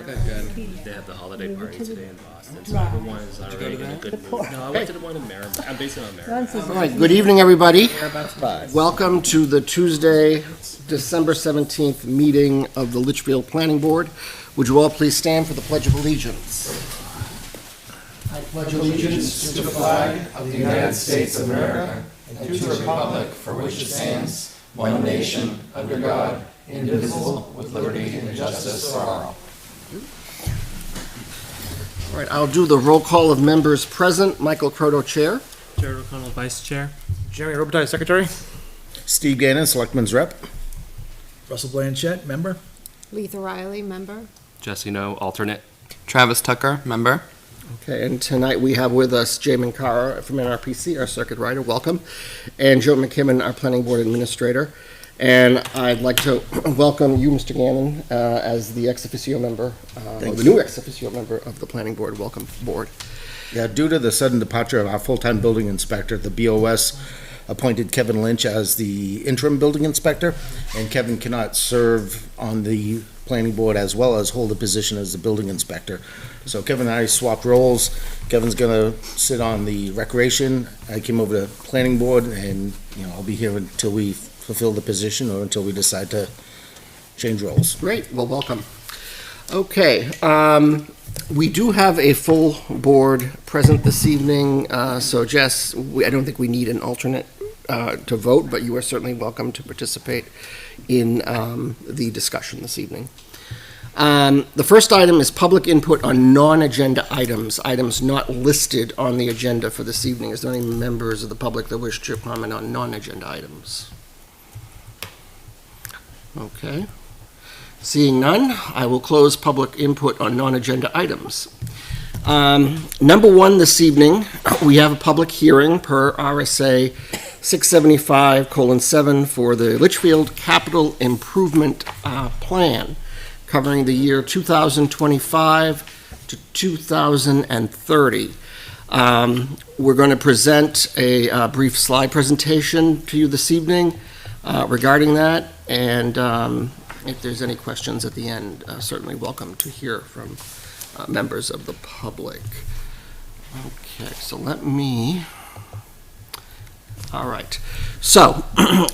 Good. They have the holiday party today in Boston, so everyone is already in a good mood. No, I went to the one in Merrimack. I'm based on Merrimack. All right, good evening, everybody. Five. Welcome to the Tuesday, December 17th meeting of the Litchfield Planning Board. Would you all please stand for the Pledge of Allegiance? I pledge allegiance to the flag of the United States of America and to the republic for which it stands, one nation, under God, indivisible, with liberty and justice for all. All right, I'll do the roll call of members present. Michael Croto, Chair. Jared O'Connell, Vice Chair. Jeremy Robitaille, Secretary. Steve Gannon, Selectman's Rep. Russell Blanchett, member. Letha Riley, member. Jesse No, alternate. Travis Tucker, member. Okay, and tonight we have with us Jamin Kara from NRPC, our circuit rider, welcome, and Joe McKibben, our planning board administrator. And I'd like to welcome you, Mr. Gannon, as the ex officio member, or the new ex officio member of the planning board. Welcome aboard. Yeah, due to the sudden departure of our full-time building inspector, the BOS appointed Kevin Lynch as the interim building inspector, and Kevin cannot serve on the planning board as well as hold a position as the building inspector. So Kevin and I swapped roles. Kevin's gonna sit on the recreation. I came over to planning board, and I'll be here until we fulfill the position or until we decide to change roles. Great, well, welcome. Okay, we do have a full board present this evening, so Jess, I don't think we need an alternate to vote, but you are certainly welcome to participate in the discussion this evening. The first item is public input on non-agenda items not listed on the agenda for this evening. Is there any members of the public that wish to comment on non-agenda items? Okay. Seeing none, I will close public input on non-agenda items. Number one this evening, we have a public hearing per RSA 675:7 for the Litchfield Capital Improvement Plan, covering the year 2025 to 2030. We're going to present a brief slide presentation to you this evening regarding that, and if there's any questions at the end, certainly welcome to hear from members of the public. Okay, so all right. So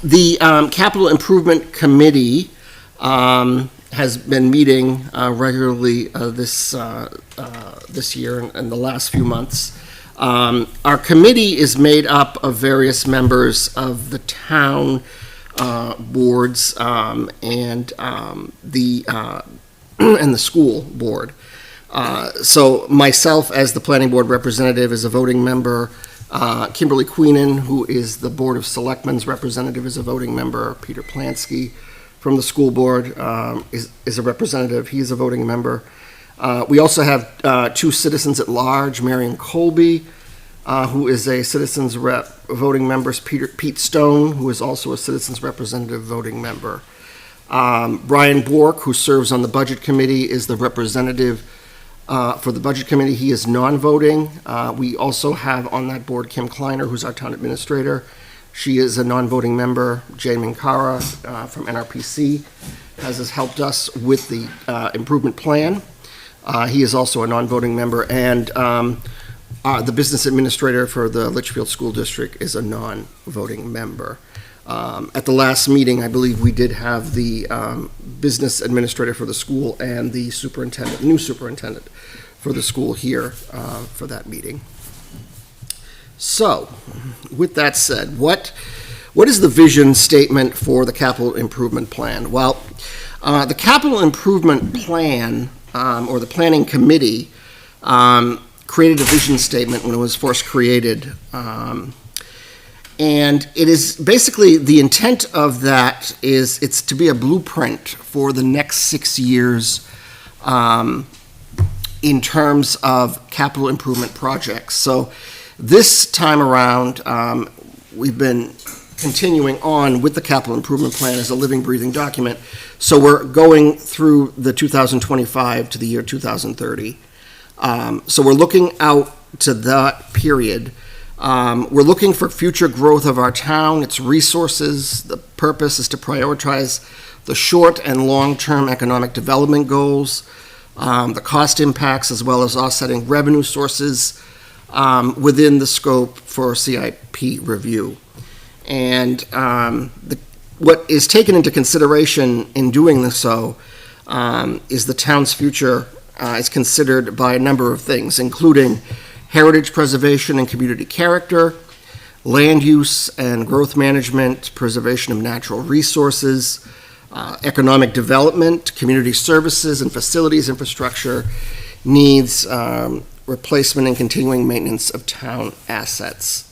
the Capital Improvement Committee has been meeting regularly this year and the last few months. Our committee is made up of various members of the town boards and the school board. So myself, as the planning board representative, is a voting member. Kimberly Queenan, who is the Board of Selectmen's representative, is a voting member. Peter Plansky from the school board is a representative. He is a voting member. We also have two citizens at large, Marion Colby, who is a citizens rep voting member, Pete Stone, who is also a citizens representative voting member. Brian Bork, who serves on the budget committee, is the representative for the budget committee. He is non-voting. We also have on that board Kim Kleiner, who's our town administrator. She is a non-voting member. Jamin Kara from NRPC has helped us with the improvement plan. He is also a non-voting member, and the business administrator for the Litchfield School District is a non-voting member. At the last meeting, I believe we did have the business administrator for the school and the new superintendent for the school here for that meeting. So, with that said, what is the vision statement for the capital improvement plan? Well, the capital improvement plan, or the planning committee, created a vision statement when it was first created. And it is basically, the intent of that is it's to be a blueprint for the next 6 years in terms of capital improvement projects. So this time around, we've been continuing on with the capital improvement plan as a living, breathing document. So we're going through the 2025 to the year 2030. So we're looking out to that period. We're looking for future growth of our town, its resources. The purpose is to prioritize the short and long-term economic development goals, the cost impacts, as well as offsetting revenue sources within the scope for CIP review. And what is taken into consideration in doing this is the town's future is considered by a number of things, including heritage preservation and community character, land use and growth management, preservation of natural resources, economic development, community services and facilities infrastructure needs, replacement and continuing maintenance of town assets.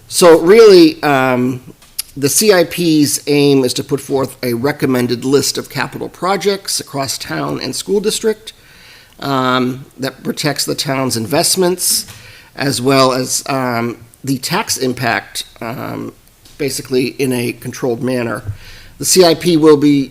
So really, the CIP's aim is to put forth a recommended list of capital projects across town and school district that protects the town's investments, as well as the tax impact, basically in a controlled manner. The CIP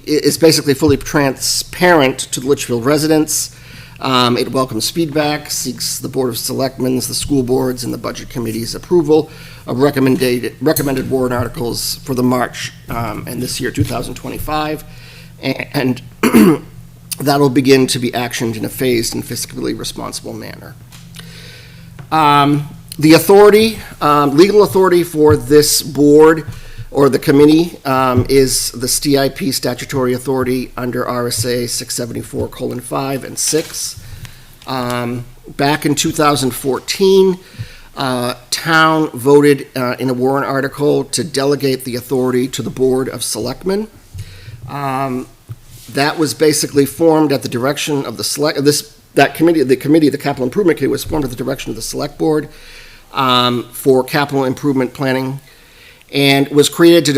is basically fully transparent to the Litchfield residents. It welcomes feedback, seeks the Board of Selectmen's, the school boards, and the Budget Committee's approval of recommended warrant articles for the March and this year, 2025. And that'll begin to be actioned in a phased and fiscally responsible manner. The authority, legal authority for this board or the committee is the CIP statutory authority under RSA 674:5 and 6. Back in 2014, town voted in a warrant article to delegate the authority to the Board of Selectmen. That was basically formed at the direction of the the Capital Improvement Committee was formed at the direction of the Select Board for capital improvement planning, and was created to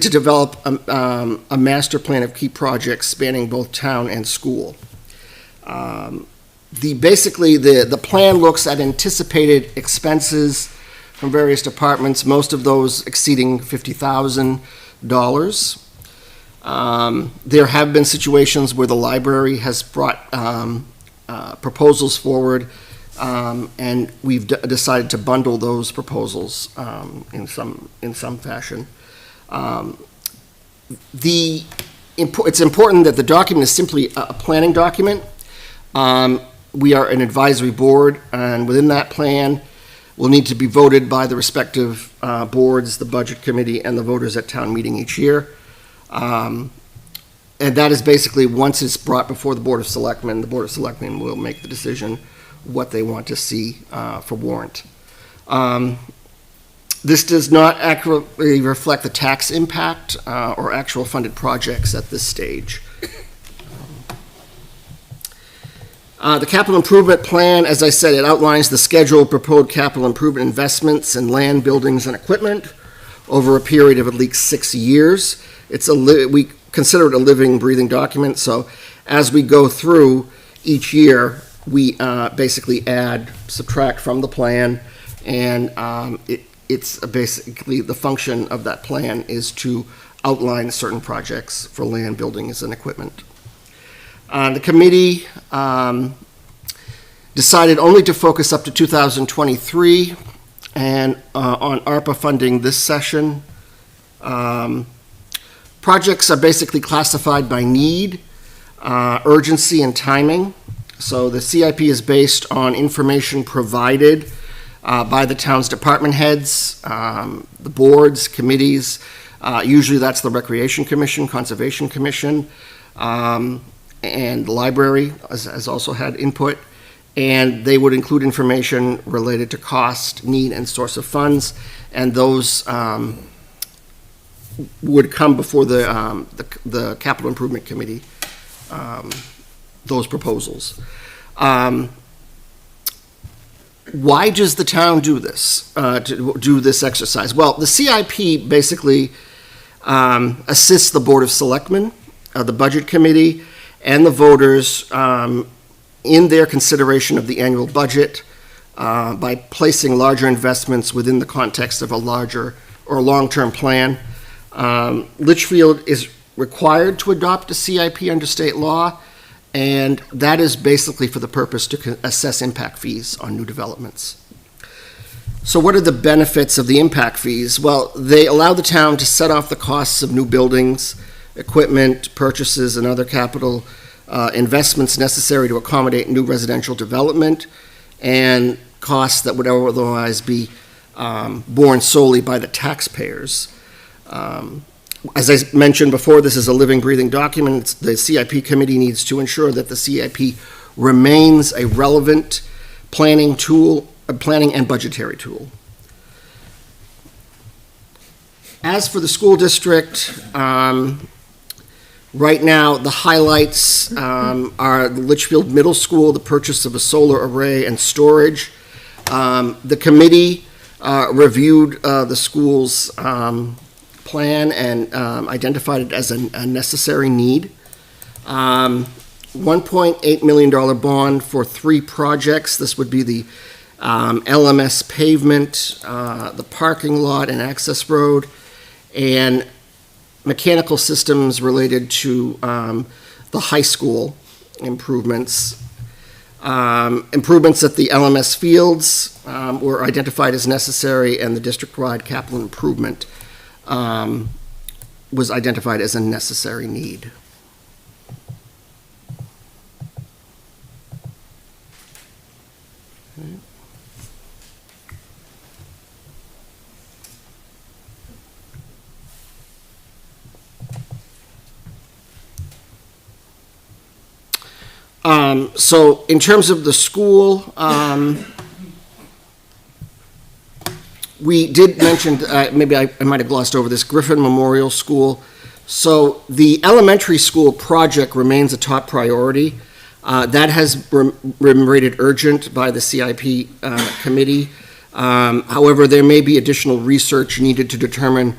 develop a master plan of key projects spanning both town and school. The plan looks at anticipated expenses from various departments, most of those exceeding $50,000. There have been situations where the library has brought proposals forward, and we've decided to bundle those proposals in some fashion. It's important that the document is simply a planning document. We are an advisory board, and within that plan will need to be voted by the respective boards, the Budget Committee, and the voters at town meeting each year. And that is basically, once it's brought before the Board of Selectmen, the Board of Selectmen will make the decision what they want to see for warrant. This does not accurately reflect the tax impact or actual funded projects at this stage. The capital improvement plan, as I said, it outlines the scheduled proposed capital improvement investments in land, buildings, and equipment over a period of at least 6 years. We consider it a living, breathing document, so as we go through each year, we basically add, subtract from the plan, and it's basically the function of that plan is to outline certain projects for land, buildings, and equipment. The committee decided only to focus up to 2023 and on ARPA funding this session. Projects are basically classified by need, urgency, and timing. So the CIP is based on information provided by the town's department heads, the boards, committees. Usually that's the Recreation Commission, Conservation Commission, and the library has also had input. And they would include information related to cost, need, and source of funds, and those would come before the Capital Improvement Committee, those proposals. Why does the town do this, to do this exercise? Well, the CIP basically assists the Board of Selectmen, the Budget Committee, and the voters in their consideration of the annual budget by placing larger investments within the context of a larger or long-term plan. Litchfield is required to adopt a CIP under state law, and that is basically for the purpose to assess impact fees on new developments. So what are the benefits of the impact fees? Well, they allow the town to set off the costs of new buildings, equipment, purchases, and other capital investments necessary to accommodate new residential development, and costs that would otherwise be borne solely by the taxpayers. As I mentioned before, this is a living, breathing document. The CIP committee needs to ensure that the CIP remains a relevant planning tool, planning and budgetary tool. As for the school district, right now, the highlights are the Litchfield Middle School, the purchase of a solar array and storage. The committee reviewed the school's plan and identified it as a necessary need. $1.8 million bond for 3 projects. This would be the LMS pavement, the parking lot and access road, and mechanical systems related to the high school improvements. Improvements at the LMS fields were identified as necessary, and the district-wide capital improvement was identified as a necessary need. So in terms of the school, we did mention, maybe I might have glossed over this, Griffin Memorial School. So the elementary school project remains a top priority. That has been rated urgent by the CIP committee. However, there may be additional research needed to determine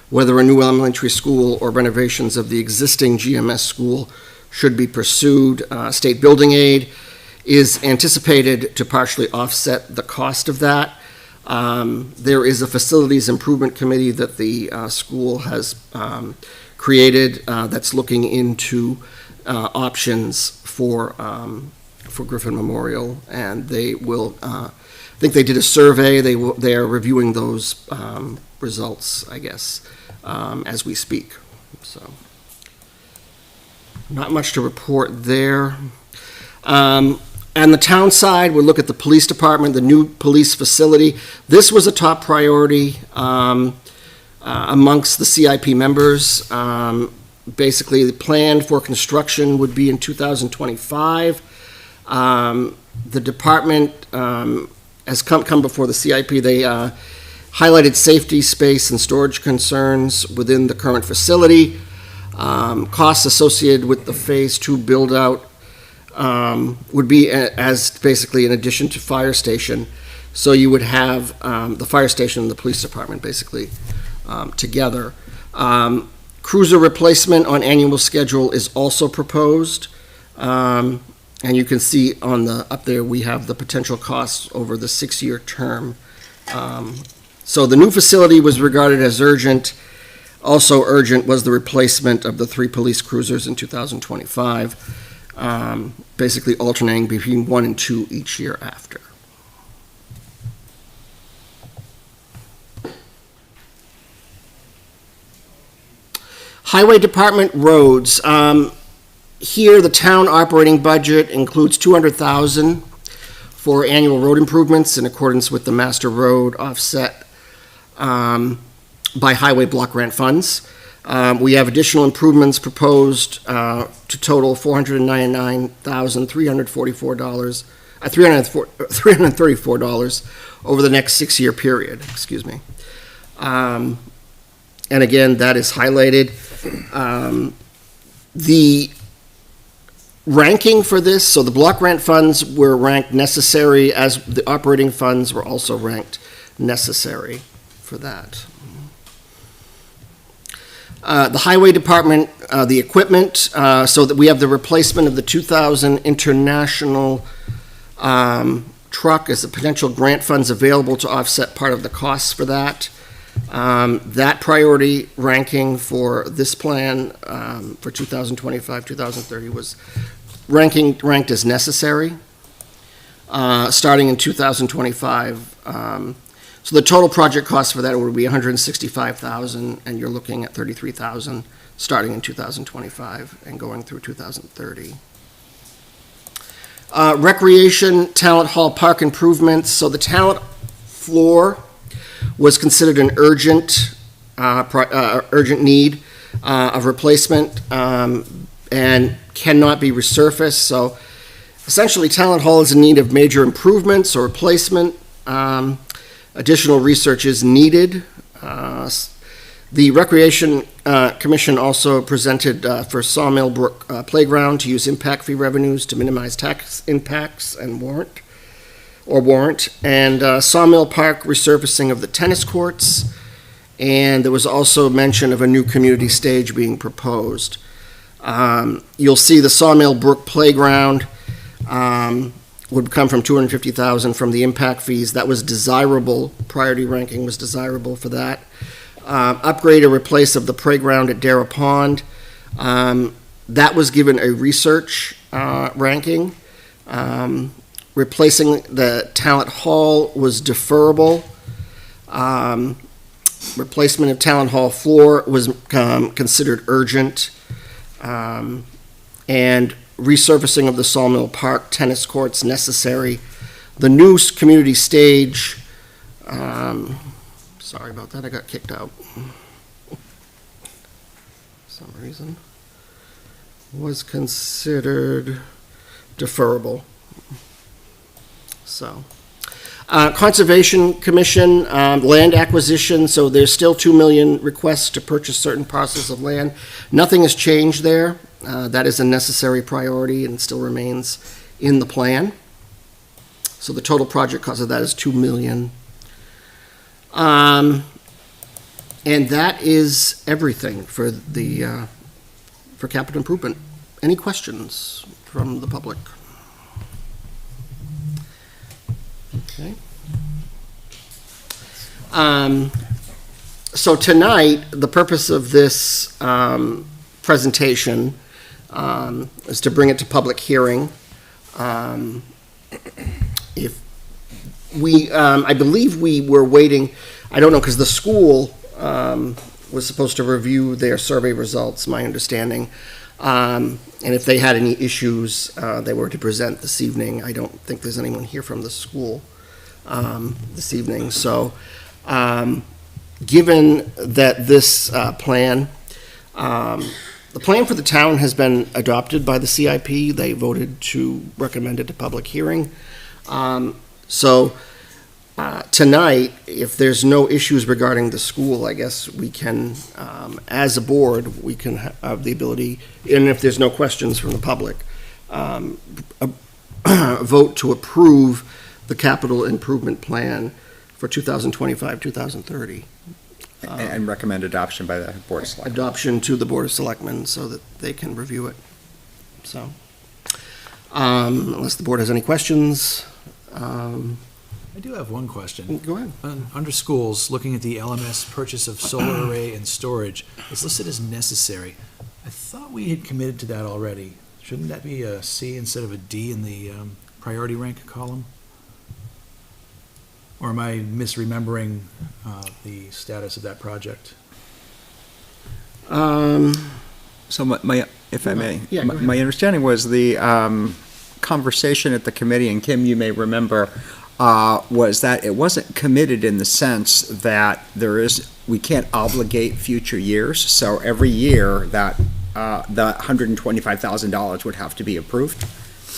whether a new elementary school or renovations of the existing GMS school should be pursued. State building aid is anticipated to partially offset the cost of that. There is a facilities improvement committee that the school has created that's looking into options for Griffin Memorial, and they will, I think they did a survey. They are reviewing those results, I guess, as we speak. So, not much to report there. On the town side, we'll look at the police department, the new police facility. This was a top priority amongst the CIP members. Basically, the plan for construction would be in 2025. The department has come before the CIP. They highlighted safety, space, and storage concerns within the current facility. Costs associated with the Phase 2 build-out would be as basically in addition to fire station. So you would have the fire station and the police department basically together. Cruiser replacement on annual schedule is also proposed. And you can see on the, up there, we have the potential costs over the 6-year term. So the new facility was regarded as urgent. Also urgent was the replacement of the 3 police cruisers in 2025, basically alternating between 1 and 2 each year after. Highway Department roads. Here, the town operating budget includes $200,000 for annual road improvements in accordance with the master road offset by highway block grant funds. We have additional improvements proposed to total $334 over the next 6-year period. Excuse me. And again, that is highlighted. The ranking for this, so the block grant funds were ranked necessary, as the operating funds were also ranked necessary for that. The highway department, the equipment, so that we have the replacement of the 2000 International truck as the potential grant funds available to offset part of the costs for that. That priority ranking for this plan for 2025-2030 was ranked as necessary, starting in 2025. So the total project cost for that would be $165,000, and you're looking at $33,000 starting in 2025 and going through 2030. Recreation, Talent Hall Park improvements. So the talent floor was considered an urgent need of replacement and cannot be resurfaced. So essentially, Talent Hall is in need of major improvements or replacement. Additional research is needed. The Recreation Commission also presented for Sawmill Brook Playground to use impact fee revenues to minimize tax impacts and warrant. And Sawmill Park resurfacing of the tennis courts. And there was also mention of a new community stage being proposed. You'll see the Sawmill Brook Playground would come from $250,000 from the impact fees. That was desirable. Priority ranking was desirable for that. Upgrade or replace of the playground at Dara Pond. That was given a research ranking. Replacing the Talent Hall was deferrable. Replacement of Talent Hall floor was considered urgent. And resurfacing of the Sawmill Park tennis courts necessary. The new community stage, sorry about that, I got kicked out. For some reason. Was considered deferrable. So. Conservation Commission, land acquisition, so there's still 2 million requests to purchase certain parcels of land. Nothing has changed there. That is a necessary priority and still remains in the plan. So the total project cost of that is 2 million. And that is everything for the, for capital improvement. Any questions from the public? Okay. So tonight, the purpose of this presentation is to bring it to public hearing. If we, I believe we were waiting, I don't know, because the school was supposed to review their survey results, my understanding. And if they had any issues, they were to present this evening. I don't think there's anyone here from the school this evening. So, given that this plan, the plan for the town has been adopted by the CIP. They voted to recommend it to public hearing. Tonight, if there's no issues regarding the school, I guess we can, as a board, we can have the ability, and if there's no questions from the public, vote to approve the capital improvement plan for 2025, 2030. And recommend adoption by the Board of Selectmen. Adoption to the Board of Selectmen so that they can review it. So, unless the board has any questions, I do have one question. go ahead. Under schools, looking at the LMS purchase of solar array and storage, it's listed as necessary. I thought we had committed to that already. Shouldn't that be a C instead of a D in the priority rank column? Or am I misremembering the status of that project? So my if I may, Yeah, go ahead. my understanding was the conversation at the committee, and Kim, you may remember, was that it wasn't committed in the sense that we can't obligate future years. So every year that the $125,000 would have to be approved.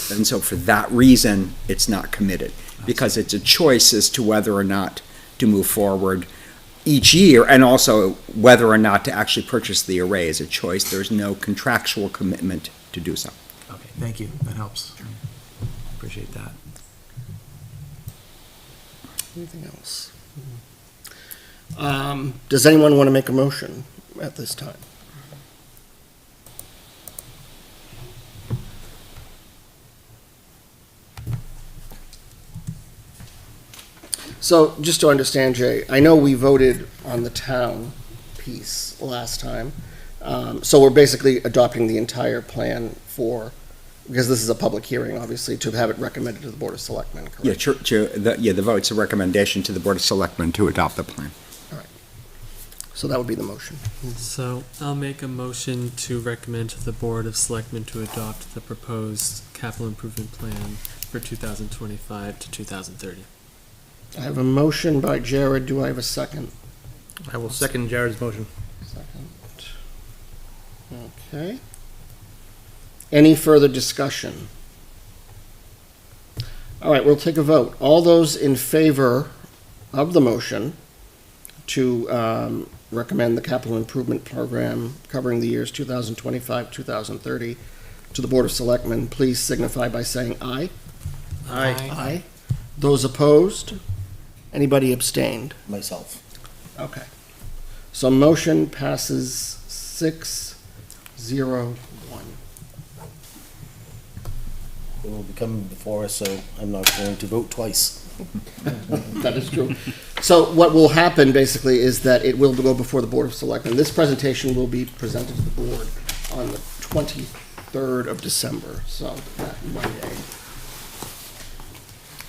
And so for that reason, it's not committed, because it's a choice as to whether or not to move forward each year, and also whether or not to actually purchase the array is a choice. There's no contractual commitment to do so. Okay, thank you. That helps. Appreciate that. Anything else? Does anyone want to make a motion at this time? So, just to understand, Jay, I know we voted on the town piece last time. So we're basically adopting the entire plan because this is a public hearing, obviously, to have it recommended to the Board of Selectmen, correct? Yeah, the vote's a recommendation to the Board of Selectmen to adopt the plan. So that would be the motion. So I'll make a motion to recommend to the Board of Selectmen to adopt the proposed capital improvement plan for 2025 to 2030. I have a motion by Jared. Do I have a second? I will second Jared's motion. Second. Okay. Any further discussion? All right, we'll take a vote. All those in favor of the motion to recommend the capital improvement program covering the years 2025, 2030 to the Board of Selectmen, please signify by saying aye. Aye. Aye. Those opposed? Anybody abstained? Myself. Okay. So motion passes 6-0-1. It will be coming before us, so I'm not going to vote twice. That is true. So what will happen basically is that it will go before the Board of Selectmen. This presentation will be presented to the board on the 23rd of December, so that Monday.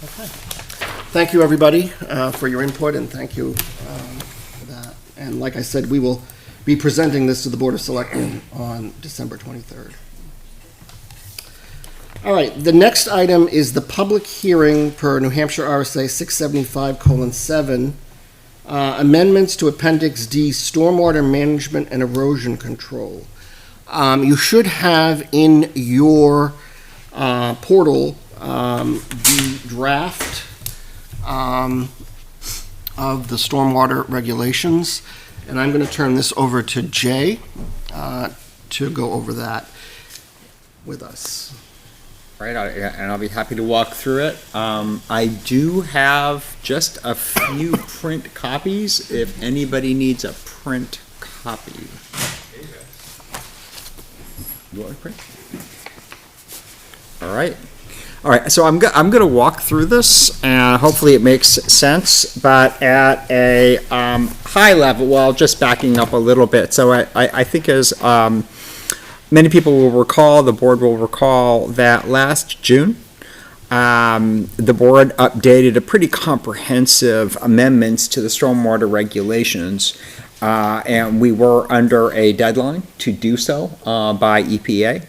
Okay. Thank you, everybody, for your input, and thank you for that. And like I said, we will be presenting this to the Board of Selectmen on December 23rd. All right, the next item is the public hearing per New Hampshire RSA 675:7, amendments to Appendix D, Stormwater Management and Erosion Control. You should have in your portal the draft of the stormwater regulations, and I'm going to turn this over to Jay to go over that with us. Right, and I'll be happy to walk through it. I do have just a few print copies, if anybody needs a print copy. You want a print? All right. All right, so I'm going to walk through this, and hopefully it makes sense, but at a high level, well, just backing up a little bit. So I think as many people will recall, the board will recall that last June, the board updated a pretty comprehensive amendments to the stormwater regulations, and we were under a deadline to do so by EPA.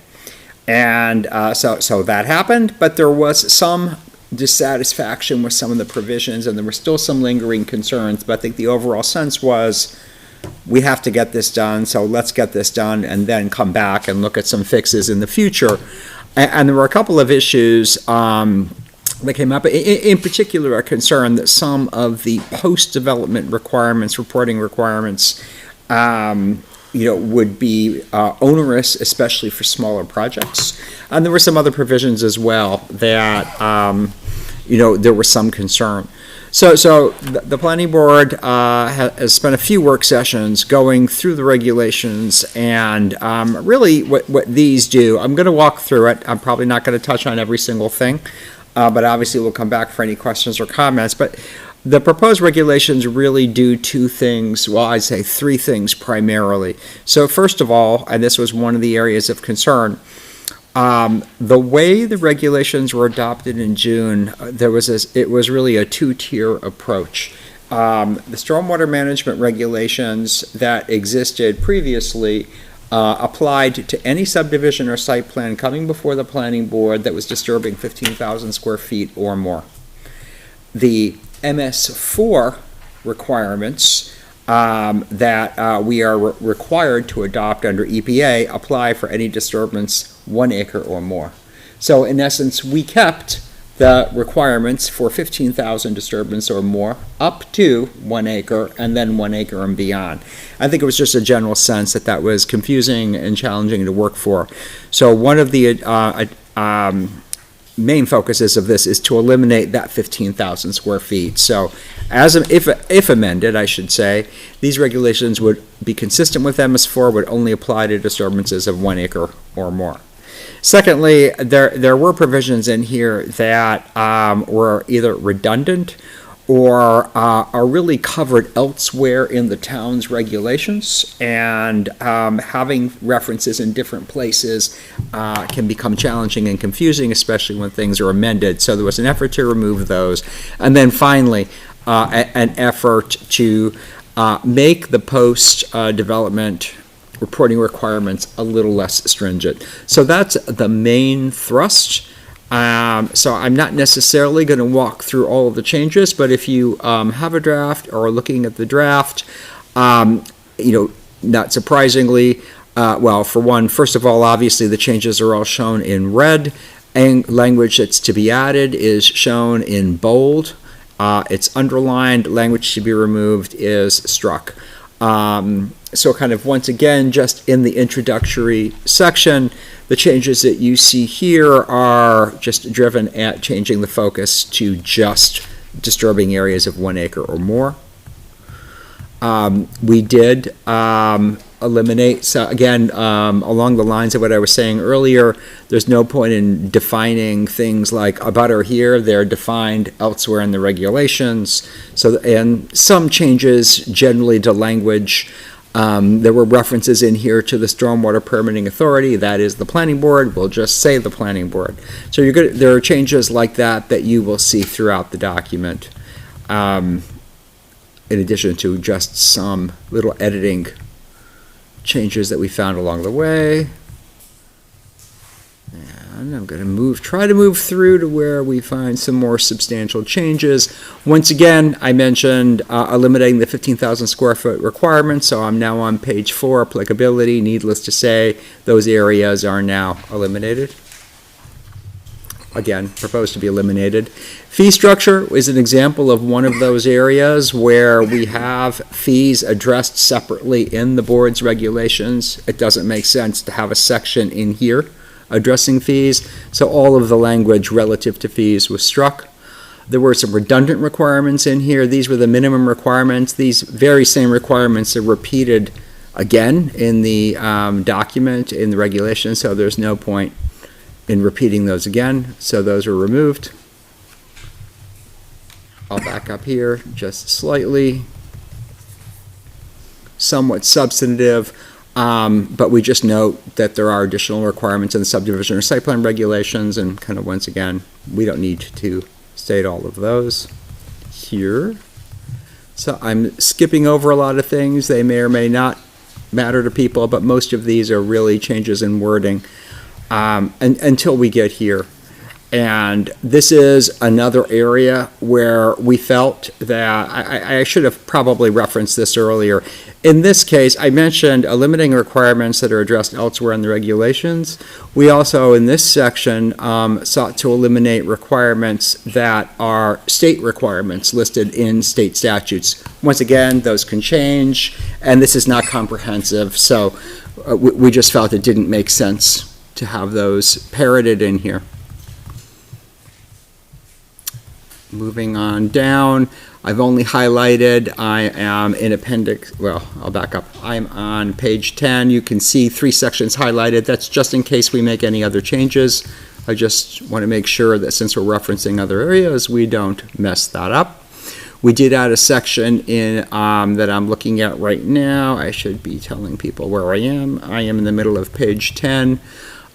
And so that happened, but there was some dissatisfaction with some of the provisions, and there were still some lingering concerns, but I think the overall sense was, we have to get this done, so let's get this done and then come back and look at some fixes in the future. And there were a couple of issues that came up, in particular a concern that some of the post-development requirements, reporting requirements, would be onerous, especially for smaller projects. And there were some other provisions as well that, there was some concern. So the planning board has spent a few work sessions going through the regulations, and really what these do, I'm going to walk through it. I'm probably not going to touch on every single thing, but obviously we'll come back for any questions or comments. But the proposed regulations really do two things, well, I'd say three things primarily. So first of all, and this was one of the areas of concern, the way the regulations were adopted in June, it was really a two-tier approach. The stormwater management regulations that existed previously applied to any subdivision or site plan coming before the planning board that was disturbing 15,000 square feet or more. The MS4 requirements that we are required to adopt under EPA apply for any disturbance 1 acre or more. So in essence, we kept the requirements for 15,000 disturbance or more up to 1 acre and then 1 acre and beyond. I think it was just a general sense that was confusing and challenging to work for. So one of the main focuses of this is to eliminate that 15,000 square feet. So if amended, I should say, these regulations would be consistent with MS4, would only apply to disturbances of 1 acre or more. Secondly, there were provisions in here that were either redundant or are really covered elsewhere in the town's regulations, and having references in different places can become challenging and confusing, especially when things are amended. So there was an effort to remove those. And then finally, an effort to make the post-development reporting requirements a little less stringent. So that's the main thrust. So I'm not necessarily going to walk through all of the changes, but if you have a draft or are looking at the draft, not surprisingly, well, for one, first of all, obviously the changes are all shown in red, and language that's to be added is shown in bold. It's underlined, language to be removed is struck. So kind of once again, just in the introductory section, the changes that you see here are just driven at changing the focus to just disturbing areas of 1 acre or more. We did eliminate, so again, along the lines of what I was saying earlier, there's no point in defining things like abutter here. They're defined elsewhere in the regulations. So, and some changes generally to language. There were references in here to the Stormwater Permitting Authority. That is the planning board. We'll just say the planning board. So there are changes like that that you will see throughout the document. In addition to just some little editing changes that we found along the way. And I'm going to try to move through to where we find some more substantial changes. Once again, I mentioned eliminating the 15,000 square foot requirement, so I'm now on page 4, applicability. Needless to say, those areas are now eliminated. Again, proposed to be eliminated. Fee structure is an example of one of those areas where we have fees addressed separately in the board's regulations. It doesn't make sense to have a section in here addressing fees, so all of the language relative to fees was struck. There were some redundant requirements in here. These were the minimum requirements. These very same requirements are repeated again in the document, in the regulations, so there's no point in repeating those again, so those are removed. I'll back up here just slightly. Somewhat substantive, but we just note that there are additional requirements in the subdivision or site plan regulations, and kind of once again, we don't need to state all of those here. So I'm skipping over a lot of things. They may or may not matter to people, but most of these are really changes in wording. Until we get here. And this is another area where we felt that, I should have probably referenced this earlier. In this case, I mentioned eliminating requirements that are addressed elsewhere in the regulations. We also, in this section, sought to eliminate requirements that are state requirements listed in state statutes. Once again, those can change, and this is not comprehensive, so we just felt it didn't make sense to have those parroted in here. Moving on down, I've only highlighted, I am in appendix, well, I'll back up. I'm on page 10. You can see 3 sections highlighted. That's just in case we make any other changes. I just want to make sure that since we're referencing other areas, we don't mess that up. We did add a section in that I'm looking at right now. I should be telling people where I am. I am in the middle of page 10.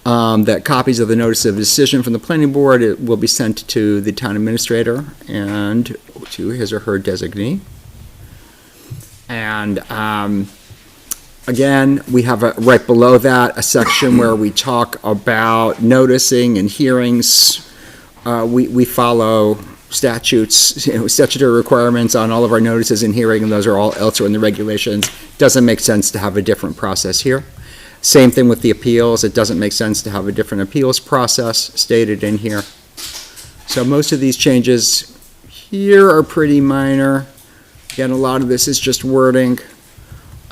That copies of the notice of decision from the planning board, it will be sent to the town administrator and to his or her designee. And again, we have right below that a section where we talk about noticing and hearings. We follow statutes, statutory requirements on all of our notices and hearing, and those are all elsewhere in the regulations. Doesn't make sense to have a different process here. Same thing with the appeals. It doesn't make sense to have a different appeals process stated in here. So most of these changes here are pretty minor. Again, a lot of this is just wording.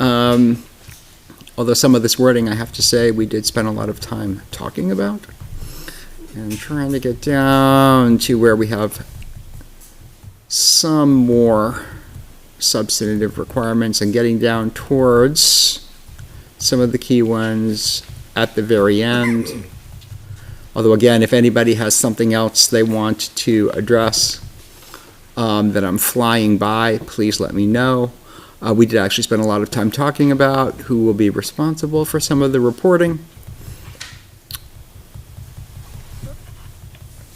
Although some of this wording, I have to say, we did spend a lot of time talking about. And trying to get down to where we have some more substantive requirements and getting down towards some of the key ones at the very end. Although again, if anybody has something else they want to address that I'm flying by, please let me know. We did actually spend a lot of time talking about who will be responsible for some of the reporting.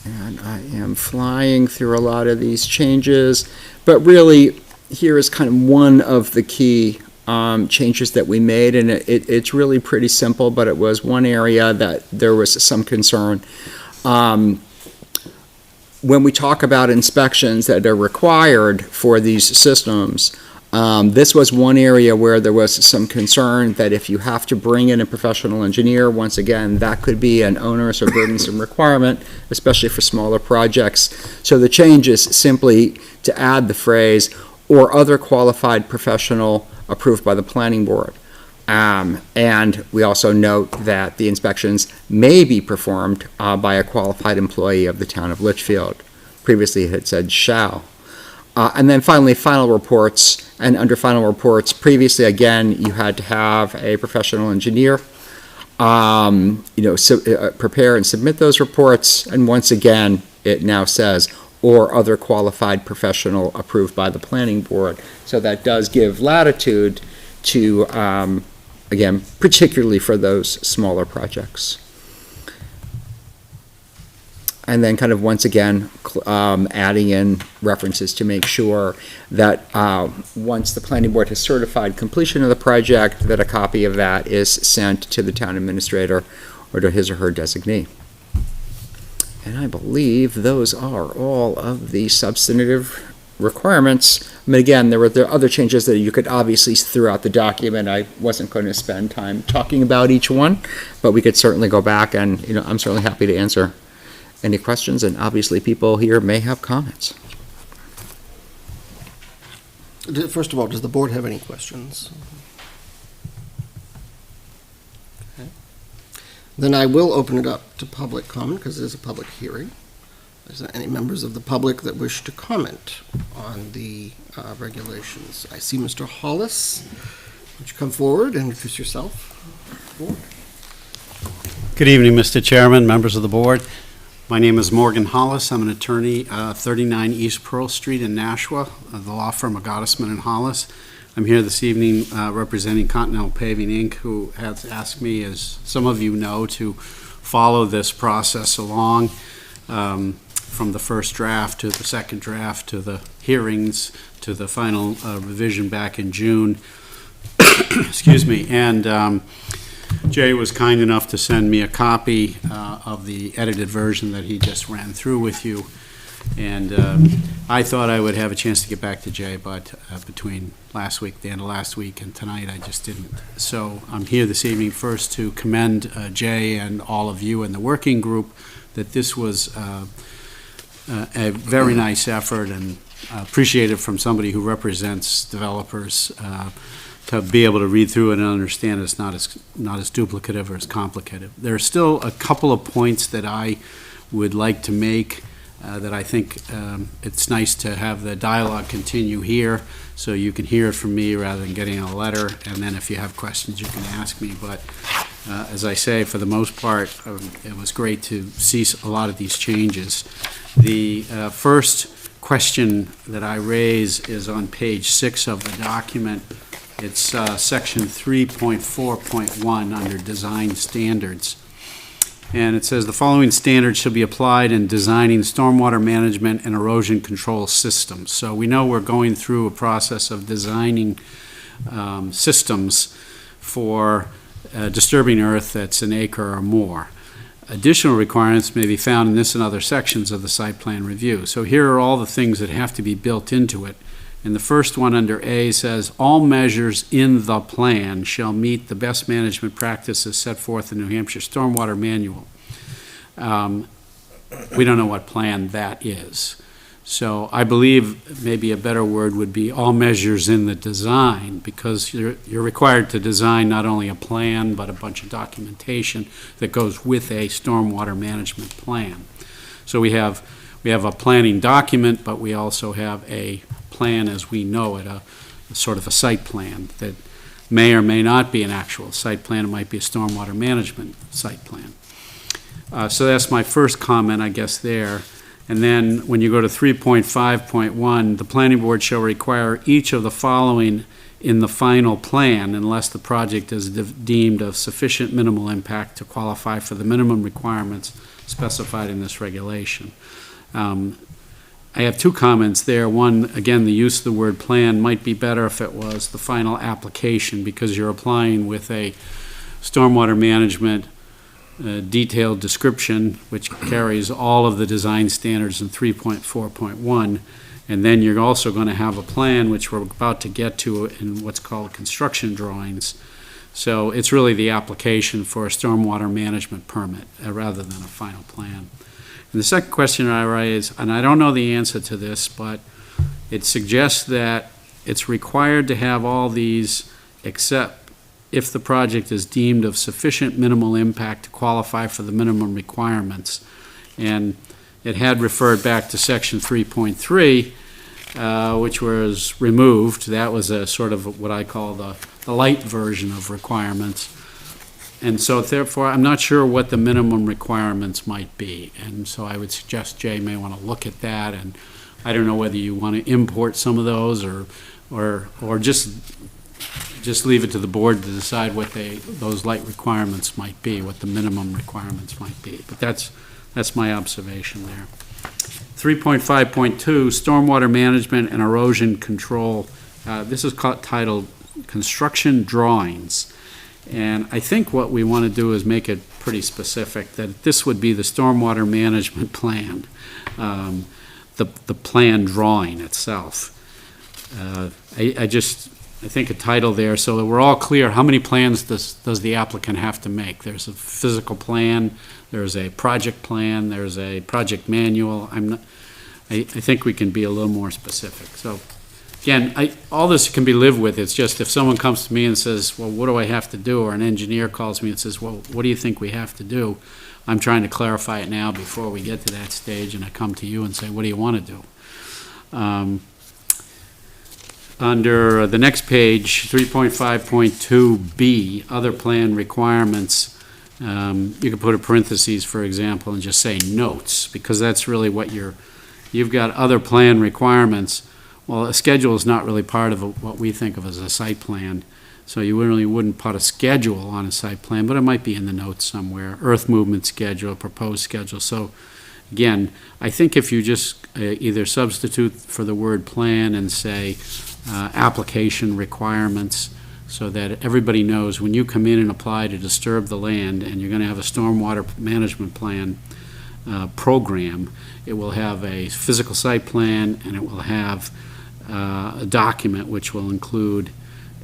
And I am flying through a lot of these changes, but really here is kind of one of the key changes that we made, and it's really pretty simple, but it was one area that there was some concern. When we talk about inspections that are required for these systems, this was one area where there was some concern that if you have to bring in a professional engineer, once again, that could be an onerous or burdensome requirement, especially for smaller projects. So the change is simply to add the phrase, or other qualified professional approved by the planning board. And we also note that the inspections may be performed by a qualified employee of the town of Litchfield. Previously, it had said shall. And then finally, final reports. And under final reports, previously, again, you had to have a professional engineer, prepare and submit those reports. And once again, it now says, or other qualified professional approved by the planning board. So that does give latitude to, again, particularly for those smaller projects. And then kind of once again, adding in references to make sure that once the planning board has certified completion of the project, that a copy of that is sent to the town administrator or to his or her designee. And I believe those are all of the substantive requirements. I mean, again, there were other changes that you could obviously throughout the document. I wasn't going to spend time talking about each one, but we could certainly go back and, I'm certainly happy to answer any questions, and obviously people here may have comments. First of all, does the board have any questions? Okay. Then I will open it up to public comment, because it is a public hearing. Is there any members of the public that wish to comment on the regulations? I see Mr. Hollis. Would you come forward and introduce yourself? Good evening, Mr. Chairman, members of the board. My name is Morgan Hollis. I'm an attorney, 39 East Pearl Street in Nashua, the law firm of Gottesman and Hollis. I'm here this evening representing Continental Paving, Inc., who has asked me, as some of you know, to follow this process along from the first draft to the second draft to the hearings to the final revision back in June. Excuse me. And Jay was kind enough to send me a copy of the edited version that he just ran through with you. And I thought I would have a chance to get back to Jay, but between last week, the end of last week, and tonight, I just didn't. So I'm here this evening first to commend Jay and all of you in the working group that this was a very nice effort, and appreciate it from somebody who represents developers to be able to read through it and understand it's not as duplicative or as complicated. There are still a couple of points that I would like to make that I think it's nice to have the dialogue continue here so you can hear it from me rather than getting a letter, and then if you have questions you can ask me. But as I say, for the most part, it was great to see a lot of these changes. The first question that I raise is on page 6 of the document. It's section 3.4.1 under design standards. And it says the following standards shall be applied in designing stormwater management and erosion control systems. So we know we're going through a process of designing systems for disturbing earth that's an acre or more. Additional requirements may be found in this and other sections of the site plan review. So here are all the things that have to be built into it. And the first one under A says, all measures in the plan shall meet the best management practices set forth in New Hampshire Stormwater Manual. We don't know what plan that is. So I believe maybe a better word would be all measures in the design, because you're required to design not only a plan, but a bunch of documentation that goes with a stormwater management plan. So we have a planning document, but we also have a plan as we know it, a sort of a site plan that may or may not be an actual site plan. It might be a stormwater management site plan. So that's my first comment, I guess, there. And then when you go to 3.5.1, the planning board shall require each of the following in the final plan unless the project is deemed of sufficient minimal impact to qualify for the minimum requirements specified in this regulation. I have two comments there. One, again, the use of the word plan might be better if it was the final application, because you're applying with a stormwater management detailed description, which carries all of the design standards in 3.4.1. And then you're also going to have a plan, which we're about to get to in what's called construction drawings. So it's really the application for a stormwater management permit rather than a final plan. And the second question I raise, and I don't know the answer to this, but it suggests that it's required to have all these except if the project is deemed of sufficient minimal impact to qualify for the minimum requirements. And it had referred back to section 3.3, which was removed. That was a sort of what I call the light version of requirements. And so therefore, I'm not sure what the minimum requirements might be. And so I would suggest Jay may want to look at that. And I don't know whether you want to import some of those or just leave it to the board to decide what those light requirements might be, what the minimum requirements might be. But that's my observation there. 3.5.2, stormwater management and erosion control. This is titled construction drawings. And I think what we want to do is make it pretty specific, that this would be the stormwater management plan, the plan drawing itself. I think a title there so that we're all clear, how many plans does the applicant have to make? There's a physical plan, there's a project plan, there's a project manual. I think we can be a little more specific. So again, all this can be lived with. It's just if someone comes to me and says, well, what do I have to do? Or an engineer calls me and says, well, what do you think we have to do? I'm trying to clarify it now before we get to that stage, and I come to you and say, what do you want to do? Under the next page, 3.5.2B, other plan requirements, you can put a parentheses, for example, and just say notes, because that's really what you've got other plan requirements. Well, a schedule is not really part of what we think of as a site plan, so you really wouldn't put a schedule on a site plan, but it might be in the notes somewhere. Earth movement schedule, proposed schedule. So again, I think if you just either substitute for the word plan and say application requirements, so that everybody knows when you come in and apply to disturb the land and you're going to have a stormwater management plan program, it will have a physical site plan and it will have a document which will include,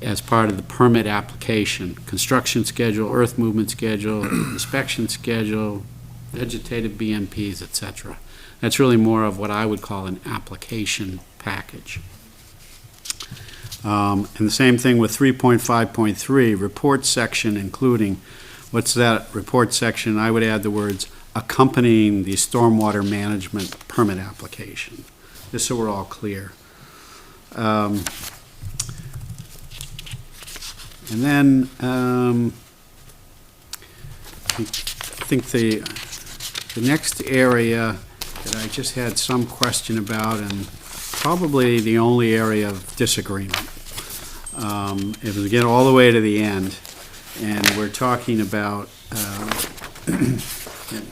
as part of the permit application, construction schedule, earth movement schedule, inspection schedule, vegetative BMPs, etc. That's really more of what I would call an application package. And the same thing with 3.5.3, report section, including, what's that report section? I would add the words accompanying the stormwater management permit application, just so we're all clear. And then I think the next area that I just had some question about, and probably the only area of disagreement, it was again all the way to the end, and we're talking about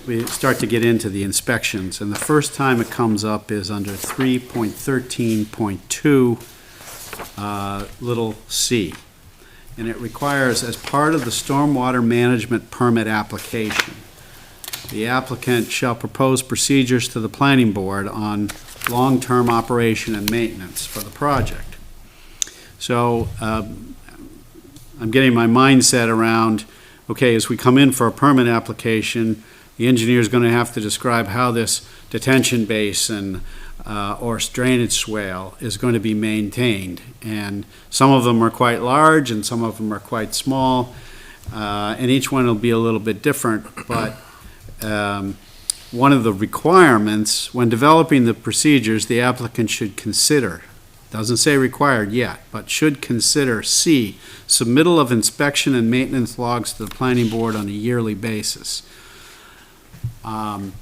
we start to get into the inspections, and the first time it comes up is under 3.13.2 little c, and it requires, as part of the stormwater management permit application, the applicant shall propose procedures to the planning board on long-term operation and maintenance for the project. So I'm getting my mindset around, okay, as we come in for a permit application, the engineer is going to have to describe how this detention basin or drainage swale is going to be maintained. And some of them are quite large and some of them are quite small, and each one will be a little bit different, but one of the requirements when developing the procedures, the applicant should consider, doesn't say required yet, but should consider C, submittal of inspection and maintenance logs to the planning board on a yearly basis. I'm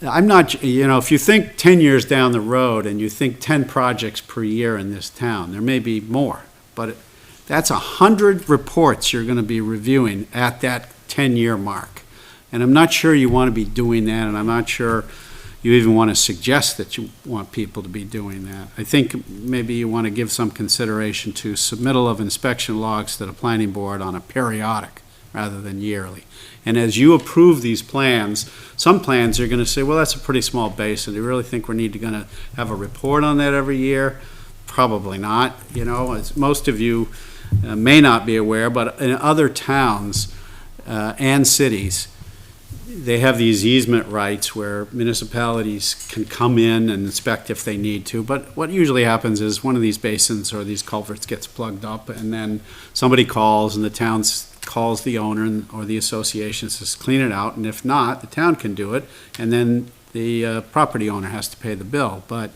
not, if you think 10 years down the road and you think 10 projects per year in this town, there may be more, but that's 100 reports you're going to be reviewing at that 10-year mark. And I'm not sure you want to be doing that, and I'm not sure, you even want to suggest that you want people to be doing that. I think maybe you want to give some consideration to submittal of inspection logs to the planning board on a periodic rather than yearly. And as you approve these plans, some plans are going to say, well, that's a pretty small basin. Do you really think we're going to have a report on that every year? Probably not. You know, as most of you may not be aware, but in other towns and cities, they have these easement rights where municipalities can come in and inspect if they need to. But what usually happens is one of these basins or these culverts gets plugged up, and then somebody calls and the town calls the owner or the association, says clean it out, and if not, the town can do it, and then the property owner has to pay the bill. But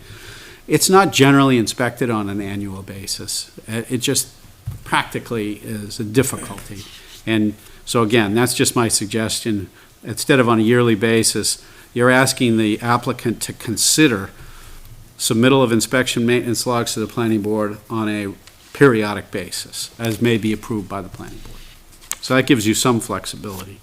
it's not generally inspected on an annual basis. It just practically is a difficulty. And so again, that's just my suggestion. Instead of on a yearly basis, you're asking the applicant to consider submittal of inspection maintenance logs to the planning board on a periodic basis, as may be approved by the planning board. So that gives you some flexibility.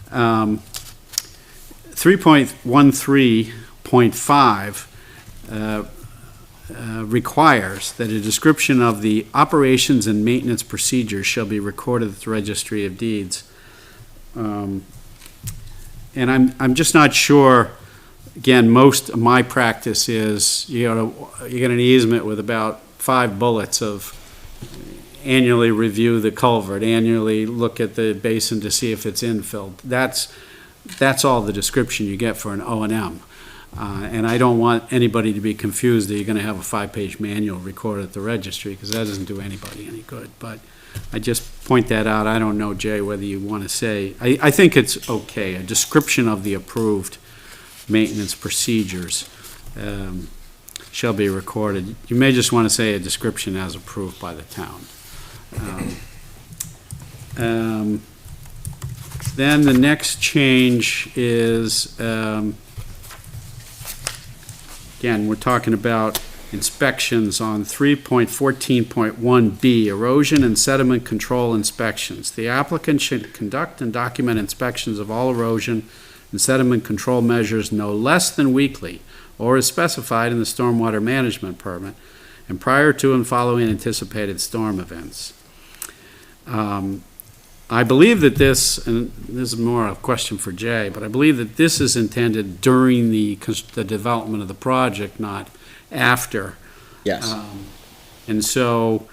3.13.5 requires that a description of the operations and maintenance procedures shall be recorded at the Registry of Deeds. And I'm just not sure, again, most of my practice is you get an easement with about 5 bullets of annually review the culvert, annually look at the basin to see if it's infilled. That's all the description you get for an O&M. And I don't want anybody to be confused that you're going to have a 5-page manual recorded at the registry, because that doesn't do anybody any good. But I just point that out. I don't know, Jay, whether you want to say, I think it's okay, a description of the approved maintenance procedures shall be recorded. You may just want to say a description as approved by the town. Then the next change is, again, we're talking about inspections on 3.14.1B, erosion and sediment control inspections. The applicant should conduct and document inspections of all erosion and sediment control measures no less than weekly, or as specified in the stormwater management permit, and prior to and following anticipated storm events. I believe that this, and this is more a question for Jay, but I believe that this is intended during the development of the project, not after. Yes. And so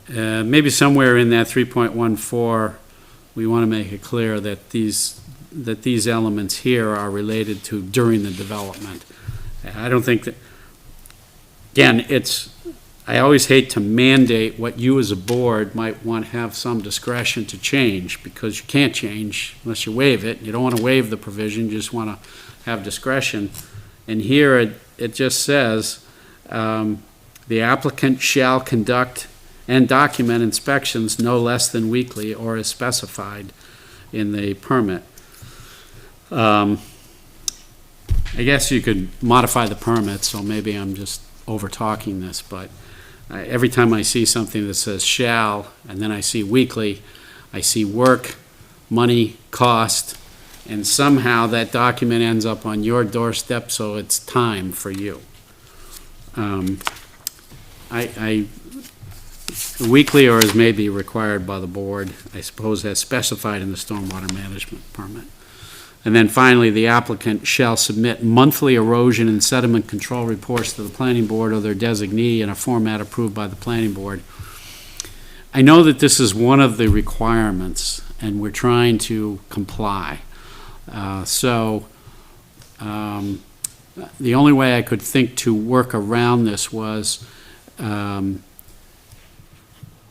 maybe somewhere in that 3.14, we want to make it clear that these elements here are related to during the development. I don't think that, again, I always hate to mandate what you as a board might want to have some discretion to change, because you can't change unless you waive it. You don't want to waive the provision, you just want to have discretion. And here it just says, the applicant shall conduct and document inspections no less than weekly or as specified in the permit. I guess you could modify the permit, so maybe I'm just over-talking this, but every time I see something that says shall, and then I see weekly, I see work, money, cost, and somehow that document ends up on your doorstep, so it's time for you. Weekly or as may be required by the board, I suppose as specified in the stormwater management permit. And then finally, the applicant shall submit monthly erosion and sediment control reports to the planning board or their designee in a format approved by the planning board. I know that this is one of the requirements, and we're trying to comply. The only way I could think to work around this was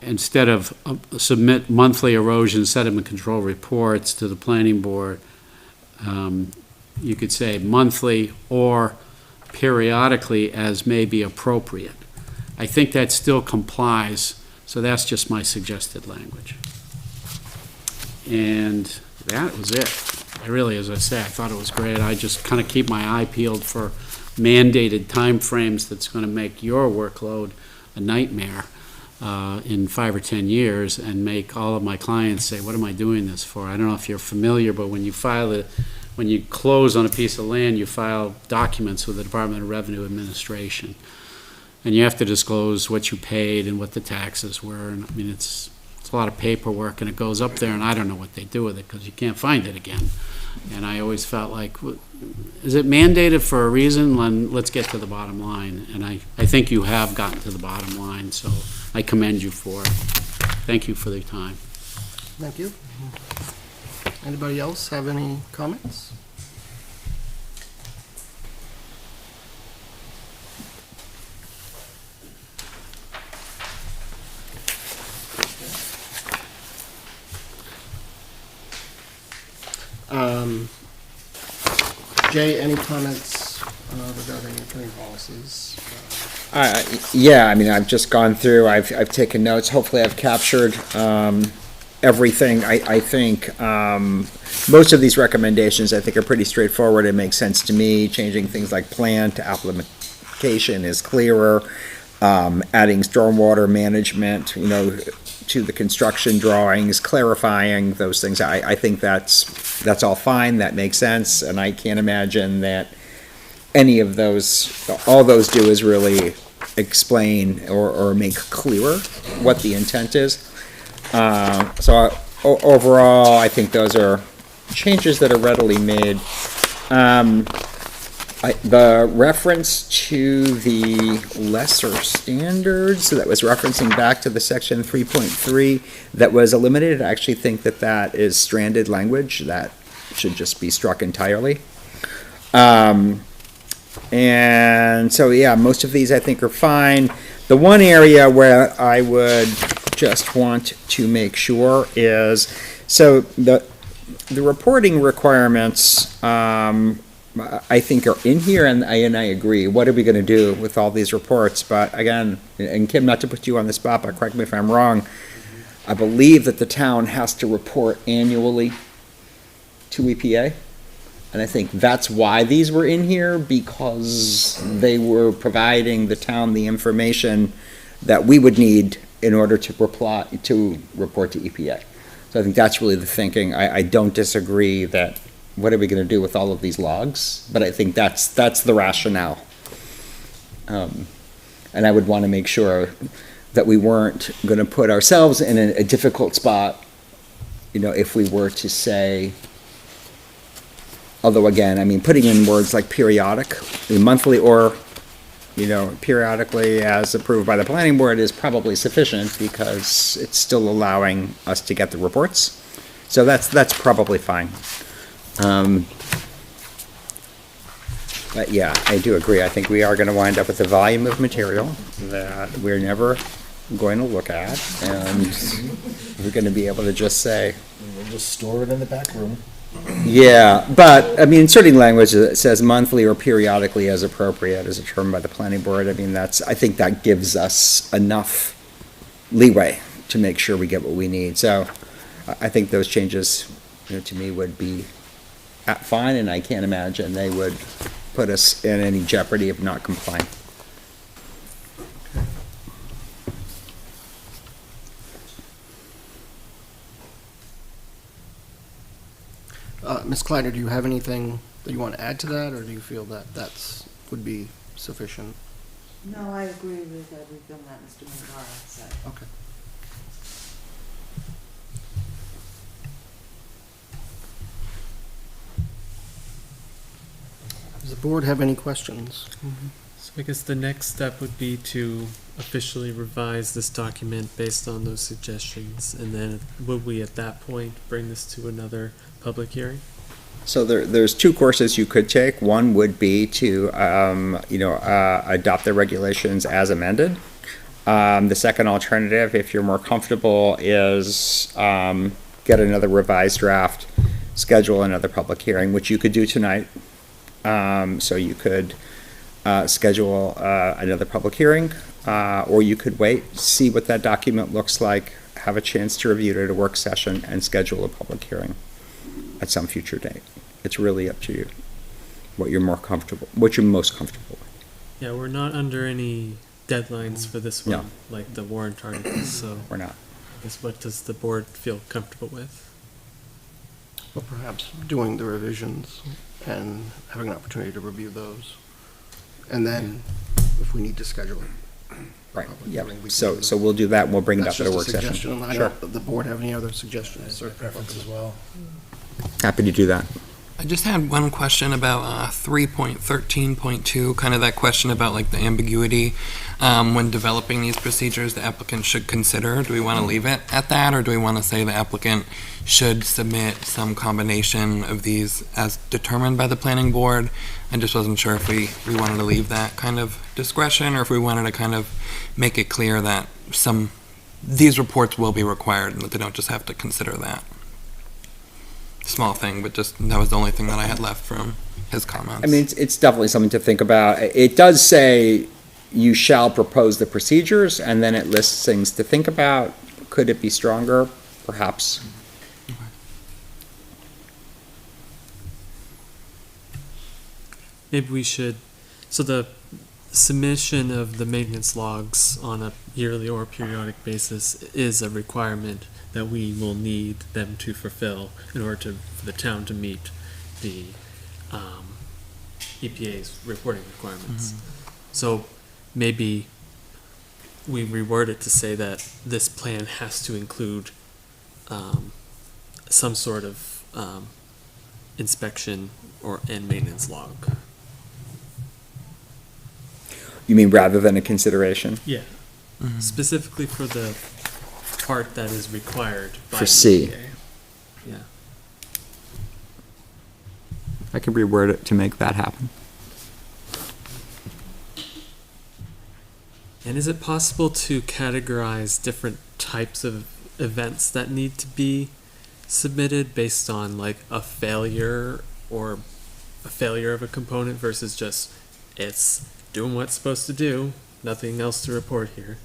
instead of submit monthly erosion sediment control reports to the planning board, you could say monthly or periodically as may be appropriate. I think that still complies, so that's just my suggested language. And that was it. I really, as I say, I thought it was great. I just kind of keep my eye peeled for mandated timeframes that's going to make your workload a nightmare in 5 or 10 years and make all of my clients say, what am I doing this for? I don't know if you're familiar, but when you file when you close on a piece of land, you file documents with the Department of Revenue Administration. And you have to disclose what you paid and what the taxes were. And I mean, it's a lot of paperwork, and it goes up there, and I don't know what they do with it because you can't find it again. And I always felt like, is it mandated for a reason? Let's get to the bottom line. And I think you have gotten to the bottom line, so I commend you for it. Thank you for the time. Thank you. Anybody else have any comments? Jay, any comments regarding attorney policies? Yeah, I mean, I've just gone through, I've taken notes, hopefully I've captured everything. I think most of these recommendations, I think, are pretty straightforward. It makes sense to me. Changing things like plan to application is clearer. Adding stormwater management, to the construction drawings, clarifying those things. I think that's all fine. That makes sense. And I can't imagine that any of those, all those do is really explain or make clearer what the intent is. So overall, I think those are changes that are readily made. The reference to the lesser standards, that was referencing back to the section 3.3 that was eliminated, I actually think that is stranded language that should just be struck entirely. And so, yeah, most of these I think are fine. The one area where I would just want to make sure is, so the reporting requirements, I think are in here, and I agree. What are we going to do with all these reports? But again, and Kim, not to put you on the spot, but correct me if I'm wrong, I believe that the town has to report annually to EPA. And I think that's why these were in here, because they were providing the town the information that we would need in order to report to EPA. So I think that's really the thinking. I don't disagree that what are we going to do with all of these logs? But I think that's the rationale. And I would want to make sure that we weren't going to put ourselves in a difficult spot, if we were to say, although again, I mean, putting in words like periodic, monthly, or, periodically as approved by the planning board is probably sufficient because it's still allowing us to get the reports. So that's probably fine. But yeah, I do agree. I think we are going to wind up with a volume of material that we're never going to look at, and we're going to be able to just say, We'll just store it in the back room. yeah, but, I mean, inserting language that says monthly or periodically as appropriate as determined by the planning board, I mean, I think that gives us enough leeway to make sure we get what we need. So I think those changes, to me, would be fine, and I can't imagine they would put us in any jeopardy of not complying. Ms. Kleiner, do you have anything that you want to add to that, or do you feel that would be sufficient? No, I agree with everything that Mr. Mangara said. Okay. Does the board have any questions? So I guess the next step would be to officially revise this document based on those suggestions, and then would we at that point bring this to another public hearing? So there's two courses you could take. One would be to, adopt the regulations as amended. The second alternative, if you're more comfortable, is get another revised draft, schedule another public hearing, which you could do tonight. So you could schedule another public hearing, or you could wait, see what that document looks like, have a chance to review it at a work session, and schedule a public hearing at some future date. It's really up to you, what you're most comfortable with. Yeah, we're not under any deadlines for this one, No. like the warrant articles, so We're not. I guess what does the board feel comfortable with? Or perhaps doing the revisions and having an opportunity to review those. And then, if we need to schedule it. Right, public yeah. hearing, we can So, do that. so we'll do that, and we'll bring it up That's at a just work session. suggestion. I Sure, don't, the board have any other suggestions? or Preference as well. happy to do that. I just had one question about 3.13.2, kind of that question about like the ambiguity when developing these procedures the applicant should consider. Do we want to leave it at that, or do we want to say the applicant should submit some combination of these as determined by the planning board? I just wasn't sure if we wanted to leave that kind of discretion, or if we wanted to kind of make it clear that these reports will be required and that they don't just have to consider that. Small thing, but just that was the only thing that I had left from his comments. I mean, it's definitely something to think about. It does say you shall propose the procedures, and then it lists things to think about. Could it be stronger? Perhaps. Maybe we should, so the submission of the maintenance logs on a yearly or periodic basis is a requirement that we will need them to fulfill in order for the town to meet the EPA's reporting requirements. So maybe we reword it to say that this plan has to include some sort of inspection and maintenance log. You mean rather than a consideration? Yeah. Specifically for the part that is required by For the C. EPA. Yeah. I could reword it to make that happen. And is it possible to categorize different types of events that need to be submitted based on like a failure of a component versus just it's doing what it's supposed to do, nothing else to report here?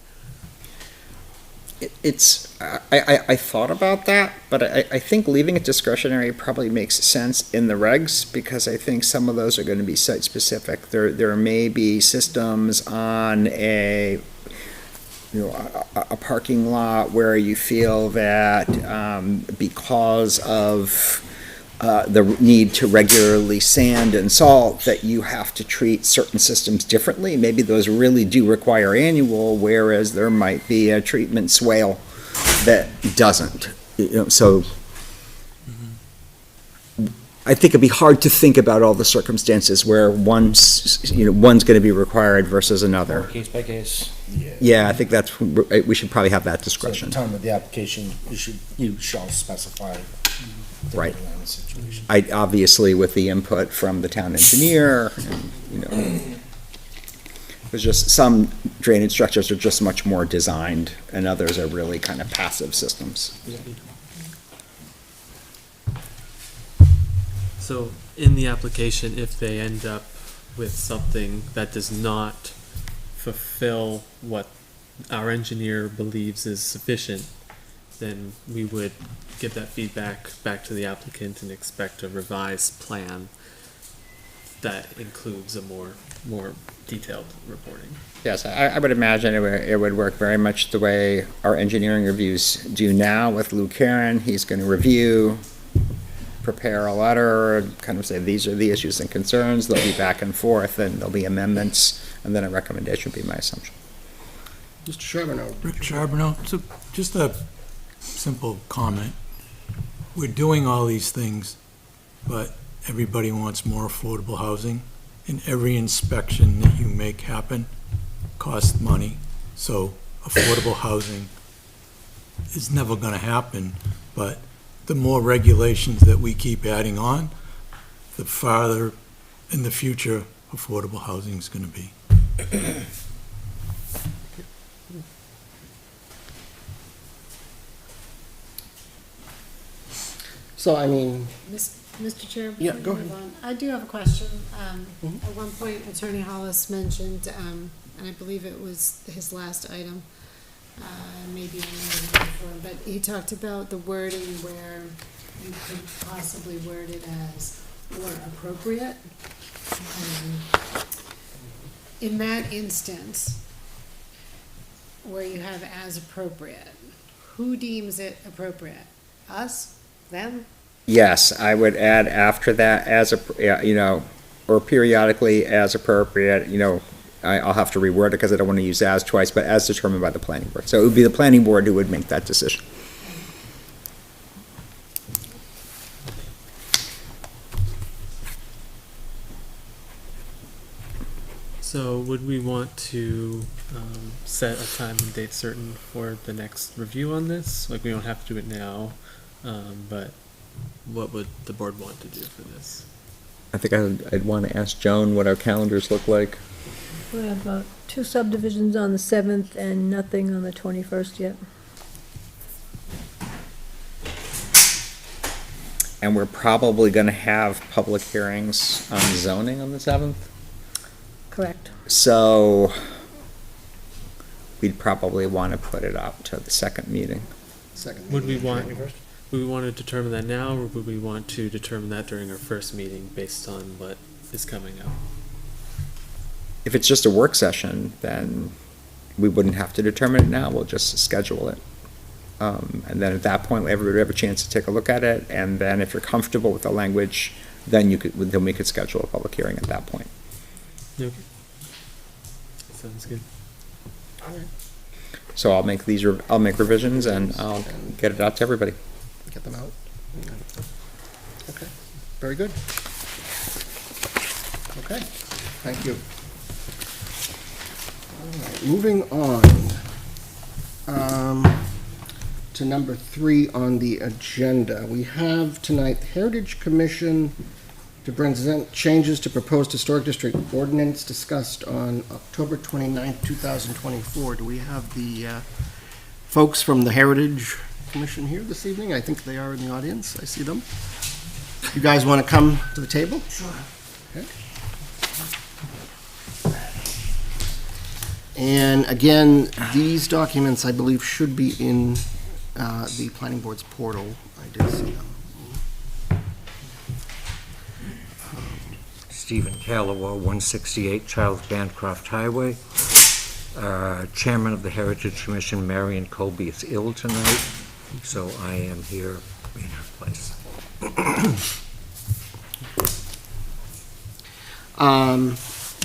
I thought about that, but I think leaving it discretionary probably makes sense in the regs, because I think some of those are going to be site specific. There may be systems on a parking lot where you feel that because of the need to regularly sand and salt, that you have to treat certain systems differently. Maybe those really do require annual, whereas there might be a treatment swale that doesn't. So I think it'd be hard to think about all the circumstances where one's going to be required versus another. Case by case. Yeah, I think we should probably have that So at discretion. the time of the application, you shall specify. Right. depending on the situation. Obviously with the input from the town engineer, and, there's just some drainage structures are just much more designed, and others are really kind of passive systems. So in the application, if they end up with something that does not fulfill what our engineer believes is sufficient, then we would give that feedback back to the applicant and expect a revised plan that includes a more detailed reporting. Yes, I would imagine it would work very much the way our engineering reviews do now with Lou Karen. He's going to review, prepare a letter, kind of say, these are the issues and concerns. They'll be back and forth, and there'll be amendments, and then a recommendation would be my assumption. Mr. Charbonneau. Rick Charbonneau, so just a simple comment. We're doing all these things, but everybody wants more affordable housing, and every inspection that you make happen costs money. So affordable housing is never gonna happen, but the more regulations that we keep adding on, the farther in the future affordable housing is gonna be. So, I mean, Mr. Chair? Yeah, before go we move on, I do have a question. At one point, Attorney Hollis mentioned, and I believe it was his last item, maybe another before, but he talked about the wording where you could possibly word it as or appropriate. In that instance, where you have as appropriate, who deems it appropriate? Us? Them? Yes, I would add after that as or periodically as appropriate, I'll have to reword it because I don't want to use as twice, but as determined by the planning board. So it would be the planning board who would make that decision. So would we want to set a time and date certain for the next review on this? Like, we don't have to do it now, but what would the board want to do for this? I think I'd want to ask Joan what our calendars look like. We have 2 subdivisions on the 7th and nothing on the 21st yet. And we're probably going to have public hearings on zoning on the 7th. Correct. So we'd probably want to put it up to the second meeting. Would we want to determine that now, or would we want to determine that during our first meeting based on what is coming up? If it's just a work session, then we wouldn't have to determine it now. We'll just schedule it. And then at that point, everybody would have a chance to take a look at it. And then if you're comfortable with the language, then we could schedule a public hearing at that point. Okay. Sounds good. So I'll make revisions and I'll get it out to everybody. Get them out. Okay, very good. Okay, thank you. All right, moving on to number 3 on the agenda. We have tonight the Heritage Commission to present changes to proposed historic district ordinance discussed on October 29th, 2024. Do we have the folks from the Heritage Commission here this evening? I think they are in the audience. I see them. You guys want to come to the table? Sure. Okay. And again, these documents, I believe, should be in the planning board's portal. I did see them. Stephen Callaway, 168 Charles Bancroft Highway. Chairman of the Heritage Commission, Marion Colby, is ill tonight, so I am here in her place.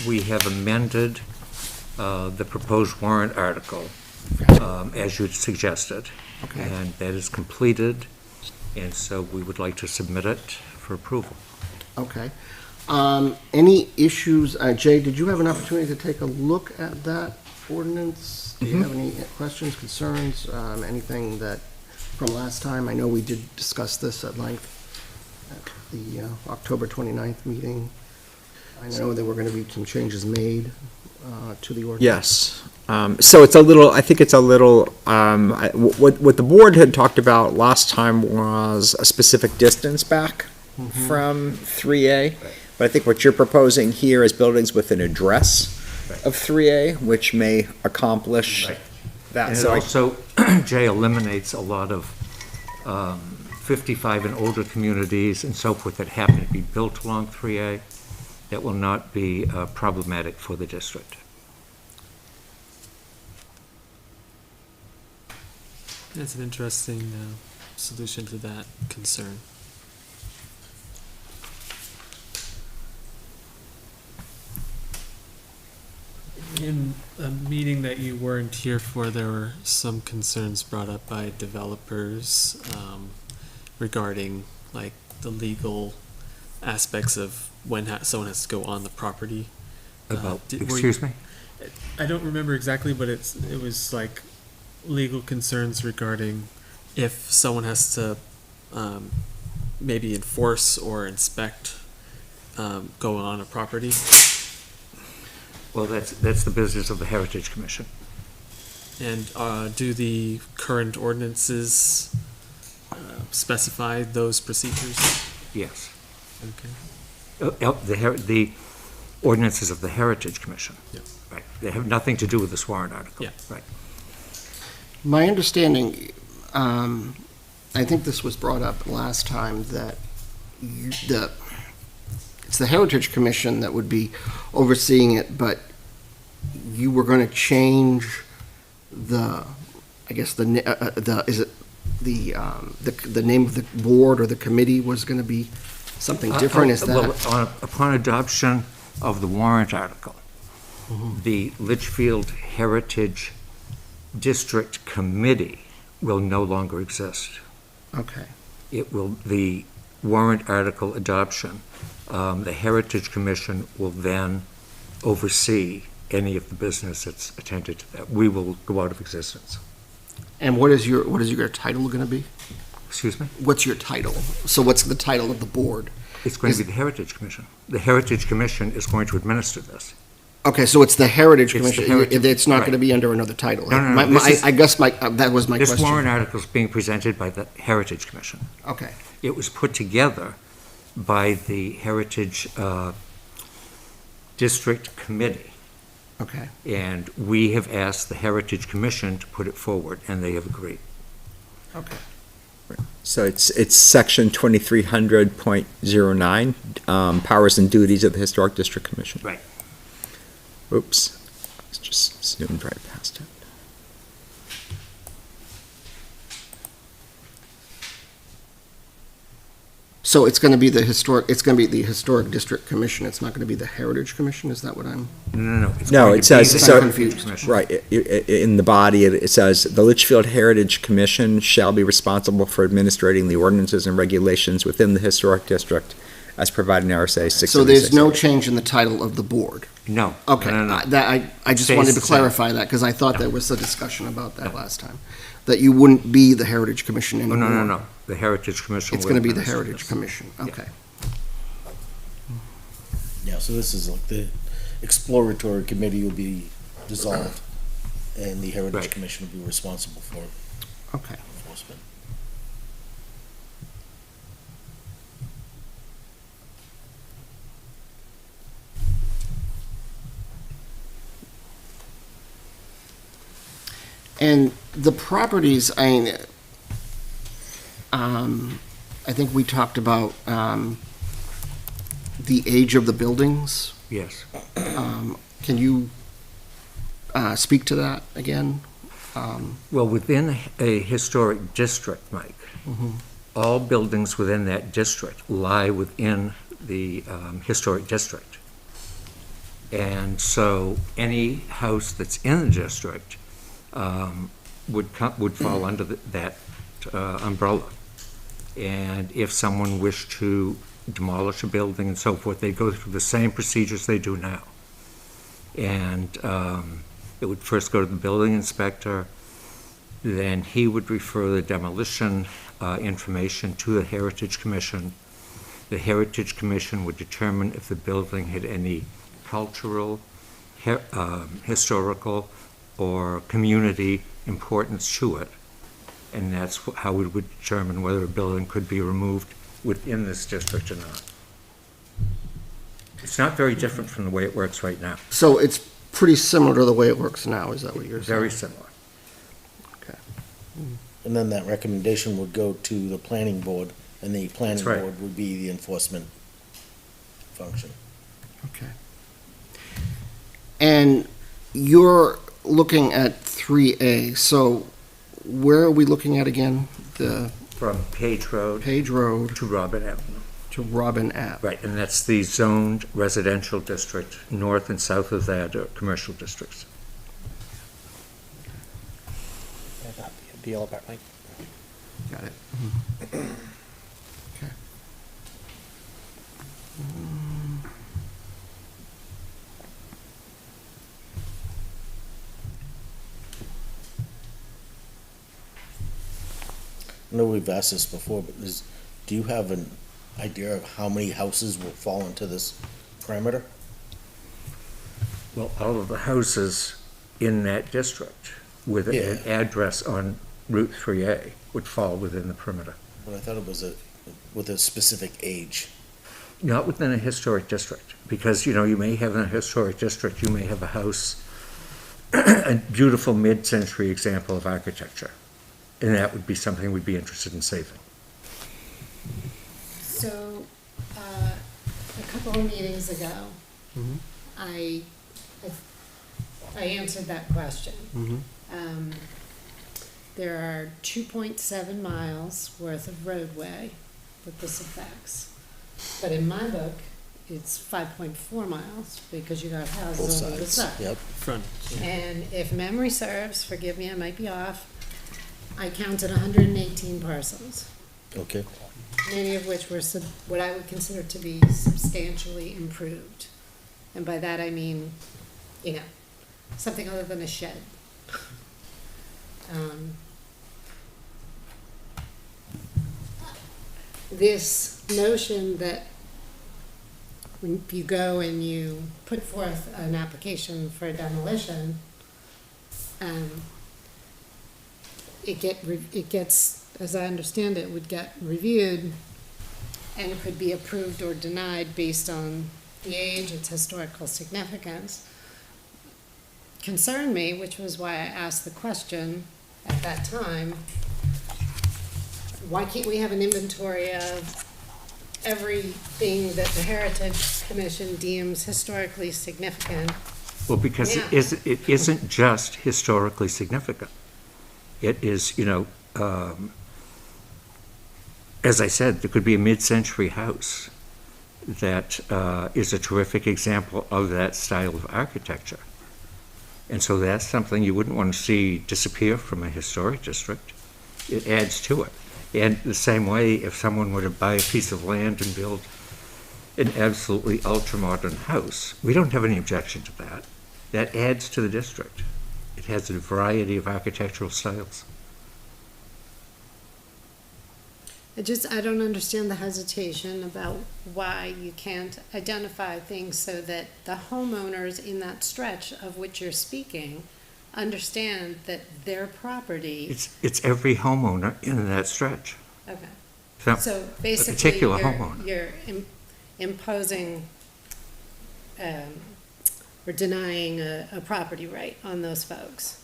We have amended the proposed warrant article as you suggested, and that is completed, and so we would like to submit it for approval. Okay. Any issues, Jay, did you have an opportunity to take a look at that ordinance? Do you have any questions, concerns, anything that from last time? I know we did discuss this at length at the October 29th meeting. I know there were going to be some changes made to the ordinance. Yes. So it's a little, I think it's a little, what the board had talked about last time was a specific distance back from 3A. But I think what you're proposing here is buildings with an address of 3A, which may accomplish that. And it also, Jay, eliminates a lot of 55 and older communities and so forth that happen to be built along 3A. That will not be problematic for the district. That's an interesting solution to that concern. In a meeting that you weren't here for, there were some concerns brought up by developers regarding like the legal aspects of when someone has to go on the property. Excuse me? I don't remember exactly, but it was like legal concerns regarding if someone has to maybe enforce or inspect going on a property. Well, that's the business of the Heritage Commission. And do the current ordinances specify those procedures? Yes. Okay. The ordinances of the Heritage Commission. Yeah. Right. They have nothing to do with this warrant article. Yeah. Right. My understanding, I think this was brought up last time, that it's the Heritage Commission that would be overseeing it, but you were going to change is it the name of the board or the committee was going to be something different? Is Well, that? upon adoption of the warrant article, the Litchfield Heritage District Committee will no longer exist. Okay. It will, the warrant article adoption, the Heritage Commission will then oversee any of the business that's attended to that. We will go out of existence. And what is your title going to be? Excuse me? What's your title? So what's the title of the board? It's going to be the Heritage Commission. The Heritage Commission is going to administer this. Okay, so it's the Heritage It's the Commission. Heritage- It's not going to right. be under another title. No. I guess that was my This question. warrant article is being presented by the Heritage Commission. Okay. It was put together by the Heritage District Committee, Okay. and we have asked the Heritage Commission to put it forward, and they have agreed. Okay. So it's section 2300.09, powers and duties of the Historic District Commission. Right. Oops, it's just zoomed right past it. So it's going to be the Historic District Commission. It's not going to be the Heritage Commission? Is that what I'm? No. No, going it to be says, the so, Heritage Commission. right, in the body, it says, "The Litchfield Heritage Commission shall be responsible for administrating the ordinances and regulations within the historic district as provided in RSA 676." So there's no change in the title of the board? No. Okay. No. I just Stays wanted to the same. clarify that, because I thought there was a discussion about that last time, that you wouldn't be the Heritage Commission Oh, anymore. no. The Heritage Commission It's will going to be the administer Heritage this. Commission. Okay. Yeah, so this is like the exploratory committee will be dissolved, and the Heritage Right. Commission will be responsible for Okay. enforcement. And the properties, I think we talked about the age of the buildings. Yes. Can you speak to that again? Well, within a historic district, Mike, all buildings within that district lie within the historic district. And so any house that's in the district would fall under that umbrella. And if someone wished to demolish a building and so forth, they go through the same procedures they do now. And it would first go to the building inspector, then he would refer the demolition information to the Heritage Commission. The Heritage Commission would determine if the building had any cultural, historical, or community importance to it. And that's how we would determine whether a building could be removed within this district or not. It's not very different from the way it works right now. So it's pretty similar to the way it works now, is that what you're saying? Very similar. Okay. And then that recommendation would go to the planning board, and the planning That's right. board would be the enforcement function. Okay. And you're looking at 3A, so where are we looking at again? The From Page Road Page Road to Robin Avenue. to Robin Ave. Right, and that's the zoned residential district. North and south of that are commercial districts. The yellow part, Mike. Got it. Okay. I know we've asked this before, but do you have an idea of how many houses will fall into this parameter? Well, all of the houses in that district with an Yeah. address on Route 3A would fall within the perimeter. But I thought it was with a specific age. Not within a historic district, because, you know, you may have in a historic district, you may have a house, a beautiful mid-century example of architecture, and that would be something we'd be interested in saving. So, a couple of meetings ago, I answered that question. there are 2.7 miles worth of roadway that this affects. But in my book, it's 5.4 miles because you got houses on the side. Yep. Front. And if memory serves, forgive me, I might be off, I counted 118 parcels, Okay. many of which were what I would consider to be substantially improved. And by that I mean, you know, something other than a shed. This notion that when you go and you put forth an application for demolition, it gets, as I understand it, would get reviewed and could be approved or denied based on the age, its historical significance, concerned me, which was why I asked the question at that time, why can't we have an inventory of everything that the Heritage Commission deems historically significant? Well, because Yeah. it isn't just historically significant. It is, as I said, there could be a mid-century house that is a terrific example of that style of architecture. And so that's something you wouldn't want to see disappear from a historic district. It adds to it. And the same way, if someone were to buy a piece of land and build an absolutely ultra-modern house, we don't have any objection to that. That adds to the district. It has a variety of architectural styles. I don't understand the hesitation about why you can't identify things so that the homeowners in that stretch of which you're speaking understand that their property. It's every homeowner in that stretch. Okay. So A basically, particular homeowner. you're imposing or denying a property right on those folks,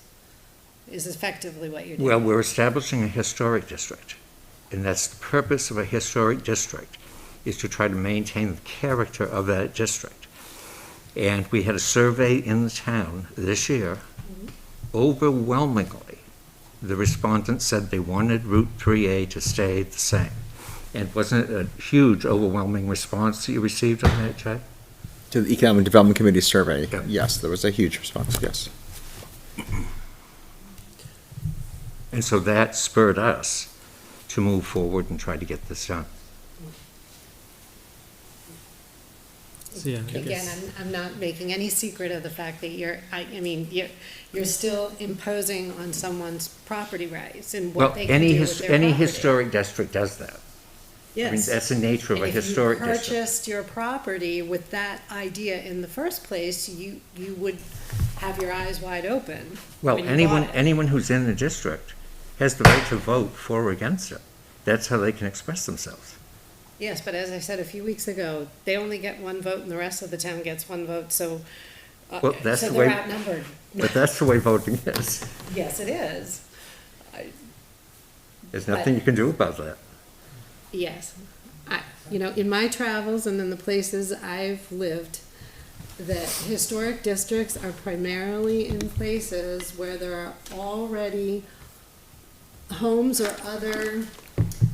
is effectively what you're doing. Well, we're establishing a historic district, and that's the purpose of a historic district, is to try to maintain the character of that district. And we had a survey in the town this year. Overwhelmingly, the respondents said they wanted Route 3A to stay the same. And wasn't it a huge, overwhelming response that you received on that, Jay? To the Economic Development Committee survey, Yeah. yes, there was a huge response, yes. And so that spurred us to move forward and try to get this done. So, yeah, I Again, guess- I'm not making any secret of the fact that you're still imposing on someone's property rights and Well, what they can do with their any property. historic district does that. I mean, Yes. that's the nature of a historic And if you district. purchased your property with that idea in the first place, you would have your eyes wide open. Well, when you bought it. anyone who's in the district has the right to vote for or against it. That's how they can express themselves. Yes, but as I said a few weeks ago, they only get one vote and the rest of the town gets one vote, so, Well, that's so the they're way- outnumbered. But that's the way voting is. Yes, it is. There's nothing you can do about that. Yes. In my travels and in the places I've lived, that historic districts are primarily in places where there are already homes or other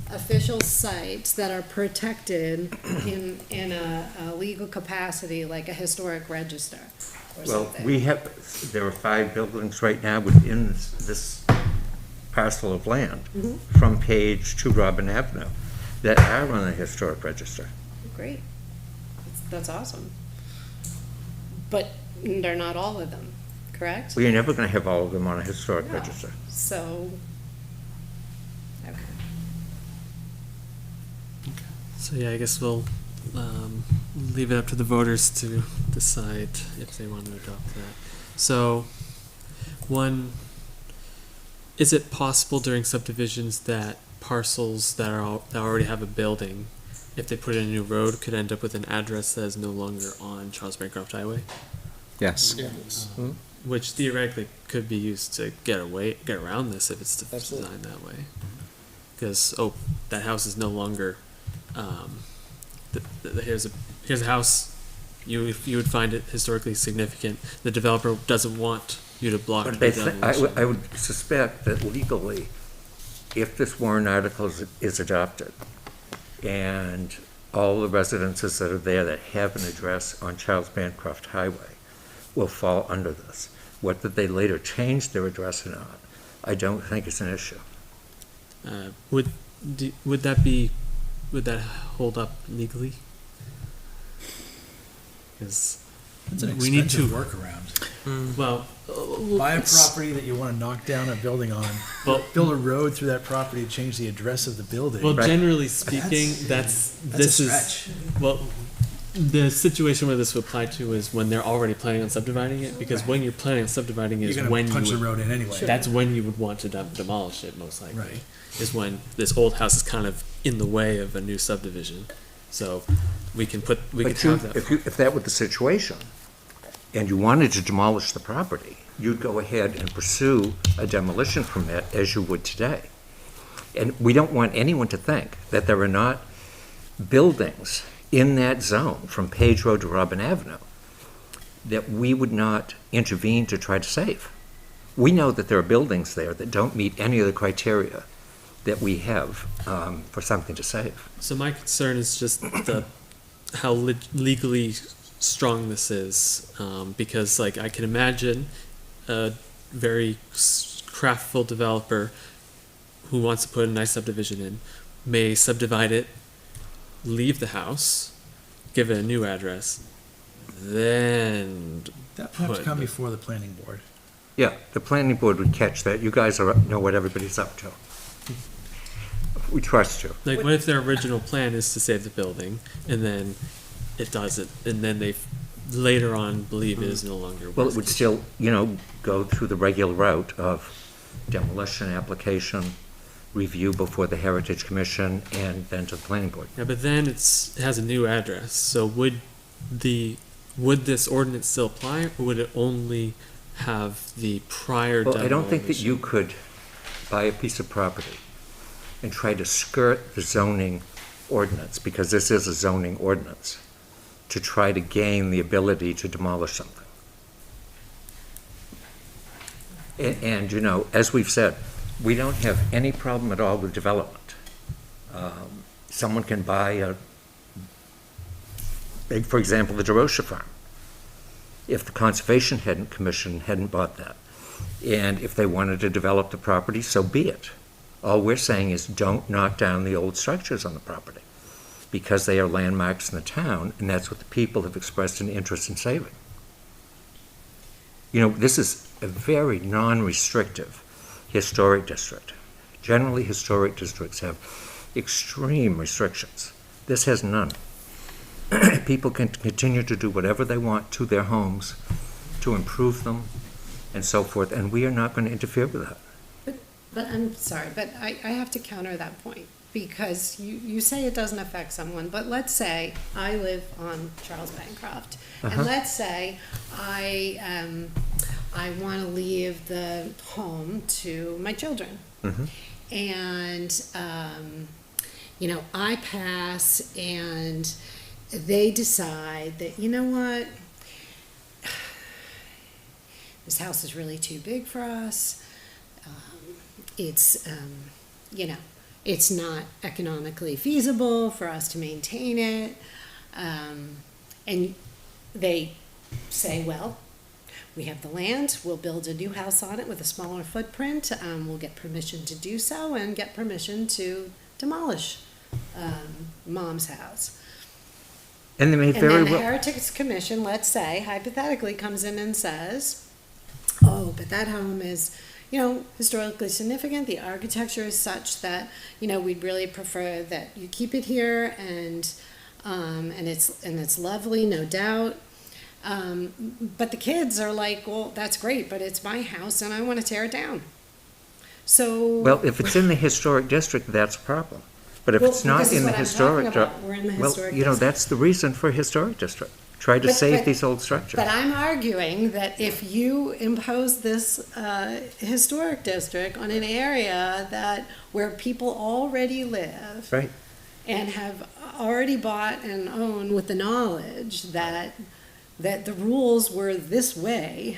official sites that are protected in a legal capacity, like a historic register or Well, something. there are 5 buildings right now within this parcel of land from Page to Robin Avenue that are on the historic register. Great. That's awesome. But they're not all of them, correct? We are never going to have all of them on a historic No. register. So, okay. So yeah, I guess we'll leave it up to the voters to decide if they want to adopt that. So, one, is it possible during subdivisions that parcels that already have a building, if they put in a new road, could end up with an address that is no longer on Charles Bancroft Highway, Yes. which theoretically could be used to get around this if it's designed that way? Because that house is no longer. Here's a house. You would find it historically significant. The developer doesn't want you to block But the they demolition. I would suspect that legally, if this warrant article is adopted, and all the residences that are there that have an address on Charles Bancroft Highway will fall under this. Whether they later change their address or not, I don't think it's an issue. Would that hold up legally? Because It's an we need expensive to workaround. Well, Buy a it's- property that you want to knock down a building on, Well- build a road through that property to change the address of the building. Well, generally speaking, That's this a is stretch. well, the situation where this would apply to is when they're already planning on subdividing it. Because when you're planning on subdividing it You're is gonna when punch you the would, road in anyway. that's when you would want to demolish it, most likely. Right. Is when this old house is kind of in the way of a new subdivision. So we can could have that. If that were the situation, and you wanted to demolish the property, you'd go ahead and pursue a demolition permit as you would today. And we don't want anyone to think that there are not buildings in that zone from Page Road to Robin Avenue that we would not intervene to try to save. We know that there are buildings there that don't meet any of the criteria that we have for something to save. So my concern is just how legally strong this is, because like I can imagine a very craftful developer who wants to put a nice subdivision in may subdivide it, leave the house, give it a new address, then That would have to put come the- before the planning board. Yeah, the planning board would catch that. You guys know what everybody's up to. We trust you. Like, what if their original plan is to save the building, and then it doesn't, and then they later on believe it is no longer Well, it worth would still, go through the regular route of demolition application, review before the Heritage Commission, and then to the planning board. Yeah, but then it has a new address. So would this ordinance still apply, or would it only have the prior? Well, I don't think that demolition? you could buy a piece of property and try to skirt the zoning ordinance, because this is a zoning ordinance, to try to gain the ability to demolish something. And as we've said, we don't have any problem at all with development. Someone can buy for example, the DeRocha Farm. If the Conservation Commission hadn't bought that, and if they wanted to develop the property, so be it. All we're saying is don't knock down the old structures on the property, because they are landmarks in the town, and that's what the people have expressed an interest in saving. This is a very non-restrictive historic district. Generally, historic districts have extreme restrictions. This has none. People can continue to do whatever they want to their homes, to improve them, and so forth, and we are not going to interfere with that. But I'm sorry, but I have to counter that point, because you say it doesn't affect someone, but let's say I live on Charles Bancroft, and let's say I want to leave the home to my children. And, I pass and they decide that, you know what, this house is really too big for us. It's not economically feasible for us to maintain it. And they say, well, we have the land, we'll build a new house on it with a smaller footprint, we'll get permission to do so and get permission to demolish Mom's house. And they may And very then the well. Heritage Commission, let's say, hypothetically comes in and says, oh, but that home is, historically significant, the architecture is such that, we'd really prefer that you keep it here, and it's lovely, no doubt. But the kids are like, well, that's great, but it's my house and I want to tear it down. So. Well, if it's in the historic district, that's a problem. But if Well, it's not this is in the what I'm historic, talking about. We're in the historic district. that's the reason for a historic district. Try to save these old structures. But I'm arguing that if you impose this historic district on an area where people already live. Right. And have already bought and own with the knowledge that the rules were this way,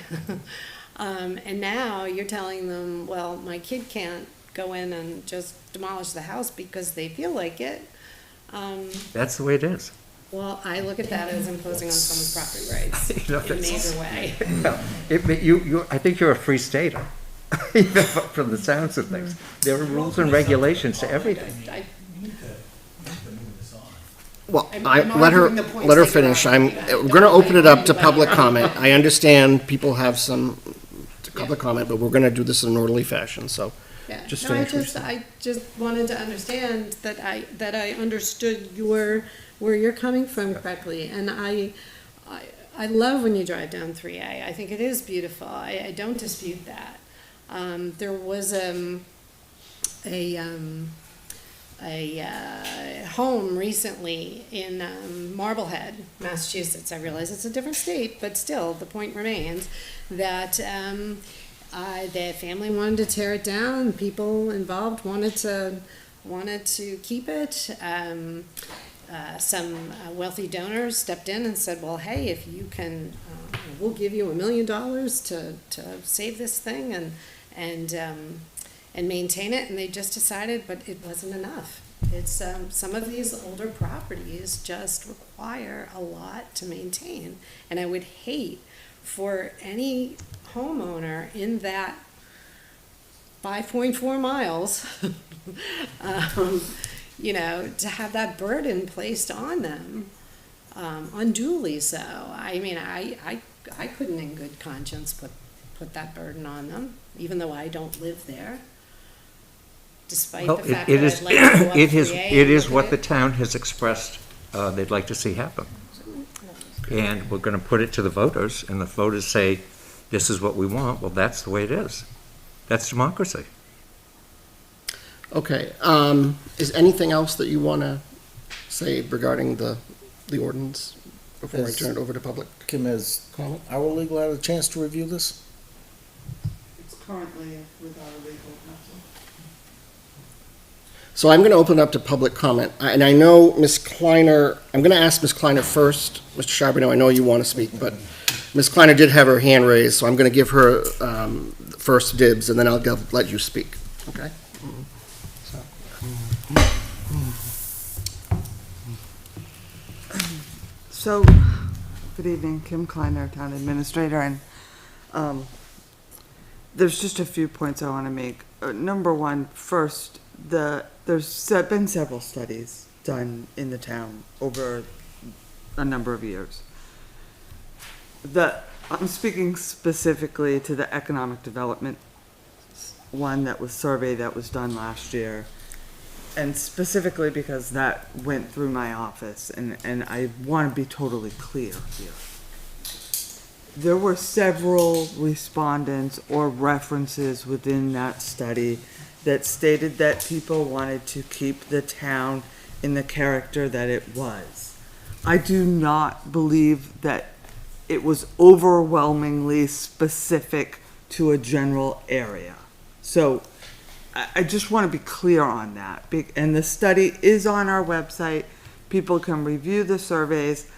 And now you're telling them, well, my kid can't go in and just demolish the house because they feel like it. That's the way it is. Well, I look at that as imposing on someone's property rights You know, in a that's- major way. I think you're a free stater, from the sounds of things. There are rules and regulations to everything. Well, I'm let her arguing the points let her that you're finish. arguing. We're going to open it up to public comment. I understand people have some public comment, but we're going to do this in an orderly fashion, so. Yeah, Just no, finish what I just wanted to understand that I understood where you're coming from correctly, and I love when you drive down 3A. I think it is beautiful. I don't dispute that. There was a home recently in Marblehead, Massachusetts. I realize it's a different state, but still, the point remains that the family wanted to tear it down. People involved wanted to keep it. Some wealthy donors stepped in and said, "Well, hey, if you can, we'll give you $1 million to save this thing and maintain it." And they just decided, but it wasn't enough. It's some of these older properties just require a lot to maintain, and I would hate for any homeowner in that 5.4 miles, to have that burden placed on them, unduly so. I mean, I couldn't in good conscience put that burden on them, even though I don't live there. Despite Well, the fact it that is, I'd like to go up it is, 3A it and is look what at the it. town has expressed they'd like to see happen. And we're gonna put it to the voters, and the voters say, this is what we want, well, that's the way it is. That's democracy. Okay, is anything else that you want to say regarding the ordinance before I turn it over to public Kim, has comment? our legal had a chance to review this? It's currently with our legal counsel. So I'm going to open it up to public comment, and I know Ms. Kleiner, I'm going to ask Ms. Kleiner first. Mr. Charbonneau, I know you want to speak, but Ms. Kleiner did have her hand raised, so I'm going to give her first dibs, and then I'll let you speak, okay? So, good evening, Kim Kleiner, Town Administrator, and there's just a few points I want to make. Number one, first, there's been several studies done in the town over a number of years. I'm speaking specifically to the economic development one that was surveyed that was done last year. And specifically because that went through my office, and I want to be totally clear here. There were several respondents or references within that study that stated that people wanted to keep the town in the character that it was. I do not believe that it was overwhelmingly specific to a general area. So I just want to be clear on that. And the study is on our website. People can review the surveys.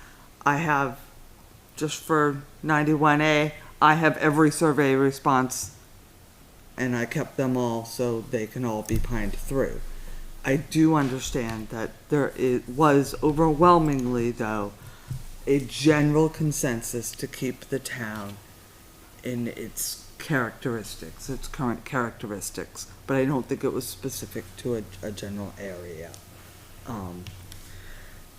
I have, just for 91A, I have every survey response, and I kept them all so they can all be pined through. I do understand that it was overwhelmingly, though, a general consensus to keep the town in its characteristics, its current characteristics, but I don't think it was specific to a general area.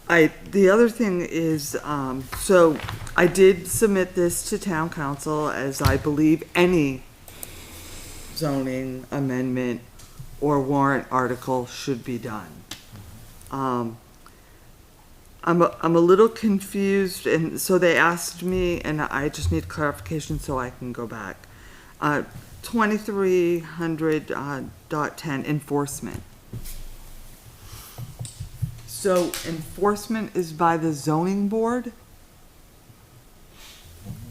The other thing is, so I did submit this to town council, as I believe any zoning amendment or warrant article should be done. I'm a little confused, and so they asked me, and I just need clarification so I can go back. 2300.10 enforcement. So enforcement is by the zoning board?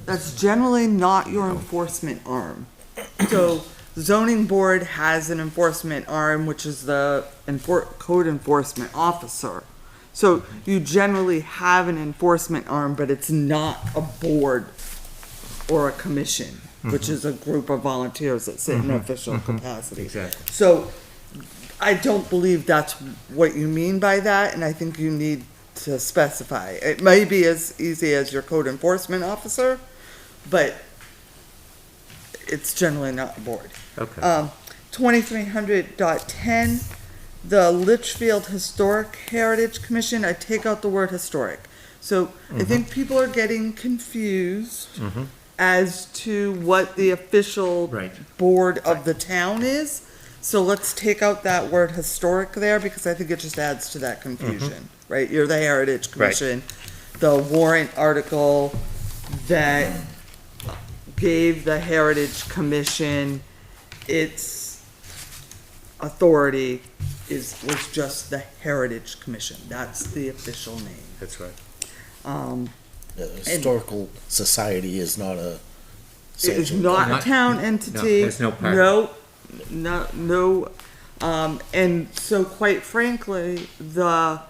That's generally not your enforcement arm. So zoning board has an enforcement arm, which is the code enforcement officer. So you generally have an enforcement arm, but it's not a board or a commission. which is a group of volunteers that sit in official capacity. Exactly. So I don't believe that's what you mean by that, and I think you need to specify. It may be as easy as your code enforcement officer, but it's generally not a board. Okay. 2300.10, the Litchfield Historic Heritage Commission, I take out the word historic. So I think people are getting confused as to what the official Right. board of the town is. So let's take out that word historic there, because I think it just adds to that confusion, right? You're the Heritage Commission. The warrant article that gave the Heritage Commission its authority was just the Heritage Commission. That's the official name. That's right. The Historical Society is not a. It is sanctioned- not a Not- town entity. there's no part. No, and so quite frankly, the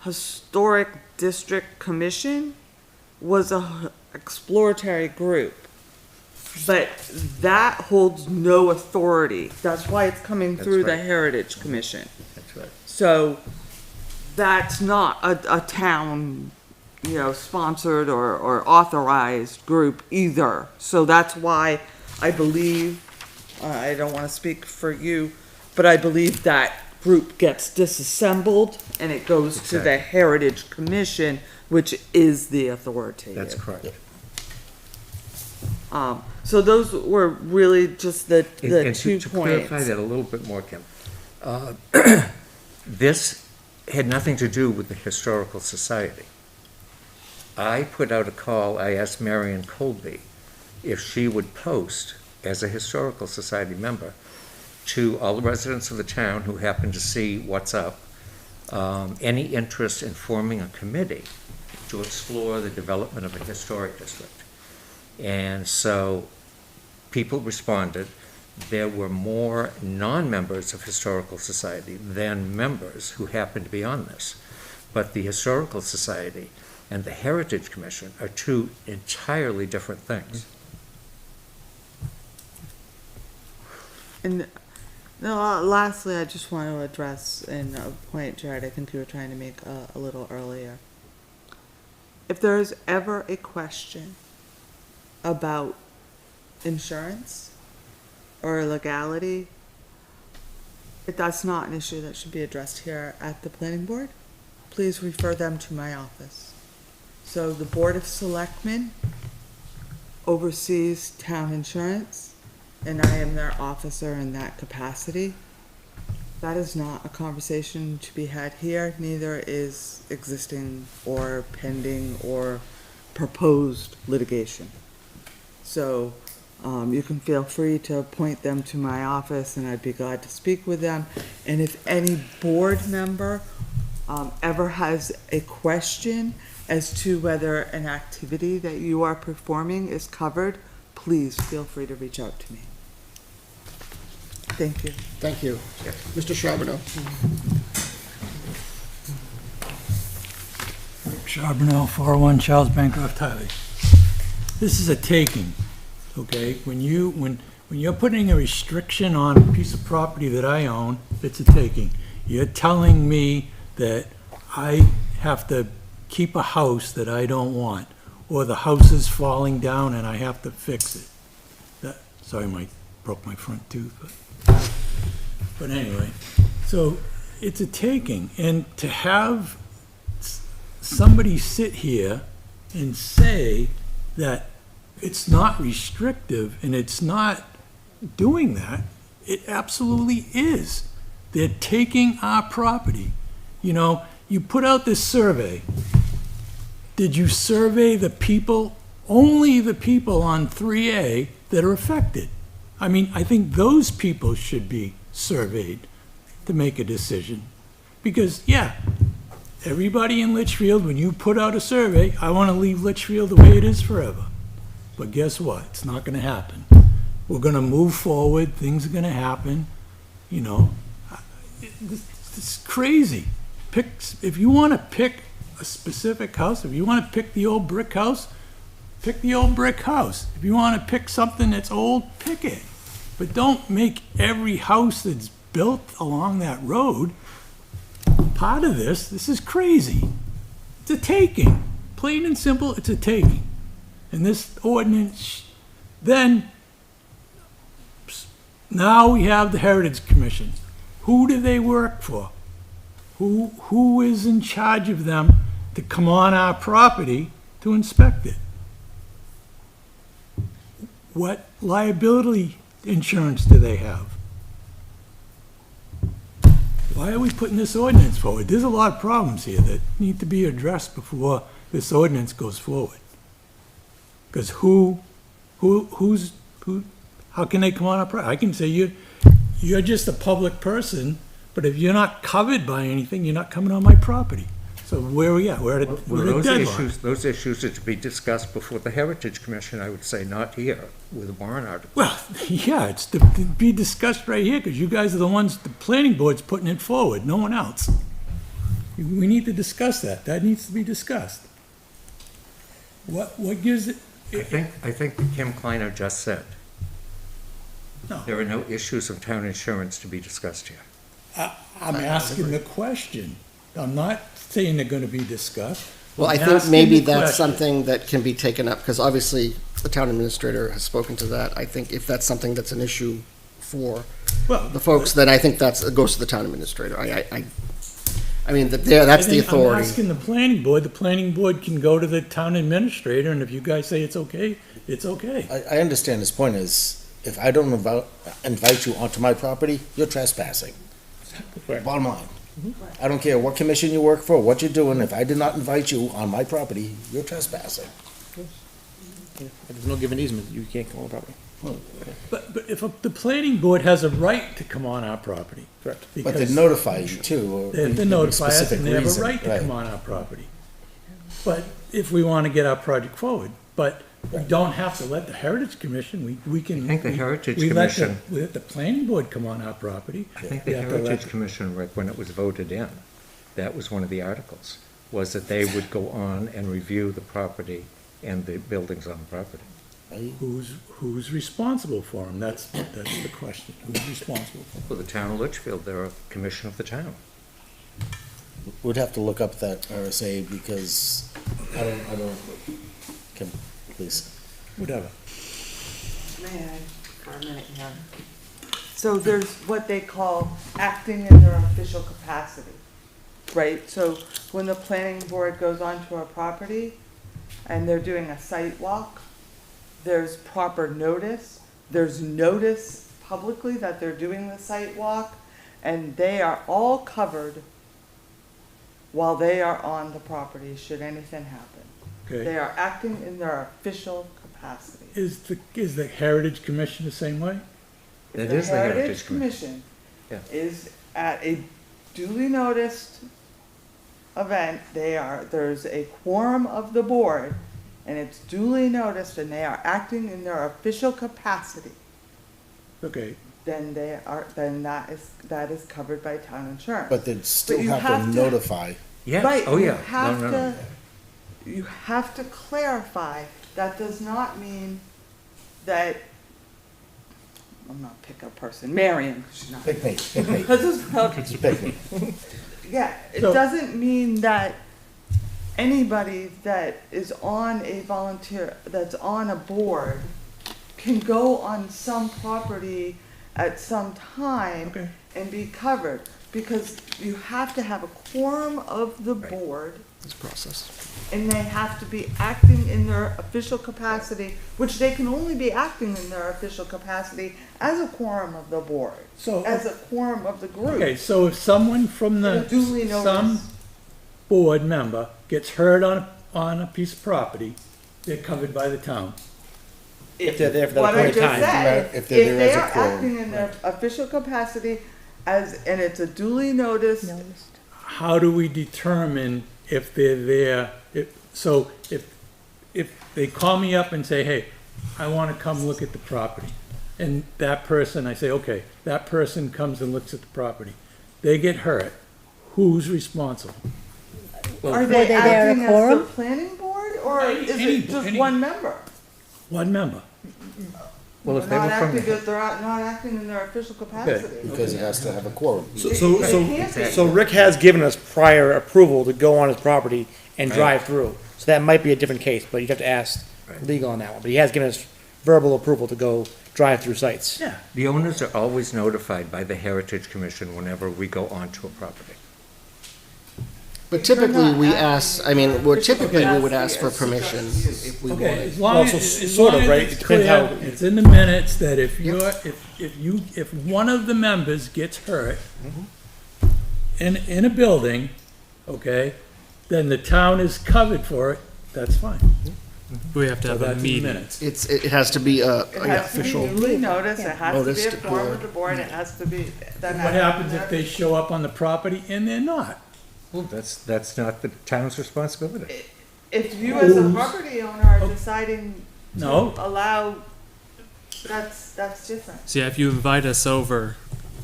Historic District Commission was a exploratory group. But that holds no authority. That's why it's coming That's through the right. Heritage Commission. That's right. So that's not a town, sponsored or authorized group either. So that's why I believe, I don't want to speak for you, but I believe that group gets disassembled and it goes to the Exactly. Heritage Commission, which is the authoritative. That's correct. So those were really just the And 2 to points. clarify that a little bit more, Kim, this had nothing to do with the Historical Society. I put out a call, I asked Marion Colby if she would post, as a Historical Society member, to all the residents of the town who happen to see what's up, any interest in forming a committee to explore the development of a historic district. And so people responded. There were more non-members of Historical Society than members who happened to be on this. But the Historical Society and the Heritage Commission are two entirely different things. And lastly, I just want to address in a point, Jared, I think you were trying to make a little earlier. If there is ever a question about insurance or legality, if that's not an issue that should be addressed here at the planning board, please refer them to my office. So the Board of Selectmen oversees town insurance, and I am their officer in that capacity. That is not a conversation to be had here, neither is existing or pending or proposed litigation. So you can feel free to point them to my office and I'd be glad to speak with them. And if any board member ever has a question as to whether an activity that you are performing is covered, please feel free to reach out to me. Thank you. Thank you. Mr. Charbonneau. Charbonneau, 401 Charles Bancroft Highway. This is a taking, okay? When you're putting a restriction on a piece of property that I own, it's a taking. You're telling me that I have to keep a house that I don't want, or the house is falling down and I have to fix it. Sorry, broke my front tooth, but anyway. So it's a taking, and to have somebody sit here and say that it's not restrictive and it's not doing that, it absolutely is. They're taking our property. You put out this survey. Did you survey the people, only the people on 3A that are affected? I mean, I think those people should be surveyed to make a decision. Because, yeah, everybody in Litchfield, when you put out a survey, I want to leave Litchfield the way it is forever. But guess what? It's not going to happen. We're going to move forward. Things are going to happen. It's crazy. If you want to pick a specific house, if you want to pick the old brick house, pick the old brick house. If you want to pick something that's old, pick it. But don't make every house that's built along that road part of this. This is crazy. It's a taking. Plain and simple, it's a taking. And this ordinance, then, now we have the Heritage Commission. Who do they work for? Who is in charge of them to come on our property to inspect it? What liability insurance do they have? Why are we putting this ordinance forward? There's a lot of problems here that need to be addressed before this ordinance goes forward. Because how can they come on our property? I can say you're just a public person, but if you're not covered by anything, you're not coming on my property. So where are we at? We're at a deadline. Those issues are to be discussed before the Heritage Commission, I would say, not here with a warrant article. Well, yeah, it's to be discussed right here, because you guys are the ones, the planning board's putting it forward, no one else. We need to discuss that. That needs to be discussed. What gives it? I think what Kim Kleiner just said. No. There are no issues of town insurance to be discussed here. I'm asking the question. I'm not saying they're gonna be discussed. Well, I I'm think asking maybe the that's question. something that can be taken up, because obviously the town administrator has spoken to that. I think if that's something that's an issue for Well, the folks, then I think it goes to the town administrator. I mean, that's the I'm authority. asking the planning board can go to the town administrator, and if you guys say it's okay, it's okay. I understand his point is, if I don't invite you onto my property, you're trespassing. Bottom line. I don't care what commission you work for, what you're doing, if I did not invite you on my property, you're trespassing. If there's no given easement, you can't come on property. But if the planning board has a right to come on our property. Correct. But they notify you too. or They have to give a notify us, specific and they have a reason, right to come on our property. But if we want to get our project forward, but we don't have to let the Heritage Commission, we can. I think the Heritage we let the- Commission- We let the planning board come on our property. I think We the have to let- Heritage Commission, Rick, when it was voted in, that was one of the articles, was that they would go on and review the property and the buildings on the property. Who's responsible for them? That's the question. Who's responsible for them? For the town of Litchfield, they're a commission of the town. We'd have to look up that RSA because I don't, Kim, please. Whatever. May I, for a minute here? So there's what they call acting in their official capacity, right? So when the planning board goes onto a property and they're doing a site walk, there's proper notice. There's notice publicly that they're doing the site walk, and they are all covered while they are on the property, should anything happen. Okay. They are acting in their official capacity. Is the Heritage Commission the same way? That is the Heritage Commission Yeah. is at a duly noticed event, there's a quorum of the board, and it's duly noticed, and they are acting in their official capacity, Okay, then that is covered by town insurance. But they'd still you have have to to- notify. Yes, Right, oh you yeah, have no. to, you have to clarify, that does not mean that, I'm not a pickup person, Marion, she's not. Pick me, pick me. Okay. Pick me. Yeah, it So- doesn't mean that anybody that is on a volunteer, that's on a board, can go on some property at some time Okay. and be covered, because you have to have a quorum of the board, It's a process. and they have to be acting in their official capacity, which they can only be acting in their official capacity as a quorum of the board, so, as a quorum of the group. okay, so if someone from Duly noticed. some board member gets hurt on a piece of property, they're covered by the town. If they're there for that What I point in just time. said, If they're there they as a are quorum. acting in their official capacity and it's a duly noticed, Noticed. How do we determine if they're there? If they call me up and say, hey, I want to come look at the property, and that person, I say, okay, that person comes and looks at the property, they get hurt, who's responsible? are Were they they there at acting as quorum? the planning board or is it just one member? One member. Well, if they Not were from acting, the, they're not acting in their official capacity. Because it has to have a quorum. So Rick has given us prior approval to go on his property and drive through. So that might be a different case, but you'd have to ask legal on that one. But he has given us verbal approval to go drive through sites. Yeah. the owners are always notified by the Heritage Commission whenever we go onto a property. But typically, we ask, I mean, typically, we would ask for permission if we Okay, wanted. as long Well, as, so as sort long of, as right? it's It depends clear, how- it's in the minutes that if one of the members gets hurt in a building, okay, then the town is covered for it, that's fine. We have to So have a that's in the meeting. minutes. It has to be a It has to be official. duly noticed, it has to be Noticed a form or- of the board, it has to be. What happens if they show up on the property and they're not? Well, that's not the town's responsibility. If you as a property owner are deciding to No. allow, that's different. So yeah, if you invite us over,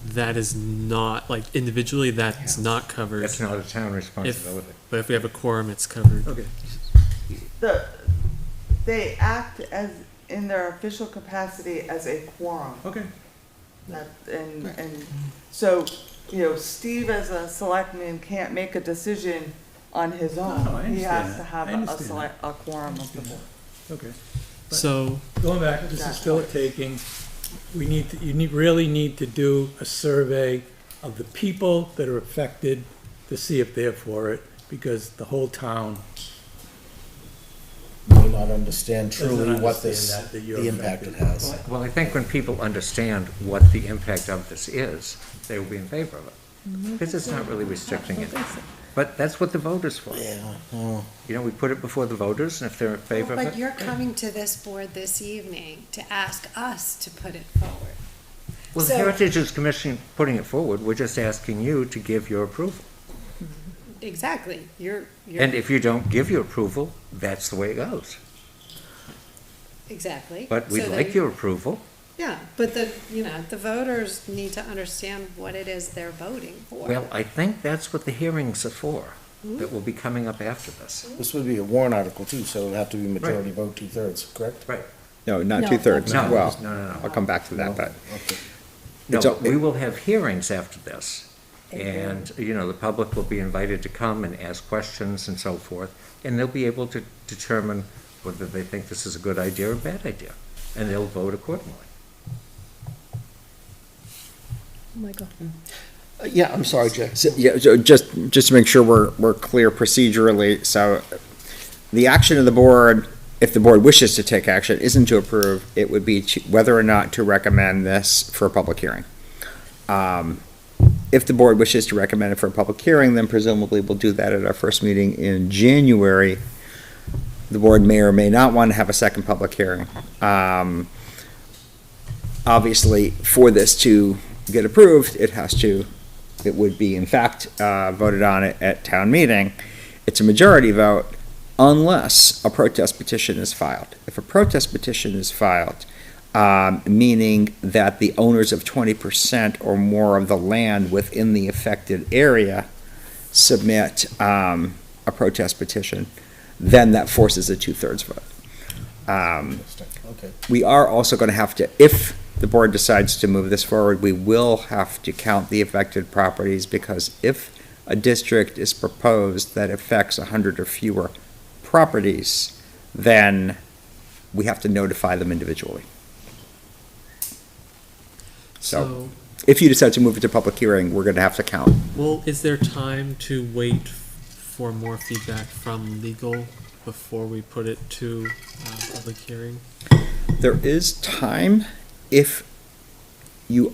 that is not, like individually, that's not covered. That's not a town responsibility. But if we have a quorum, it's covered. Okay. They act as, in their official capacity as a quorum. Okay. And so, you know, Steve as a selectman can't make a decision on his own. No, I He understand has to that. have I a understand a quorum of the board. Okay. So, Going back, this is still a taking. Really need to do a survey of the people that are affected to see if they're for it, because the whole town May not understand truly Doesn't what this, understand that you're the impact it affected. has. Well, I think when people understand what the impact of this is, they will be in favor of it. Because it's not really restricting it. But that's what the voters for. Yeah, oh. You know, we put it before the voters, and if they're in favor of But it. you're coming to this board this evening to ask us to put it forward. Well, the So- Heritage is Commission putting it forward, we're just asking you to give your approval. Exactly, you're, And if you don't give your approval, that's the way it goes. exactly. But we'd So like then- your approval. Yeah, but the voters need to understand what it is they're voting for. Well, I think that's what the hearings are for, that will be coming up after this. This would be a warrant article too, so it would have to be majority vote, 2/3, correct? Right. No, not No. two-thirds. No, Well, no. I'll come back to that, but Okay. No, It's a- but we will have hearings after this. And, you know, the public will be invited to come and ask questions and so forth, and they'll be able to determine whether they think this is a good idea or a bad idea, and they'll vote accordingly. Michael. Yeah, I'm sorry, Jay. so just to make sure we're clear procedurally, so the action of the board, if the board wishes to take action, isn't to approve, it would be whether or not to recommend this for a public hearing. If the board wishes to recommend it for a public hearing, then presumably we'll do that at our first meeting in January. The board may or may not want to have a second public hearing. Obviously, for this to get approved, it would be in fact voted on it at town meeting. It's a majority vote unless a protest petition is filed. If a protest petition is filed, meaning that the owners of 20% or more of the land within the affected area submit a protest petition, then that forces a 2/3 vote. Okay. We are also going to have to, if the board decides to move this forward, we will have to count the affected properties, because if a district is proposed that affects 100 or fewer properties, then we have to notify them individually. So, if you decide to move it to public hearing, we're going to have to count. well, is there time to wait for more feedback from legal before we put it to public hearing? There is time if you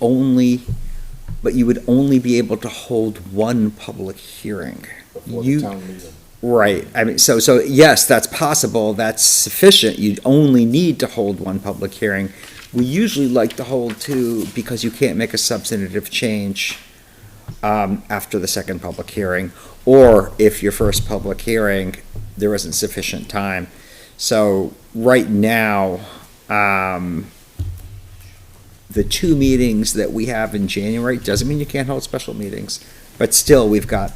but you would only be able to hold one public hearing. Before You- the town meeting. Right, I mean, so yes, that's possible, that's sufficient, you'd only need to hold one public hearing. We usually like to hold two, because you can't make a substantive change after the second public hearing, or if your first public hearing, there isn't sufficient time. So, right now, the two meetings that we have in January, doesn't mean you can't hold special meetings, but still, we've got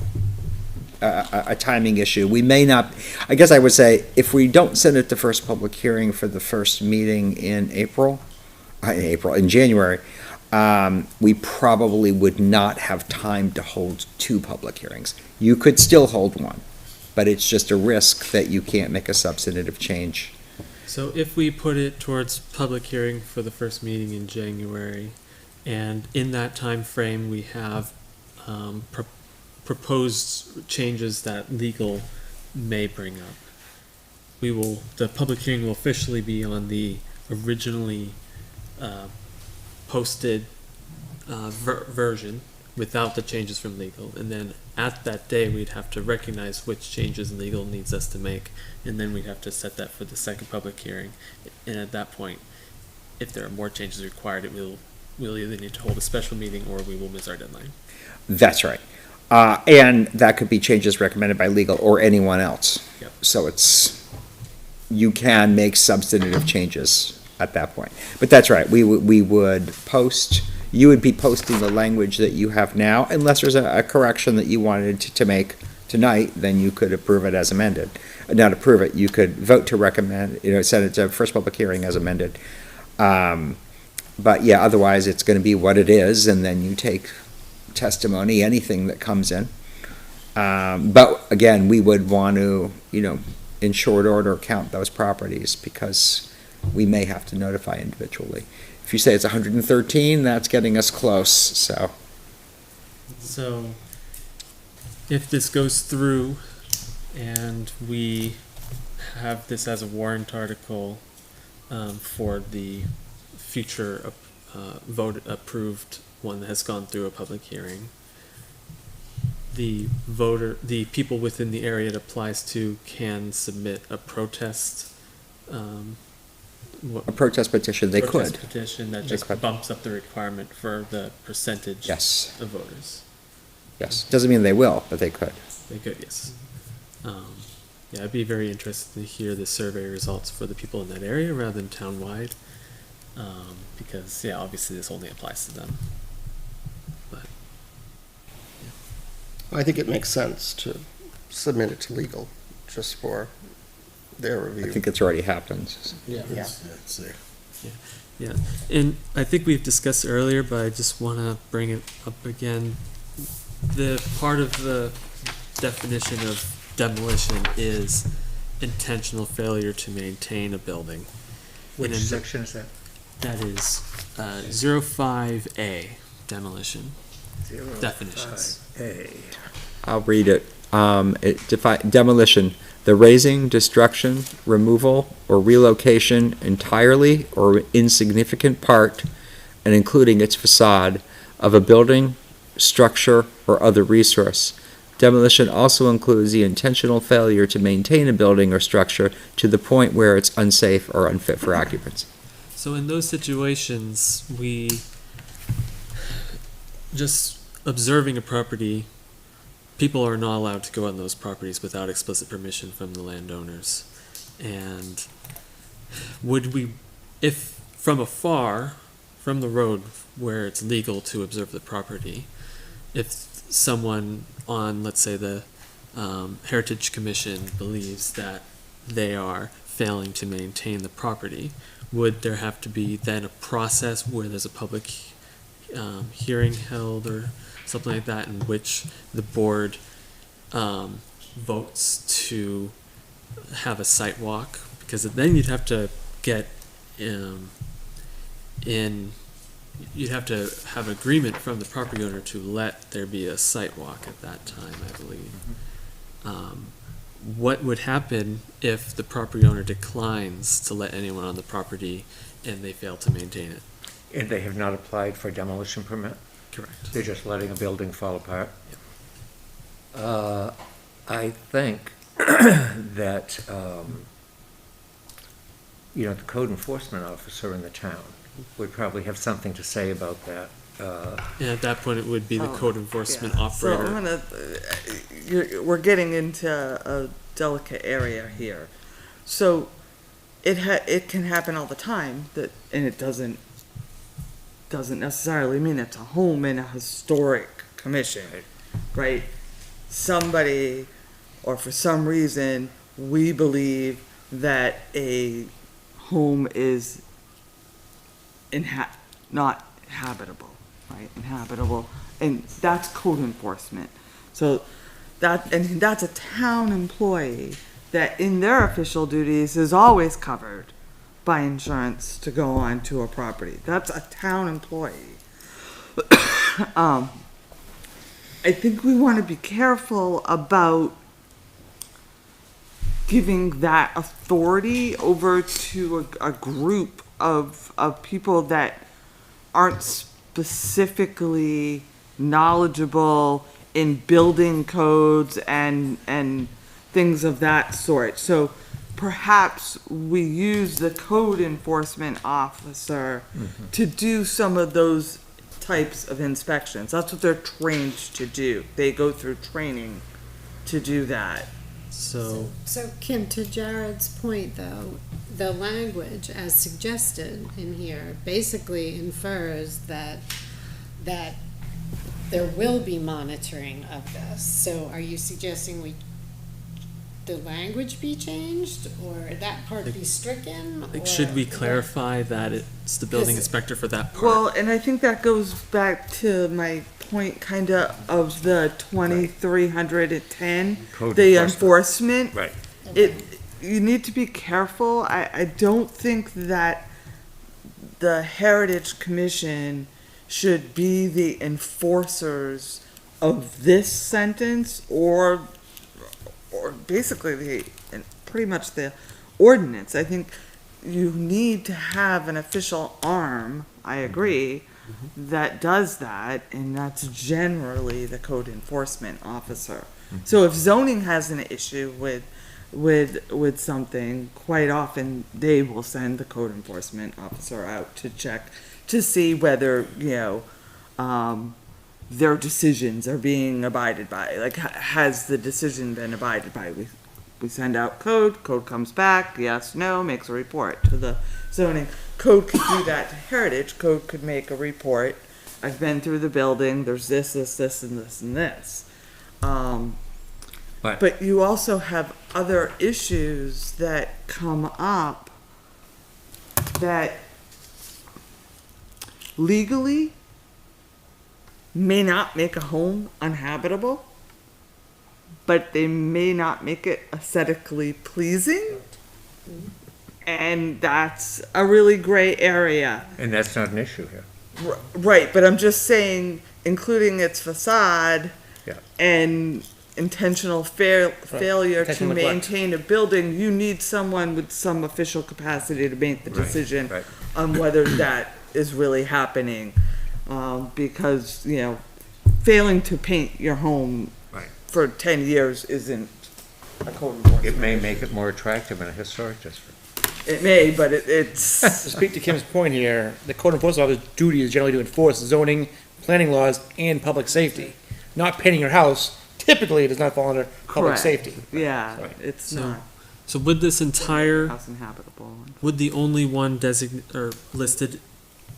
a timing issue. We may not, I guess I would say, if we don't send it to first public hearing for the first meeting in in January, we probably would not have time to hold 2 public hearings. You could still hold one, but it's just a risk that you can't make a substantive change. So if we put it towards public hearing for the first meeting in January, and in that time frame we have proposed changes that legal may bring up, the public hearing will officially be on the originally posted version without the changes from legal, and then at that day we'd have to recognize which changes legal needs us to make, and then we'd have to set that for the second public hearing. And at that point, if there are more changes required, we'll either need to hold a special meeting or we will miss our deadline. That's right. And that could be changes recommended by legal or anyone else. Yep. So you can make substantive changes at that point. But that's right, we would post, you would be posting the language that you have now, unless there's a correction that you wanted to make tonight, then you could approve it as amended. Not approve it, you could vote to recommend, send it to first public hearing as amended. But yeah, otherwise it's gonna be what it is, and then you take testimony, anything that comes in. But again, we would want to, in short order, count those properties, because we may have to notify individually. If you say it's 113, that's getting us close, so. So if this goes through and we have this as a warrant article for the future approved one that has gone through a public hearing, the people within the area it applies to can submit a protest. A protest petition, they could. Petition that just bumps up the requirement for the percentage Yes. of voters. Yes, doesn't mean they will, but they could. They could, yes. Yeah, I'd be very interested to hear the survey results for the people in that area rather than townwide, because yeah, obviously this only applies to them. But I think it makes sense to submit it to legal, just for their review. I think it's already happened. Yeah. yeah, and I think we've discussed earlier, but I just want to bring it up again. The part of the definition of demolition is intentional failure to maintain a building. Which section is that? That is 05A, demolition. Definitions. 05A. I'll read it. Demolition, the raising, destruction, removal, or relocation entirely or insignificant part, and including its facade, of a building, structure, or other resource. Demolition also includes the intentional failure to maintain a building or structure to the point where it's unsafe or unfit for occupants. So in those situations, we just observing a property, people are not allowed to go on those properties without explicit permission from the landowners. And would we, if from afar, from the road where it's legal to observe the property, if someone on, let's say, the Heritage Commission believes that they are failing to maintain the property, would there have to be then a process where there's a public hearing held or something like that, in which the board votes to have a site walk? Because then you'd have to get you'd have to have agreement from the property owner to let there be a site walk at that time, I believe. What would happen if the property owner declines to let anyone on the property and they fail to maintain it? And they have not applied for a demolition permit? Correct. They're just letting a building fall apart? I think that, the code enforcement officer in the town would probably have something to say about that. And at that point, it would be the code enforcement So operator. I'm gonna, we're getting into a delicate area here. So it can happen all the time and it doesn't necessarily mean it's a home in a historic commission, right? somebody, or for some reason, we believe that a home is not habitable, right? Inhabitable, and that's code enforcement. So that's a town employee that in their official duties is always covered by insurance to go on to a property. That's a town employee. I think we want to be careful about giving that authority over to a group of people that aren't specifically knowledgeable in building codes and things of that sort. So perhaps we use the code enforcement officer to do some of those types of inspections. That's what they're trained to do. They go through training to do that. So Kim, to Jared's point though, the language as suggested in here basically infers that there will be monitoring of this. So are you suggesting the language be changed or that part be stricken? like, should we clarify that it's the building inspector for that part? Well, and I think that goes back to my point kind of the 2310, Code the enforcement. enforcement. Right. You need to be careful. I don't think that the Heritage Commission should be the enforcers of this sentence or basically pretty much the ordinance. I think you need to have an official arm, I agree, that does that, and that's generally the code enforcement officer. So if zoning has an issue with something, quite often they will send the code enforcement officer out to check to see whether, their decisions are being abided by. Like, has the decision been abided by? We send out code comes back, yes, no, makes a report to the zoning. Code could do that to Heritage. Code could make a report. I've been through the building, there's this, and this, and this. But you also have other issues that come up that legally may not make a home uninhabitable, but they may not make it aesthetically pleasing. And that's a really gray area. And that's not an issue here. Right, but I'm just saying, including its facade Yeah. and intentional failure to Intentional neglect. maintain a building, you need someone with some official capacity to make the Right, decision right. on whether that is really happening. Because, failing to paint your home Right. for 10 years isn't a code enforcement. It may make it more attractive in a historic district. It may, but it's. To speak to Kim's point here, the code enforcement officer's duty is generally to enforce zoning, planning laws, and public safety. Not painting your house typically does not fall under public Correct. safety. Yeah, Right. it's So- not. So would this entire, House inhabitable. would the only one listed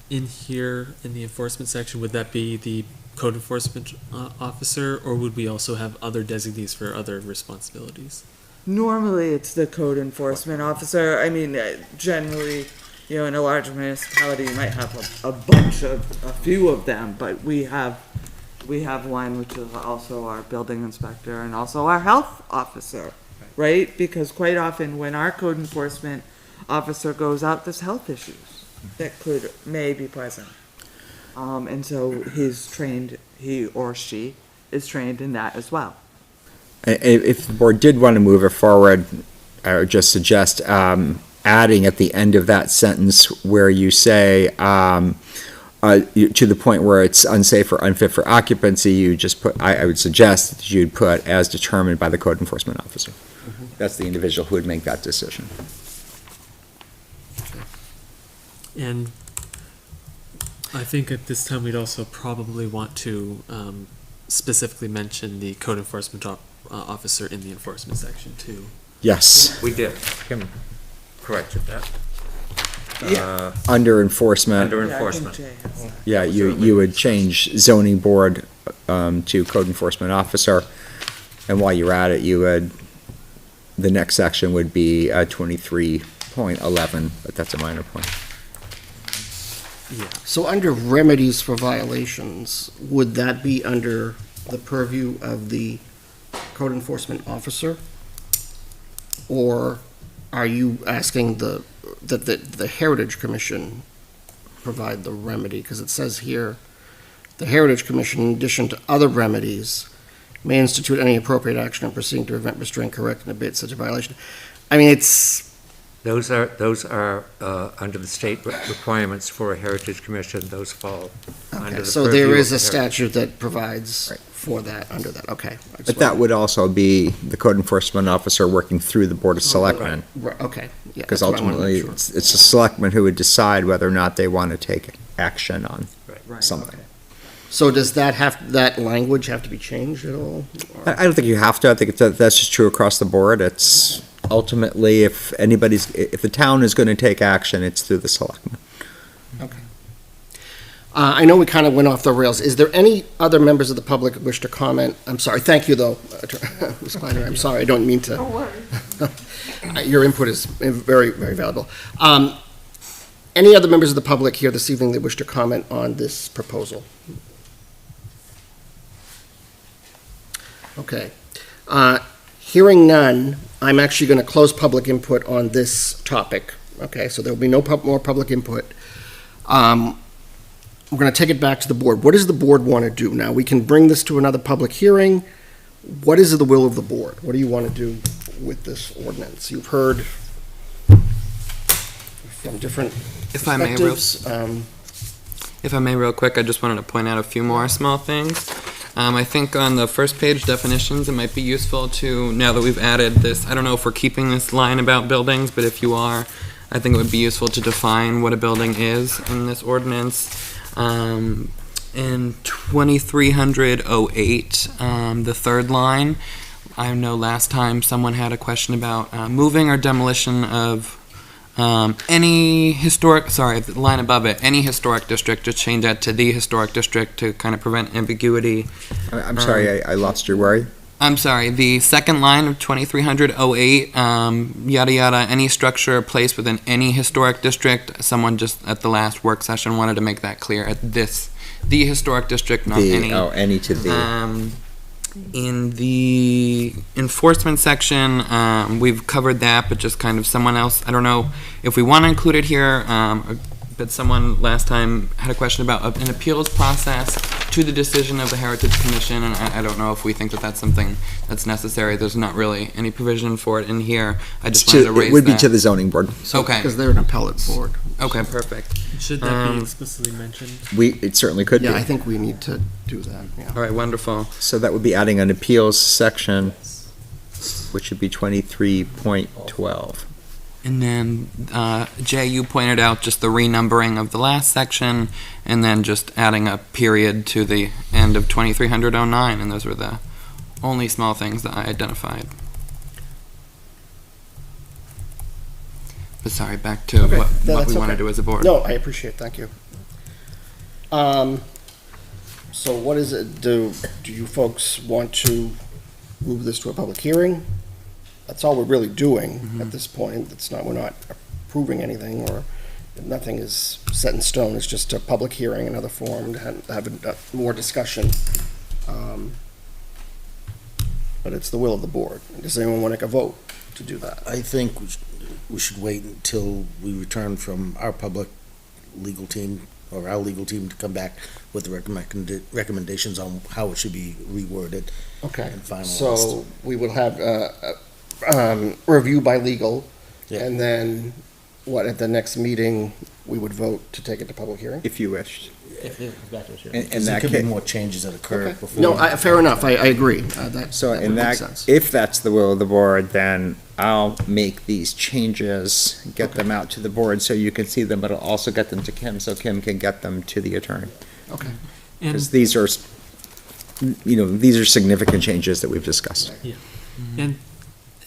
in here in the enforcement section, would that be the code enforcement officer, or would we also have other designees for other responsibilities? Normally, it's the code enforcement officer. I mean, generally, in a large municipality, you might have a few of them, but we have one, which is also our building inspector and also our health officer, right? Because quite often, when our code enforcement officer goes out, there's health issues that may be present. And so he or she is trained in that as well. If the board did want to move it forward, I would just suggest adding at the end of that sentence where you say, to the point where it's unsafe or unfit for occupancy, you just put, I would suggest that you'd put as determined by the code enforcement officer. That's the individual who would make that decision. And I think at this time we'd also probably want to specifically mention the code enforcement officer in the enforcement section too. Yes. We did. Kim corrected that. Yeah. Under enforcement. Under Yeah, I think enforcement. Jay has that. Yeah, you would change zoning board to code enforcement officer. And while you're at it, the next section would be 23.11, but that's a minor point. So under remedies for violations, would that be under the purview of the code enforcement officer? Or are you asking that the Heritage Commission provide the remedy? Because it says here, the Heritage Commission, in addition to other remedies, may institute any appropriate action and proceeding to prevent, restrain, correct, and abate such a violation. I mean, it's, Those are under the state requirements for a Heritage Commission, those fall under okay, the so purview there of is the a Heritage. statute that provides for that, under that, okay. But that would also be the code enforcement officer working through the Board of Selectmen. Right, okay, yeah. Because that's what I wanted to ultimately, make sure. it's the selectmen who would decide whether or not they want to take action on Right. something. So does that language have to be changed at all? Or- I don't think you have to. I think that's just true across the board. It's ultimately, if the town is going to take action, it's through the selectmen. Okay. I know we kind of went off the rails. Is there any other members of the public who wish to comment? I'm sorry, thank you, though, Ms. Kleiner, I'm sorry, I don't mean to. Don't worry. Your input is very, very valuable. Any other members of the public here this evening that wish to comment on this proposal? Okay. Hearing none, I'm actually going to close public input on this topic. Okay, so there will be no more public input. We're going to take it back to the board. What does the board want to do? Now, we can bring this to another public hearing. What is the will of the board? What do you want to do with this ordinance? You've heard from different If I may, real- perspectives. If I may, real quick, I just wanted to point out a few more small things. I think on the first page definitions, it might be useful to, now that we've added this, I don't know if we're keeping this line about buildings, but if you are, I think it would be useful to define what a building is in this ordinance. In 2308, the third line, I know last time someone had a question about moving or demolition of any historic, sorry, the line above it, any historic district, just change that to the historic district to kind of prevent ambiguity. I'm sorry, I lost your worry. I'm sorry, the second line of 2308, yada yada, any structure or place within any historic district. Someone just at the last work session wanted to make that clear at the historic district, not any. Any to the. In the enforcement section, we've covered that, but just kind of someone else, I don't know if we want to include it here, but someone last time had a question about an appeals process to the decision of the Heritage Commission, and I don't know if we think that that's something that's necessary. There's not really any provision for it in here. I just wanted to raise that. It would be to the zoning board. Okay. Because they're an appellate board. Okay, perfect. Should that be explicitly mentioned? It certainly could be. Yeah, I think we need to do that, yeah. All right, wonderful. So that would be adding an appeals section, which would be 23.12. And then, Jay, you pointed out just the renumbering of the last section, and then just adding a period to the end of 2309, and those were the only small things that I identified. But sorry, back to Okay, what that's we want to okay. do as a board. No, I appreciate it, thank you. So what is it, do you folks want to move this to a public hearing? That's all we're really doing at this point. We're not approving anything, or nothing is set in stone. It's just a public hearing, another forum to have more discussion. But it's the will of the board. Does anyone want to take a vote to do that? I think we should wait until we return from our public legal team, or our legal team, to come back with the recommendations on how it should be reworded Okay, and finalized. so we will have review by legal, Yeah. and then, at the next meeting, we would vote to take it to public hearing? If you wished. And in there that could be case. more changes that occur Okay. before. No, fair enough, I agree. So that in would make that, sense. if that's the will of the board, then I'll make these changes, get them out to the board so you can see them, but I'll also get them to Kim so Kim can get them to the attorney. Okay. And Because these are, these are significant changes that we've discussed. And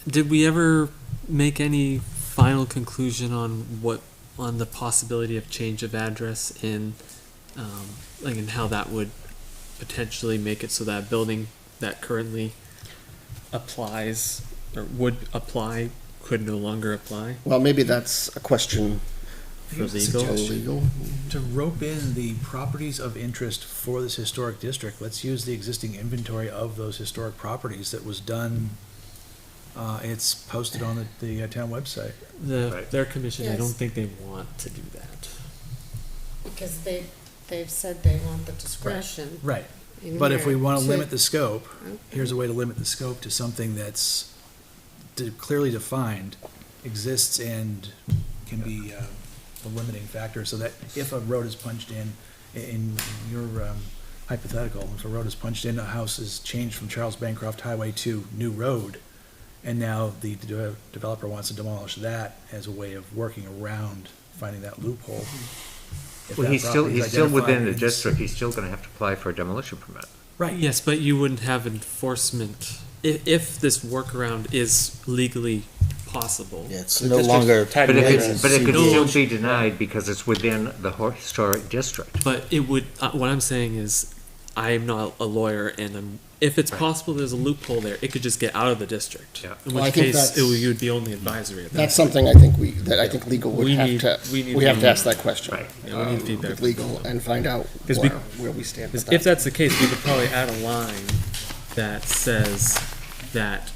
did we ever make any final conclusion on the possibility of change of address and how that would potentially make it so that building that currently applies or would apply could no longer apply Well, maybe that's a question for Here's the legal. for suggestion. legal. To rope in the properties of interest for this historic district, let's use the existing inventory of those historic properties that was done. It's posted on the town website. Their commission, I Yes. don't think they want to do that. Because they've said they want the discretion. Right. in But if we here want to to- limit the scope, here's a way to limit the scope to something that's clearly defined, exists, and can be a limiting factor, so that if a road is punched in your hypothetical, if a road is punched in, a house is changed from Charles Bancroft Highway to New Road, and now the developer wants to demolish that as a way of working around finding that loophole. If Well, that he's property is still within identified the as- district, he's still gonna have to apply for a demolition permit. Right. Yes, but you wouldn't have enforcement if this workaround is legally possible. It's no longer. But it could No. still be denied because it's within the historic district. But it would, what I'm saying is, I'm not a lawyer, and if it's possible there's a loophole there, it could just get out of the district. Yeah. In Well, I which think case, that's- you would be only advisory at that. That's something I think legal would We have need- to, we need we have to legal. ask that question. Right. Yeah, we need feedback With from legal and find out 'Cause we- where we stand with Because if that. that's the case, we could probably add a line that says that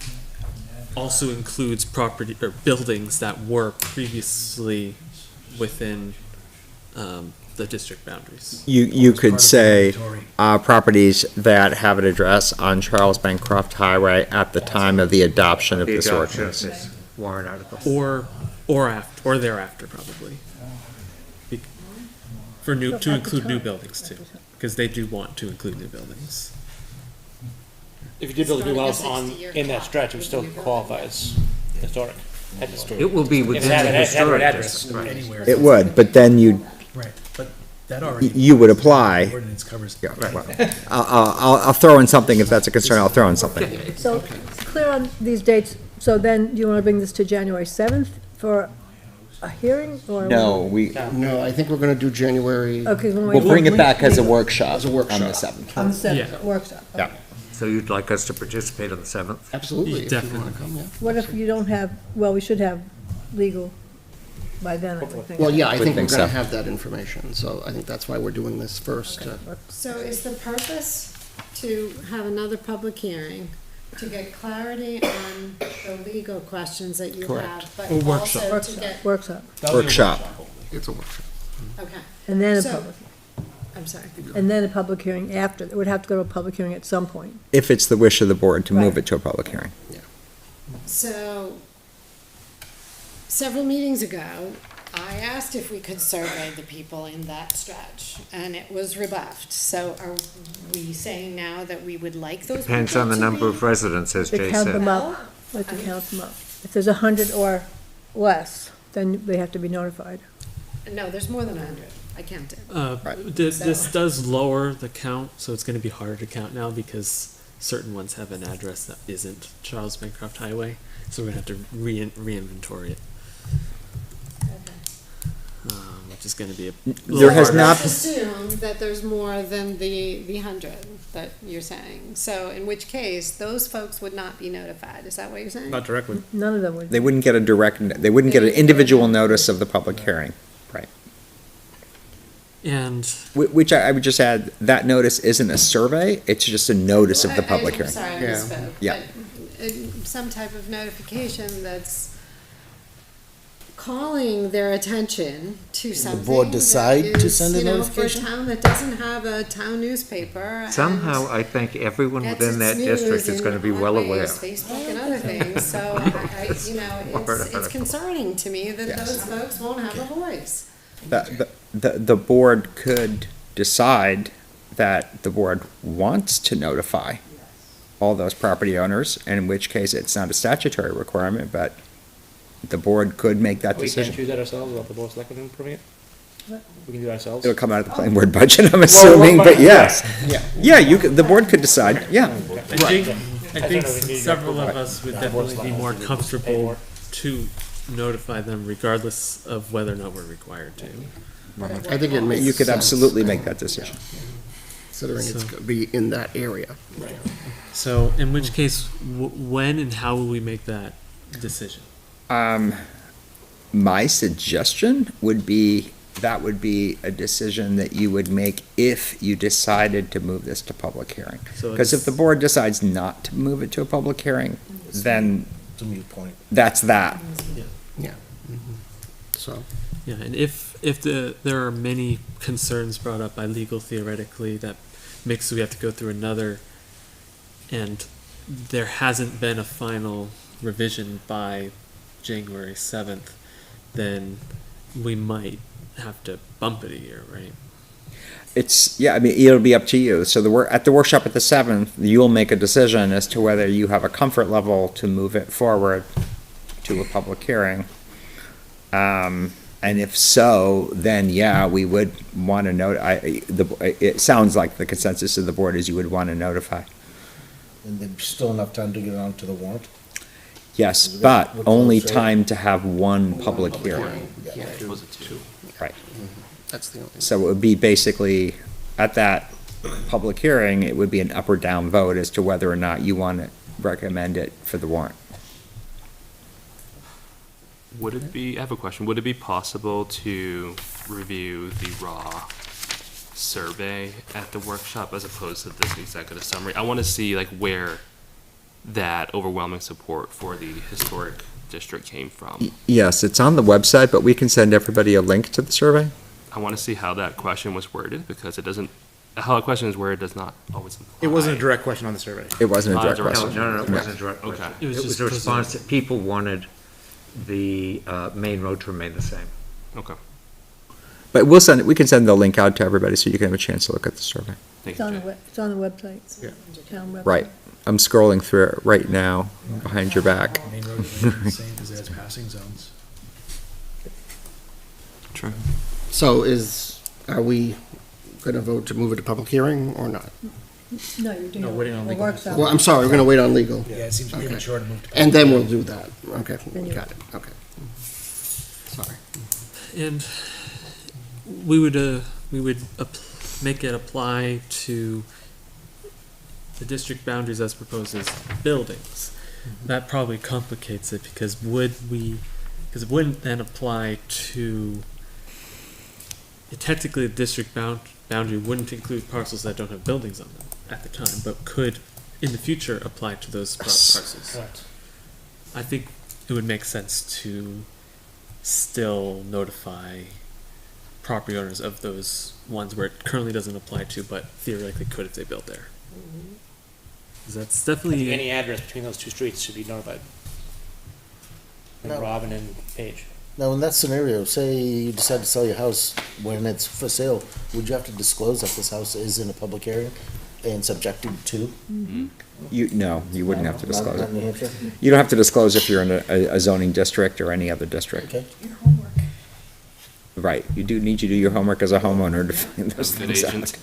also includes property or buildings that were previously within the district boundaries. You Part could of say, the inventory. properties that have an address on Charles Bancroft Highway at the time of the adoption of The this adoption of ordinance. this warrant article. Or thereafter, probably. Be- For new, to include new buildings too, because they do want to include new buildings. If you did build a new It's house not like a on, 60-year in that clock. stretch, it would still qualify as historic. It will be within the historic district, right. Anywhere. It would, but then Right, but that already. you would apply. Ordinance covers. Yeah, well, I'll throw in something, if that's a concern, I'll throw in something. So, clear on these dates, so then, do you want to bring this to January 7th for a hearing, or? No, we, No, I think we're gonna do January. Okay, we'll bring it back as a workshop As a on workshop. the 7th. On the 7th, Yeah. workshop. Yeah. So you'd like us to participate on the 7th? Absolutely, if you wanna Definitely. come, yeah. What if you don't have, well, we should have legal by then, I would think. Well, yeah, I think we're think gonna so. have that information, so I think that's why we're doing this first. So is the purpose to have another public hearing, to get clarity on the legal questions that you Correct. have, but Or workshop. also to get, Workshop, Workshop. It's a workshop. okay, and then a So- public, I'm sorry. and then a public hearing after, it would have to go to a public hearing at some point. If it's the wish of the board to move Right. it to a public hearing. So, several meetings ago, I asked if we could survey the people in that stretch, and it was rebuffed. So are we saying now that we would like those people Depends on the to number be- of residents, as They Jay count said. them up, let them count them up. If there's 100 or less, then they have to be notified. No, there's more than 100. I counted. Right. This does lower the count, so it's gonna be harder to count now because certain ones have an address that isn't Charles Bancroft Highway, so we're gonna have to re-inventory it. Which is gonna be a little There has harder. not- Let's assume that there's more than the 100 that you're saying. So in which case, those folks would not be notified. Is that what you're saying? Not directly. None of them would. They wouldn't get a direct, they wouldn't get an individual notice of the public hearing. Right. And Which I would just add, that notice isn't a survey, it's just a notice of the public I'm hearing. sorry, I Yeah. misspoke. Yeah. But, some type of notification that's calling their attention to something. board that decide to is, send a you know, notification? For a town that doesn't have a town newspaper. and Somehow, I think everyone gets within that its district news is in gonna be odd well ways, aware. Facebook and other things, so I, you know, it's concerning to me that Yes. those folks won't have a voice. The board could decide that the board wants to notify all those property owners, in which case it's not a statutory requirement, but the board could make that We can't decision. choose that ourselves without the board of selectmen approving it? We can do it ourselves? It'll come out of the planning board budget, I'm assuming, but yes. Yeah, you could, the board could decide, yeah. I think don't know if we need several to of us would definitely be more comfortable to notify them regardless of whether or not we're required to. I think it makes You could sense. absolutely make that decision. considering it's So- going to be in that area. So, in which case, when and how will we make that decision? My suggestion would be, that would be a decision that you would make if you decided to move this to public hearing. So Because if it's- the board decides not to move it to a public hearing, then It's a moot point. that's that. So, Yeah, and if there are many concerns brought up by legal theoretically that makes we have to go through another, and there hasn't been a final revision by January 7th, then we might have to bump it a year, right? It's, yeah, I mean, it'll be up to you. So at the workshop at the 7th, you'll make a decision as to whether you have a comfort level to move it forward to a public hearing. And if so, then yeah, we would want to it sounds like the consensus of the board is you would want to notify. And there's still enough time to get it onto the warrant? Yes, but only time to have one public hearing. can't do two. Right. That's the only. So it would be basically, at that public hearing, it would be an up or down vote as to whether or not you want to recommend it for the warrant. Would it be, I have a question, would it be possible to review the raw survey at the workshop as opposed to this executive summary? I want to see like where that overwhelming support for the historic district came from. Yes, it's on the website, but we can send everybody a link to the survey. I want to see how that question was worded because it doesn't, how a question is worded does not always imply. It wasn't a direct question on the survey. It wasn't a Not direct a direct question. No, it Yeah. wasn't a direct Okay. question. It was It just was a response that people wanted the main road to remain the same. Okay, But we can send the link out to everybody so you can have a chance to look at the survey. thank It's you, on Jay. it's on the website. Yeah. Town website. Right. I'm scrolling through it right now, behind your back. Main road remains the same because it has passing zones. True. So are we going to vote to move it to public hearing or not? No, you're doing. No, waiting on the legal. workshop. Well, I'm sorry, we're going to wait on legal. Yeah, it seems Okay. premature to move to. And then we'll do that. Okay, Then you- got it, okay. Sorry. And we would make it apply to the district boundaries as proposed as buildings. That probably complicates it because it wouldn't then apply to, technically the district boundary wouldn't include parcels that don't have buildings on them at the time, but could in the future apply to those parcels. Correct. I think it would make sense to still notify property owners of those ones where it currently doesn't apply to, but theoretically could if they built there. 'Cause that's definitely, Any address between those two streets should be notified. And No. Robin and Page. Now, in that scenario, say you decide to sell your house when it's for sale, would you have to disclose that this house is in a public hearing and subjected to? No, you wouldn't have to Not- disclose not it. New Hampshire? You don't have to disclose if you're in a zoning district or any other district. Okay. Right, you do need to do your homework as a homeowner to find those Good things agent.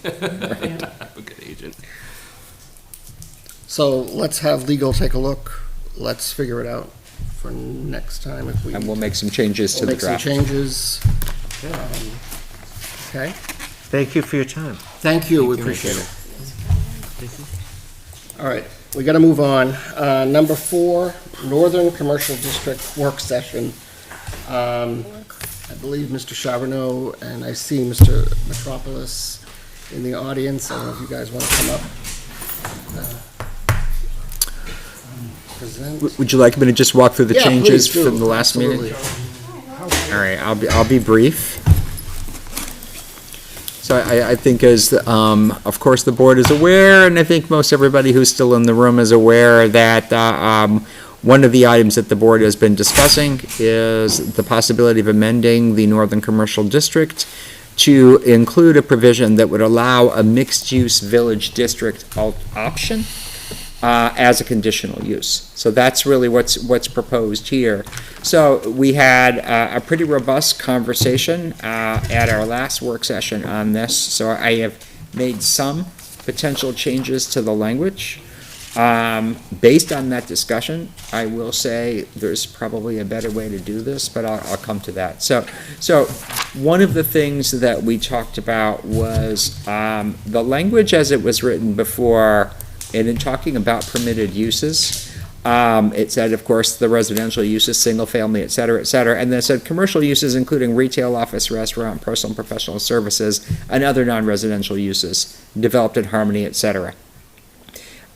out. A good agent. So let's have legal take a look. Let's figure it out for next time if we. And we'll make some changes to We'll the make some draft. changes. Okay, Thank you for your time. thank you, we appreciate it. All right, we gotta move on. Number 4, Northern Commercial District Work Session. I believe Mr. Charbonneau and I see Mr. Metropolis in the audience. I don't know if you guys want to come up. Present. Would you like me to just walk through the Yeah, changes please do. from the last meeting? Absolutely. All right, I'll be brief. So I think of course, the board is aware, and I think most everybody who's still in the room is aware that, one of the items that the board has been discussing is the possibility of amending the Northern Commercial District to include a provision that would allow a mixed-use village district option, as a conditional use. So that's really what's proposed here. So we had a pretty robust conversation at our last work session on this. So I have made some potential changes to the language. Based on that discussion, I will say there's probably a better way to do this, but I'll come to that. So one of the things that we talked about was, the language as it was written before, and in talking about permitted uses, it said, of course, the residential uses, single family, et cetera, and then it said commercial uses including retail, office, restaurant, personal and professional services, and other non-residential uses, developed in harmony, et cetera.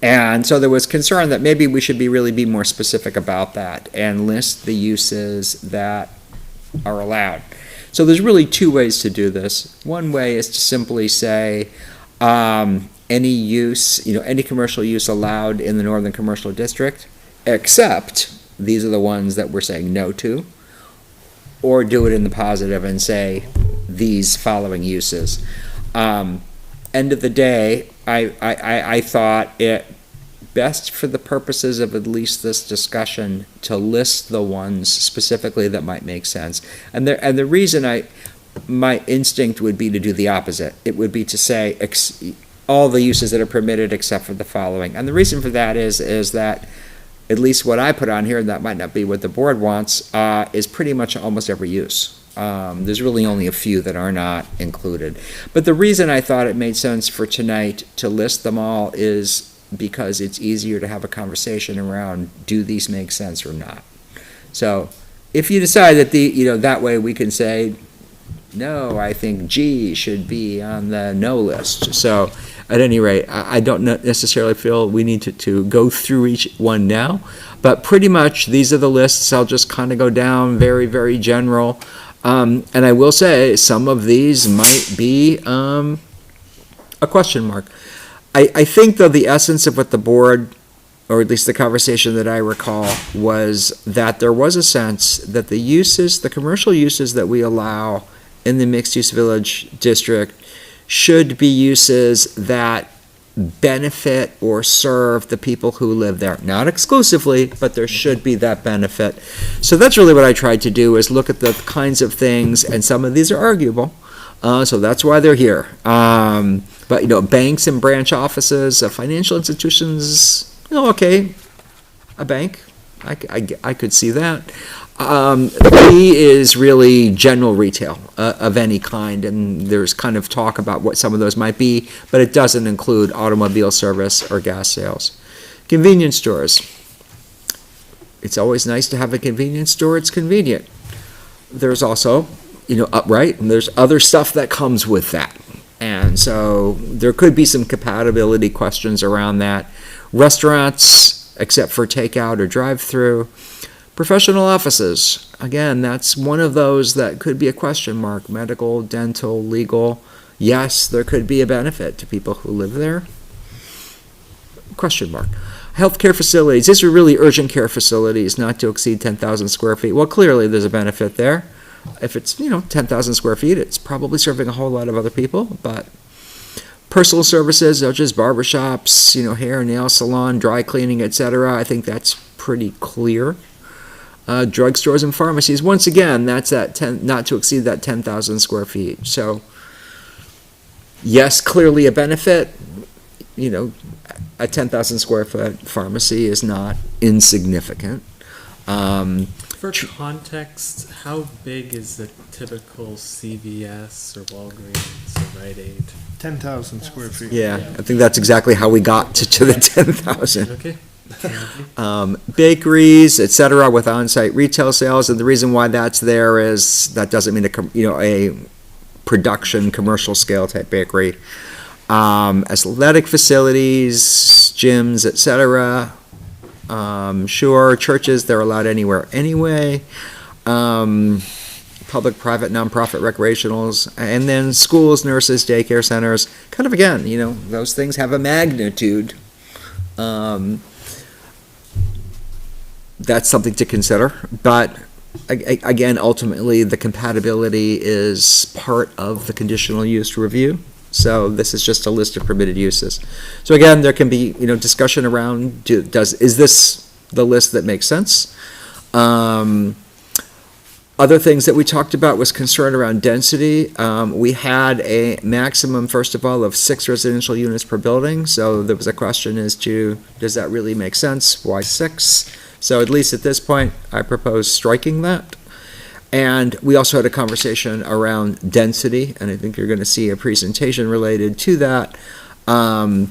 And so there was concern that maybe we should really be more specific about that and list the uses that are allowed. So there's really two ways to do this. One way is to simply say, any use, any commercial use allowed in the Northern Commercial District, except these are the ones that we're saying no to, or do it in the positive and say these following uses. End of the day, I thought it best for the purposes of at least this discussion to list the ones specifically that might make sense. And the reason my instinct would be to do the opposite. It would be to say all the uses that are permitted except for the following. And the reason for that is that at least what I put on here, and that might not be what the board wants, is pretty much almost every use. There's really only a few that are not included. But the reason I thought it made sense for tonight to list them all is because it's easier to have a conversation around, do these make sense or not? So if you decide that that way we can say, no, I think G should be on the no list. So at any rate, I don't necessarily feel we need to go through each one now, but pretty much these are the lists. I'll just kind of go down very, very general. And I will say some of these might be a question mark. I think, though, the essence of what the board, or at least the conversation that I recall, was that there was a sense that the commercial uses that we allow in the mixed-use village district should be uses that benefit or serve the people who live there. Not exclusively, but there should be that benefit. So that's really what I tried to do, is look at the kinds of things, and some of these are arguable, so that's why they're here. But, banks and branch offices, financial institutions, okay, a bank, I could see that. B is really general retail of any kind, and there's kind of talk about what some of those might be, but it doesn't include automobile service or gas sales. Convenience stores. It's always nice to have a convenience store. It's convenient. There's also, upright, and there's other stuff that comes with that. And so there could be some compatibility questions around that. Restaurants, except for takeout or drive-through. Professional offices, again, that's one of those that could be a question mark. Medical, dental, legal. Yes, there could be a benefit to people who live there. Question mark. Healthcare facilities, these are really urgent care facilities, not to exceed 10,000 square feet. Well, clearly there's a benefit there. If it's, 10,000 square feet, it's probably serving a whole lot of other people, but personal services, such as barbershops, hair, nail salon, dry cleaning, etc., I think that's pretty clear. Drugstores and pharmacies, once again, that's not to exceed that 10,000 square feet. So, yes, clearly a benefit. A 10,000 square foot pharmacy is not insignificant. For context, how big is the typical CVS or Walgreens or Rite Aid? 10,000 square feet. Yeah, I think that's exactly how we got to the 10,000. Okay. Bakeries, etc., with on-site retail sales, and the reason why that's there is that doesn't mean a production commercial scale type bakery. Athletic facilities, gyms, etc. Sure, churches, they're allowed anywhere anyway. Public, private, nonprofit, recreationals, and then schools, nurses, daycare centers. Kind of again, those things have a magnitude. That's something to consider, but again, ultimately, the compatibility is part of the conditional use review. So this is just a list of permitted uses. So again, there can be discussion around is this the list that makes sense? Other things that we talked about was concern around density. We had a maximum, first of all, of 6 residential units per building, so there was a question as to, does that really make sense? Why 6? So at least at this point, I propose striking that. And we also had a conversation around density, and I think you're going to see a presentation related to that. And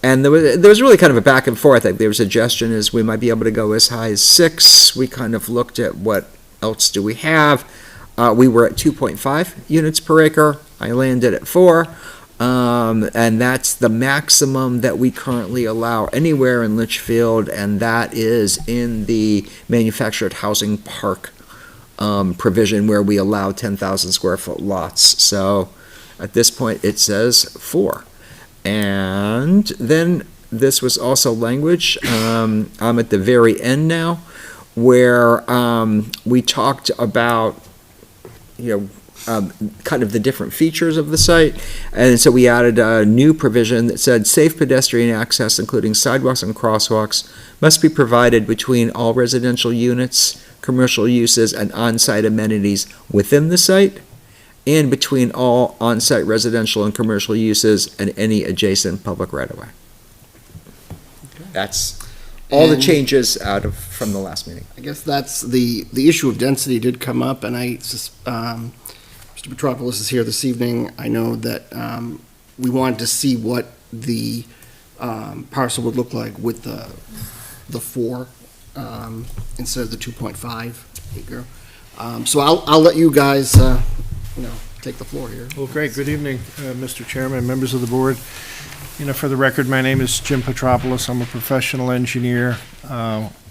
there was really kind of a back and forth. Like, there was a suggestion is we might be able to go as high as 6. We kind of looked at what else do we have. We were at 2.5 units per acre. I landed at 4. And that's the maximum that we currently allow anywhere in Litchfield, and that is in the manufactured housing park provision where we allow 10,000 square foot lots. So at this point, it says 4. And then this was also language, I'm at the very end now, where we talked about, kind of the different features of the site. And so we added a new provision that said safe pedestrian access, including sidewalks and crosswalks, must be provided between all residential units, commercial uses, and on-site amenities within the site, and between all on-site residential and commercial uses and any adjacent public right-of-way. That's all the changes from the last meeting. I guess that's the issue of density did come up, and Mr. Petropoulos is here this evening. I know that we wanted to see what the parcel would look like with the 4 instead of the 2.5 acre. So I'll let you guys, take the floor here. Well, great. Good evening, Mr. Chairman, members of the board. For the record, my name is Jim Petropoulos. I'm a professional engineer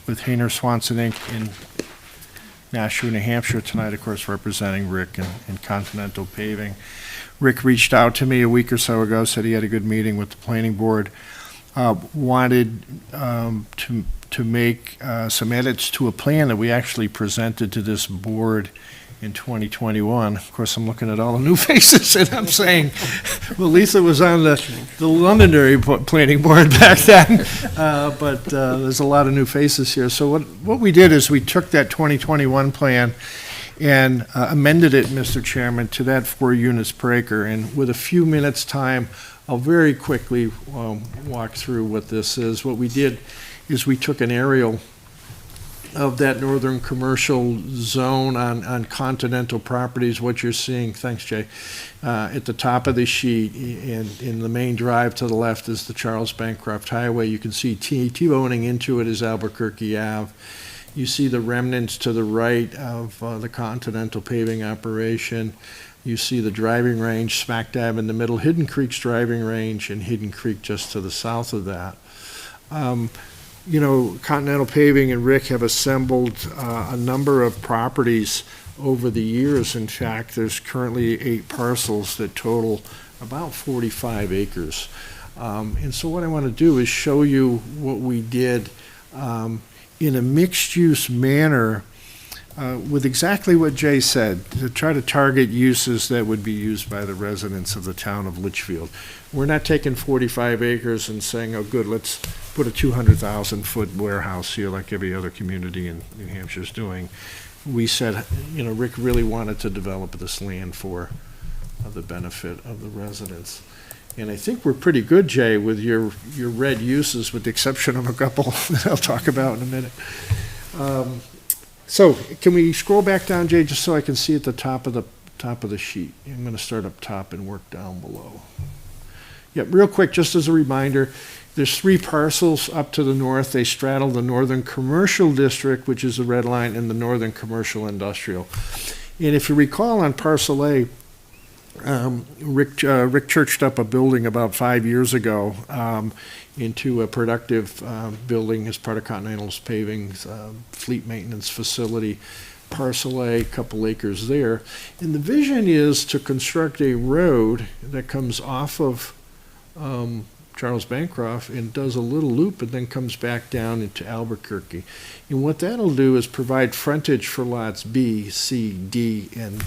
with Hayner Swanson Inc. in Nashua, New Hampshire. Tonight, of course, representing Rick and Continental Paving. Rick reached out to me a week or so ago, said he had a good meeting with the planning board, wanted to make some edits to a plan that we actually presented to this board in 2021. Of course, I'm looking at all the new faces, and I'm saying, well, Lisa was on the Londonderry planning board back then, but there's a lot of new faces here. So what we did is we took that 2021 plan and amended it, Mr. Chairman, to that 4 units per acre. And with a few minutes' time, I'll very quickly walk through what this is. What we did is we took an aerial of that northern commercial zone on Continental Properties, what you're seeing, thanks Jay, at the top of the sheet, and in the main drive to the left is the Charles Bancroft Highway. You can see T-boning into it is Albuquerque Ave. You see the remnants to the right of the Continental Paving operation. You see the driving range smack dab in the middle, Hidden Creek's driving range, and Hidden Creek just to the south of that. Continental Paving and Rick have assembled a number of properties over the years. In fact, there's currently 8 parcels that total about 45 acres. And so what I want to do is show you what we did in a mixed-use manner with exactly what Jay said, to try to target uses that would be used by the residents of the town of Litchfield. We're not taking 45 acres and saying, oh, good, let's put a 200,000-foot warehouse here like every other community in New Hampshire is doing. We said, Rick really wanted to develop this land for the benefit of the residents. And I think we're pretty good, Jay, with your red uses, with the exception of a couple that I'll talk about in a minute. So can we scroll back down, Jay, just so I can see at the top of the sheet? I'm going to start up top and work down below. Yeah, real quick, just as a reminder, there's 3 parcels up to the north. They straddle the Northern Commercial District, which is the red line, and the Northern Commercial Industrial. And if you recall on Parcel A, Rick churched up a building about 5 years ago into a productive building as part of Continental's Paving's fleet maintenance facility. Parcel A, couple acres there. And the vision is to construct a road that comes off of Charles Bancroft and does a little loop and then comes back down into Albuquerque. And what that'll do is provide frontage for lots B, C, D, and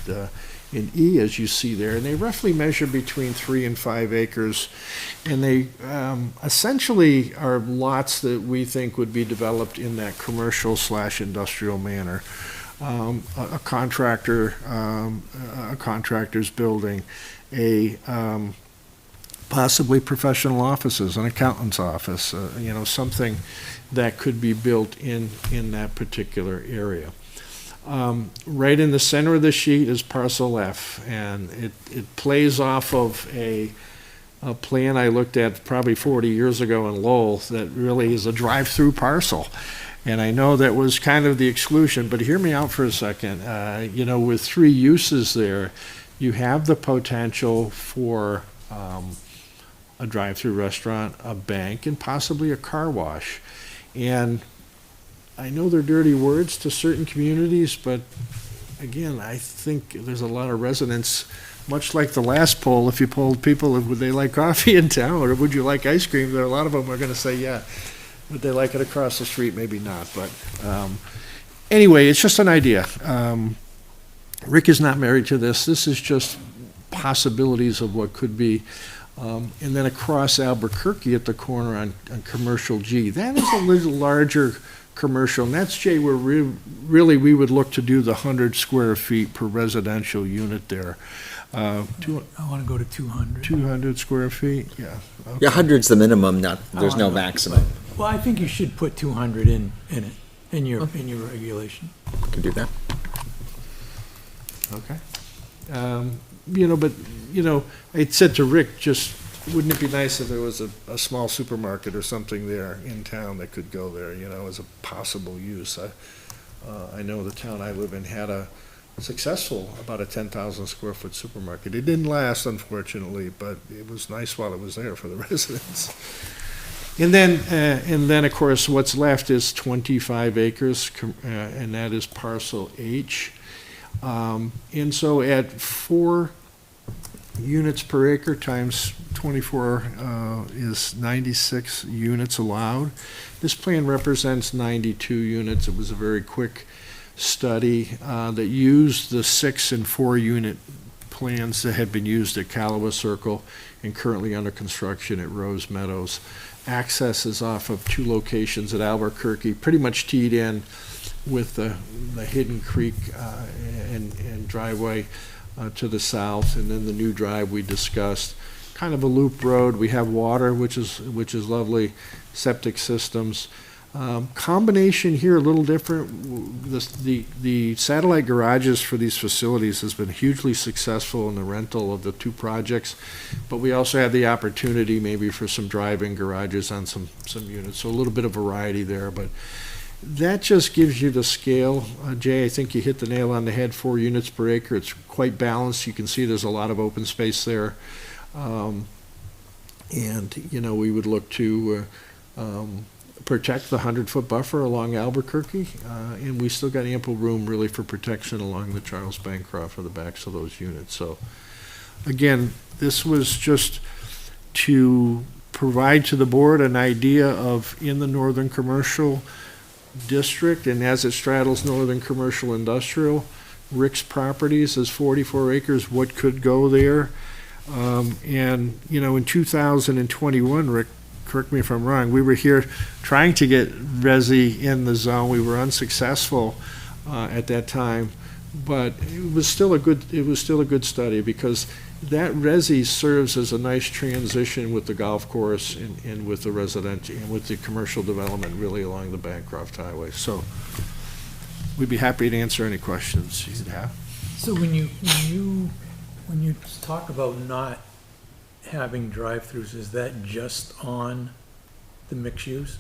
E, as you see there. And they roughly measure between 3 and 5 acres. And they essentially are lots that we think would be developed in that commercial/industrial manner. a contractor, a contractor's building, possibly professional offices, an accountant's office, something that could be built in that particular area. Right in the center of the sheet is parcel F, and it plays off of a plan I looked at probably 40 years ago in Lowell that really is a drive-through parcel. And I know that was kind of the exclusion, but hear me out for a second. With 3 uses there, you have the potential for a drive-through restaurant, a bank, and possibly a car wash. And I know they're dirty words to certain communities, but again, I think there's a lot of residents, much like the last poll, if you polled people, would they like coffee in town, or would you like ice cream? There are a lot of them are going to say, yeah. Would they like it across the street? Maybe not, but anyway, it's just an idea. Rick is not married to this. This is just possibilities of what could be. And then across Albuquerque at the corner on Commercial G, that is a little larger commercial, and that's, Jay, where really we would look to do the 100 square feet per residential unit there. I want to go to 200. 200 square feet, yeah. Okay. Yeah, 100's the minimum, there's no maximum. Well, I think you should put 200 in it, in your regulation. Can do that. Okay. But I said to Rick, just, wouldn't it be nice if there was a small supermarket or something there in town that could go there, as a possible use? I know the town I live in had a successful, about a 10,000 square foot supermarket. It didn't last, unfortunately, but it was nice while it was there for the residents. And then, of course, what's left is 25 acres, and that is parcel H. And so at 4 units per acre times 24 is 96 units allowed. This plan represents 92 units. It was a very quick study that used the 6 and 4 unit plans that had been used at Callaway Circle and currently under construction at Rose Meadows. Access is off of 2 locations at Albuquerque, pretty much teed in with the Hidden Creek and driveway to the south, and then the new drive we discussed. Kind of a loop road. We have water, which is lovely, septic systems. Combination here a little different. The satellite garages for these facilities has been hugely successful in the rental of the 2 projects, but we also have the opportunity maybe for some drive-in garages on some units, so a little bit of variety there, but that just gives you the scale. Jay, I think you hit the nail on the head, 4 units per acre. It's quite balanced. You can see there's a lot of open space there. And, we would look to protect the 100-foot buffer along Albuquerque, and we still got ample room really for protection along the Charles Bancroft or the backs of those units. So again, this was just to provide to the board an idea of, in the Northern Commercial District, and as it straddles Northern Commercial Industrial, Rick's properties is 44 acres, what could go there. In 2021, Rick, correct me if I'm wrong, we were here trying to get resi in the zone. We were unsuccessful at that time, but it was still a good study, because that resi serves as a nice transition with the golf course and with the residential and with the commercial development really along the Bancroft Highway. So we'd be happy to answer any questions you'd have. So when you talk about not having drive-throughs, is that just on the mixed use?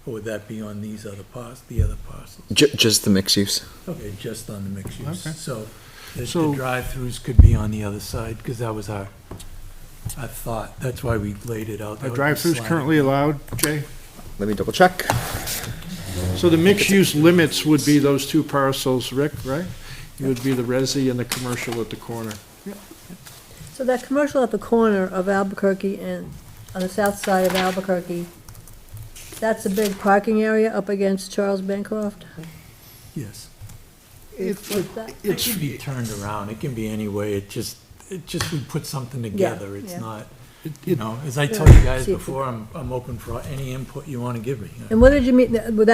Or would that be on these other the other parcels? Just the mixed use. Okay, just on the mixed use. Okay. So the drive-throughs could be on the other side, because that was our thought. That's why we laid it out. Are drive-throughs currently allowed, Jay? Let me double check. So the mixed-use limits would be those 2 parcels, Rick, right? It would be the resi and the commercial at the corner. So that commercial at the corner of Albuquerque and on the south side of Albuquerque, that's a big parking area up against Charles Bancroft? Yes. It It can be turned around. It can be any way. It just we put something together. It's yeah. not. You know, as I told you guys See if- before, I'm open for any input you want to give me. And what did you mean, was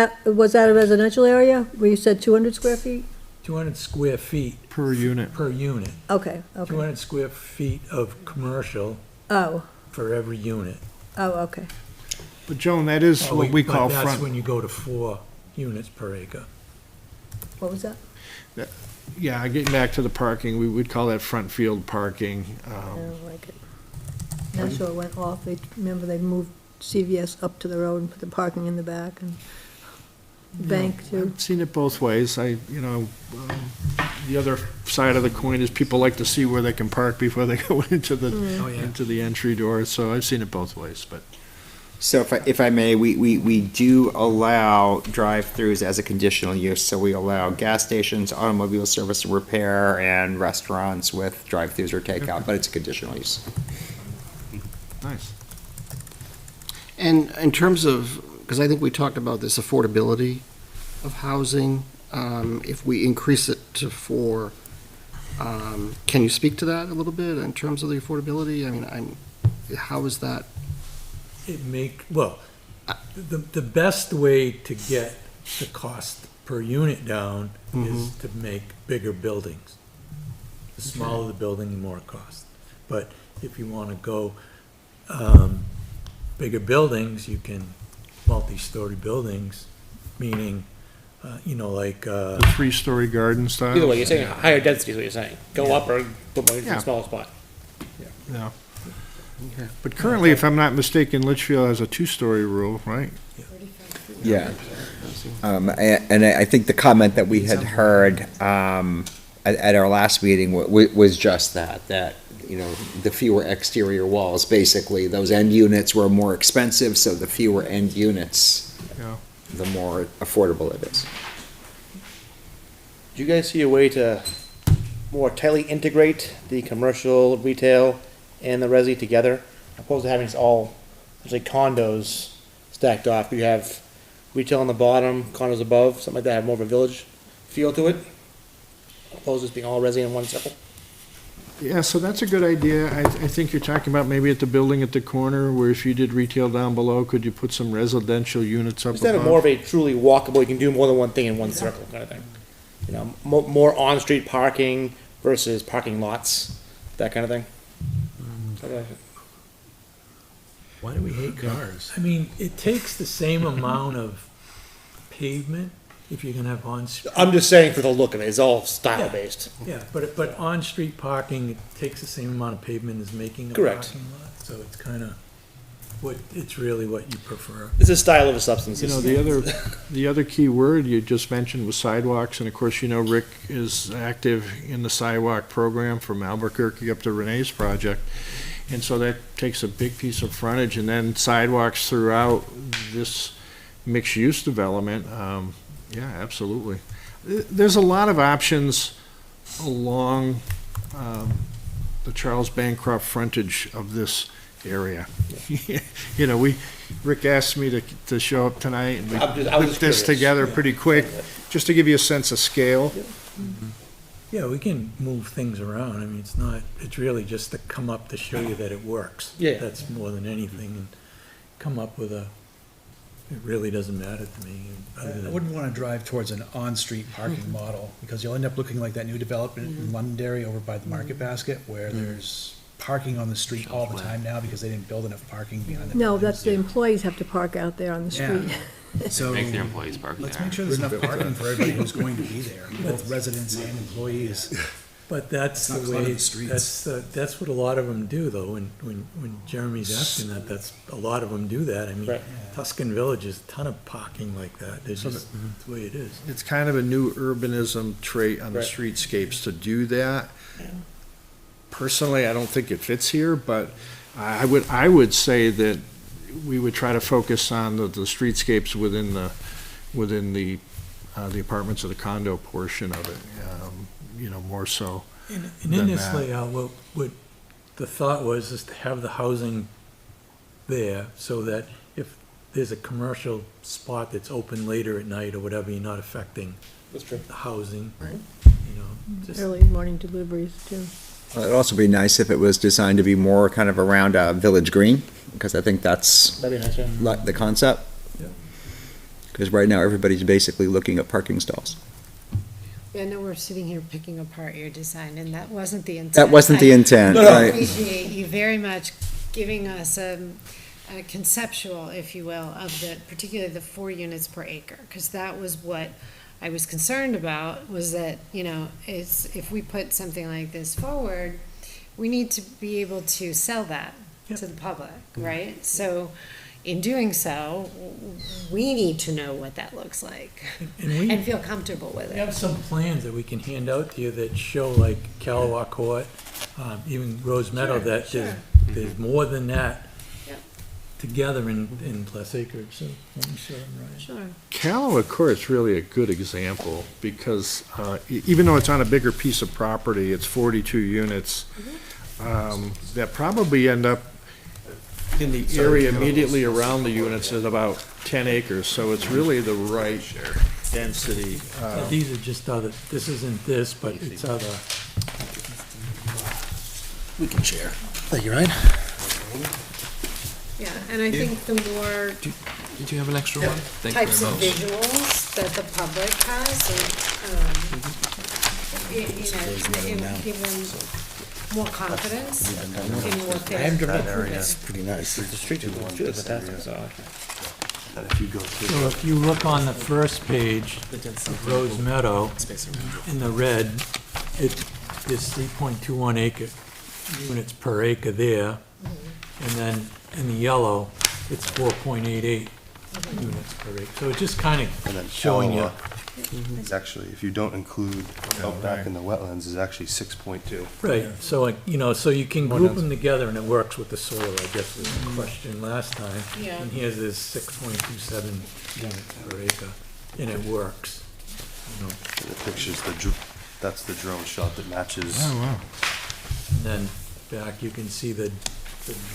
that a residential area where you said 200 square feet? 200 square feet Per unit. per unit. Okay, okay. 200 square feet of commercial Oh, for every unit. oh, okay. But Joan, that is what we call But that's front, when you go to 4 units per acre. What was that? yeah, getting back to the parking, we would call that front field parking. I don't like it. Nashua went off, remember they moved CVS up to the road and put the parking in the back and bank too. I've seen it both ways. The other side of the coin is people like to see where they can park before they go into Oh, yeah. the entry door, so I've seen it both ways, but. So if I may, we do allow drive-throughs as a conditional use, so we allow gas stations, automobile service and repair, and restaurants with drive-throughs or takeout, but it's a conditional use. Nice. And in terms of, because I think we talked about this affordability of housing, if we increase it to 4, can you speak to that a little bit in terms of the affordability? I mean, how is that? The best way to get the cost per unit down is to make bigger buildings. The smaller the building, the more it costs. But if you want to go bigger buildings, you can multi-story buildings, meaning, like. The 3-story garden style? Either way, you're saying higher density is what you're saying. Go up or put more into Yeah. a smaller spot. Yeah. But currently, if I'm not mistaken, Litchfield has a 2-story rule, right? Yeah. And I think the comment that we had heard at our last meeting was just that, the fewer exterior walls, basically, those end units were more expensive, so the fewer end units, Yeah. the more affordable it is. Do you guys see a way to more tightly integrate the commercial, retail, and the resi together, opposed to having all essentially condos stacked off? You have retail on the bottom, condos above, something like that, have more of a village feel to it, opposed to just being all resi in one circle. Yeah, so that's a good idea. I think you're talking about maybe at the building at the corner, where if you did retail down below, could you put some residential units up Instead of above? more of a truly walkable, you can do more than one thing in one circle kind of thing. More on-street parking versus parking lots, that kind of thing. Why do we hate cars? I mean, it takes the same amount of pavement if you're gonna have on. I'm just saying for the look of it, it's all style based. Yeah, but on-street parking, it takes the same amount of pavement as making a Correct. parking lot, so it's kinda, it's really what you prefer. It's a style of a substance. The other key word you just mentioned was sidewalks, and of course, Rick is active in the sidewalk program from Albuquerque up to Renee's project. And so that takes a big piece of frontage, and then sidewalks throughout this mixed-use development. Yeah, absolutely. There's a lot of options along the Charles Bancroft frontage of this area. Rick asked me to show up tonight, and we I was put just this curious. together pretty quick, just to give you a sense of scale. Yeah, we can move things around, I mean, it's really just to come up to show you that it works. Yeah. That's more than anything, and come up with it really doesn't matter to me. other I than- wouldn't want to drive towards an on-street parking model, because you'll end up looking like that new development in Londonderry over by the Market Basket, where there's parking on the street all the time now because they didn't build enough parking behind the No, buildings. that's the employees have to park out there on the Yeah. street. So Make their employees park let's there. make sure there's enough parking for everybody who's going to be there, both residents and employees. But that's It's not the cluttered way, streets. that's what a lot of them do, though, when Jeremy's asking that's, a lot of them do that, I mean, Right. Tuscan Village is a ton of parking like that, there's just, it's the way it is. It's kind of a new urbanism trait on the Right. streetscapes to do that. Personally, I don't think it fits here, but I would say that we would try to focus on the streetscapes within the apartments or the condo portion of it, more so. And in than this that. layout, what the thought was is to have the housing there, so that if there's a commercial spot that's open later at night or whatever, you're not affecting That's true. the housing. Right. Just, Early morning deliveries too. It'd also be nice if it was designed to be more kind of around Village Green, because I think that's That'd be nice, yeah. the concept. Because right now, everybody's basically looking at parking stalls. Yeah, I know we're sitting here picking apart your design, and that wasn't the intent. That wasn't the intent, I right? appreciate you very much giving us a conceptual, if you will, of the, particularly the 4 units per acre, because that was what I was concerned about, was that, if we put something like this forward, we need to be able to sell that to the public, right? So, in doing so, we need to know what that looks like and feel comfortable with We it. have some plans that we can hand out to you that show like Calawa Court, even Rose Meadow, that there's more than that Yep. together in Plus Acre, so let me show them, right? Sure. Callaway Court's really a good example because even though it's on a bigger piece of property, it's 42 units, that probably end up in the area immediately around the units at about 10 acres, so it's really the right density. These are just other, this isn't this, but it's other. We can share. Thank you, Ryan. Yeah, and I think the more Did you have an extra one? Thank you types of very much. visuals that the public has, it will give them more confidence in what they're. It's pretty nice. The street is fantastic, so. So if you look on the first page of Rose Meadow, in the red, there's 3.21 units per acre there. And then in the yellow, it's 4.88 units per acre. So it's just kind of showing you. It's actually, if you don't include out back in the wetlands, is actually 6.2. Right, so like, so you can group them together and it works with the soil, I guess was the question last time. Yeah. And here's this 6.27 units per acre, and it works. And the pictures, that's the drone shot that matches. Oh, wow. And then back, you can see the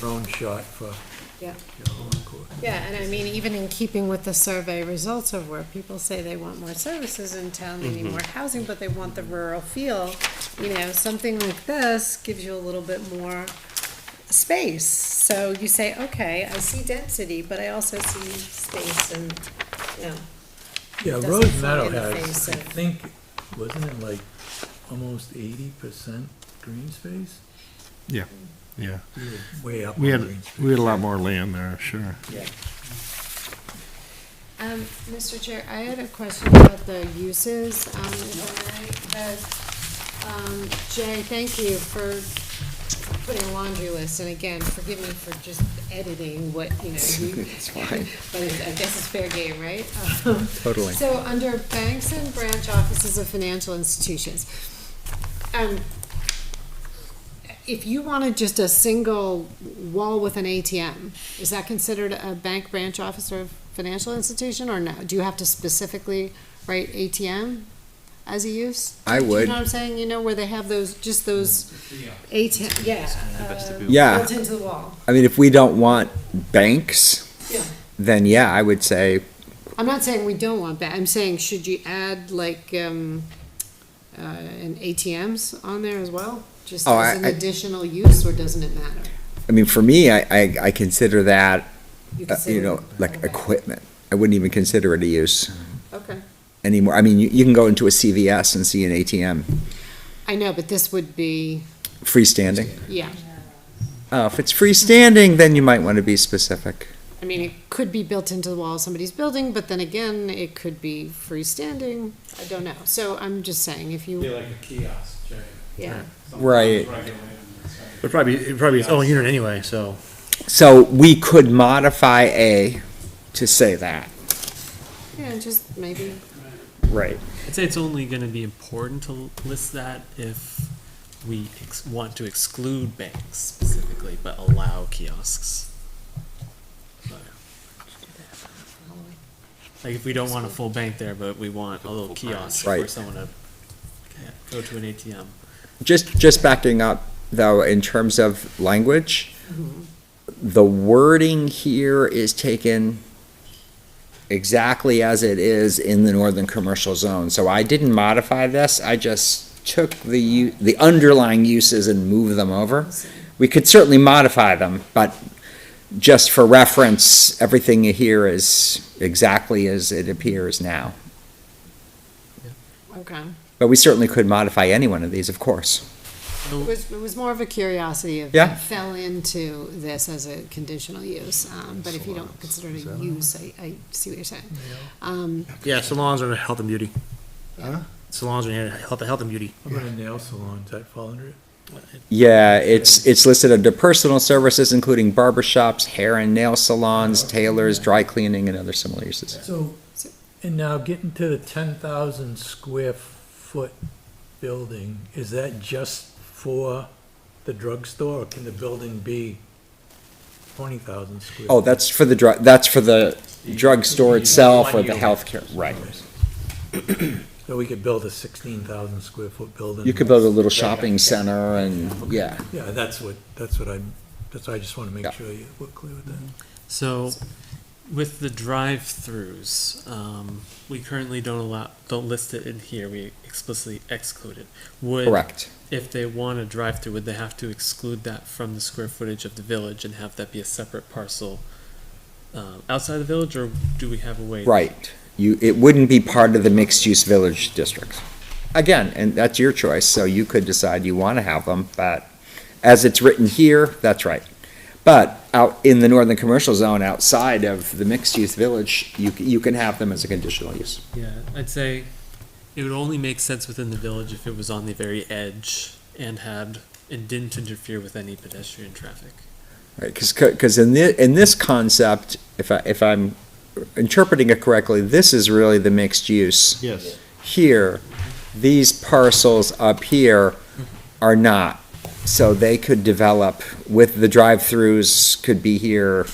drone shot for Yeah. Calawa Court. Yeah, and I mean, even in keeping with the survey results of where people say they want more services in town, they need more housing, but they want the rural feel, something like this gives you a little bit more space. So you say, okay, I see density, but I also see space and, Yeah, doesn't Rose fly Meadow in the has, face I of- think, wasn't it like almost 80% green space? Yeah, yeah. We were way up We on had, green space. we had a lot more land there, sure. Mr. Chair, I had a question about the uses, if I may. Jay, thank you for putting a laundry list, and again, forgive me for just editing what, you. It's fine. But I guess it's fair game, right? Totally. So, under banks and branch offices of financial institutions, if you wanted just a single wall with an ATM, is that considered a bank, branch office, or financial institution, or no? Do you have to specifically write ATM as a use? I Do you would. know what I'm saying? Where they have those ATM, Yeah. built into the wall. I mean, if we don't want banks, Yeah. then yeah, I would say, I'm not saying we don't want that. I'm saying, should you add like, an ATMs on there as well? Just Oh, as an I- additional use, or doesn't it matter? I mean, for me, I consider that, You consider it- like equipment. I wouldn't even consider it a use Okay. anymore. I mean, you can go into a CVS and see an ATM I know, but this would be, freestanding. yeah. Oh, if it's freestanding, then you might want to be specific. I mean, it could be built into the wall of somebody's building, but then again, it could be freestanding. I don't know. So I'm just saying, if you, like a kiosk, Jay. yeah. Right. It'd probably be its own unit anyway, so. So we could modify A to say that. Yeah, just maybe, Right. I'd say it's only going to be important to list that if we want to exclude banks specifically, but allow kiosks. Like if we don't want a full bank there, but we want a little kiosk for Right. someone to go to an ATM. Just backing up, though, in terms of language, the wording here is taken exactly as it is in the northern commercial zone. So I didn't modify this, I just took the underlying uses and moved them over. We could certainly modify them, but just for reference, everything here is exactly as it appears now. Okay. But we certainly could modify any one of these, of course. It was more of a curiosity if Yeah. it fell into this as a conditional use, but if you don't consider it a use, I see what you're saying. Yeah, salons are health and beauty. Huh? Salons are here, health and beauty. How about a nail salon, does that fall under it? Yeah, it's listed under personal services, including barber shops, hair and nail salons, tailors, dry cleaning, and other similar uses. So, and now getting to the 10,000 square foot building, is that just for the drugstore, or can the building be 20,000 square? Oh, that's for the drugstore itself or the healthcare, right. So we could build a 16,000 square foot building? You could build a little shopping center and, yeah. Yeah, that's why I just want to make sure we're clear with that. So, with the drive-throughs, we currently don't list it in here. We explicitly exclude it. Correct. If they want a drive-through, would they have to exclude that from the square footage of the village and have that be a separate parcel outside the village, or do we have a way? Right. It wouldn't be part of the mixed-use village district. Again, and that's your choice, so you could decide you want to have them, but as it's written here, that's right. But out in the northern commercial zone, outside of the mixed-use village, you can have them as a conditional use. Yeah, I'd say it would only make sense within the village if it was on the very edge and didn't interfere with any pedestrian traffic. Right, because in this concept, if I'm interpreting it correctly, this is really the mixed use. Yes. Here, these parcels up here are not. So they could develop with the drive-throughs could be here,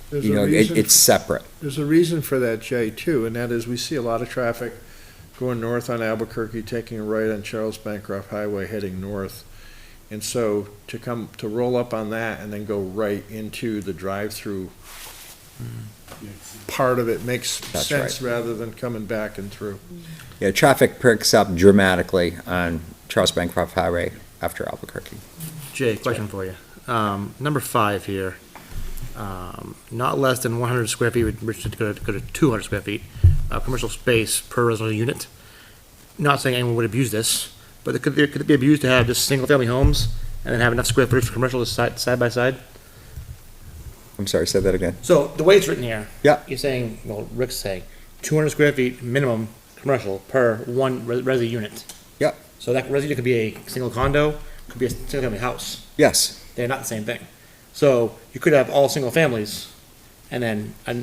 There's you a know, reason- it's separate. There's a reason for that, Jay, too, and that is we see a lot of traffic going north on Albuquerque, taking a right on Charles Bancroft Highway, heading north. And so to roll up on that and then go right into the drive-through part of it makes That's sense rather than coming back and through. Yeah, traffic picks up dramatically on Charles Bancroft Highway after Albuquerque. Jay, question for you. Number 5 here, not less than 100 square feet, which should go to 200 square feet, commercial space per residential unit. Not saying anyone would abuse this, but could it be abused to have just single-family homes and then have enough square footage for commercial side by side? I'm sorry, say that again. So the way it's written here. Yeah. You're saying, well, Rick's saying, 200 square feet minimum commercial per one resi unit. Yep. So that resi unit could be a single condo, could be a single family house. Yes. They're not the same thing. So you could have all single families and then a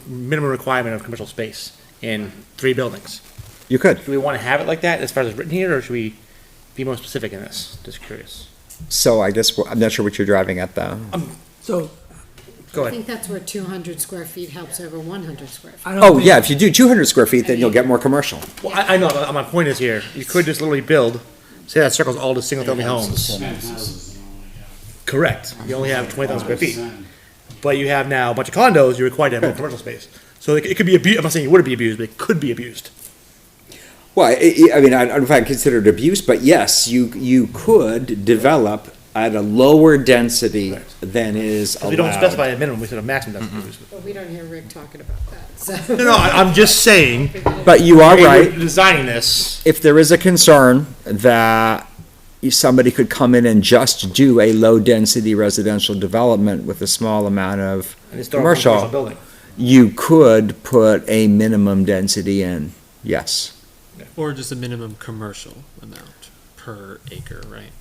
minimum requirement of commercial space in 3 buildings. You could. Do we want to have it like that as far as it's written here, or should we be more specific in this? Just curious. So I guess, I'm not sure what you're driving at though. So, Go I ahead. think that's where 200 square feet helps over 100 square feet. Oh, yeah, if you do 200 square feet, then you'll get more commercial. Well, I know, but my point is here, you could just literally build, say that circle's all just single family homes. Correct. You only have 20,000 square feet. But you have now a bunch of condos, you're required to have more commercial space. So it could be abused, I'm not saying it wouldn't be abused, but it could be abused. Well, I mean, I don't know if I consider it abuse, but yes, you could develop at a lower density than is allowed. We don't specify a minimum, we said a maximum density. But we don't hear Rick talking about that, so. No, I'm just saying. But you are Hey, we're right. designing this. If there is a concern that somebody could come in and just do a low-density residential development with a small amount of And it's still a commercial building. you could put a minimum density in, yes. Or just a minimum commercial amount per acre, right?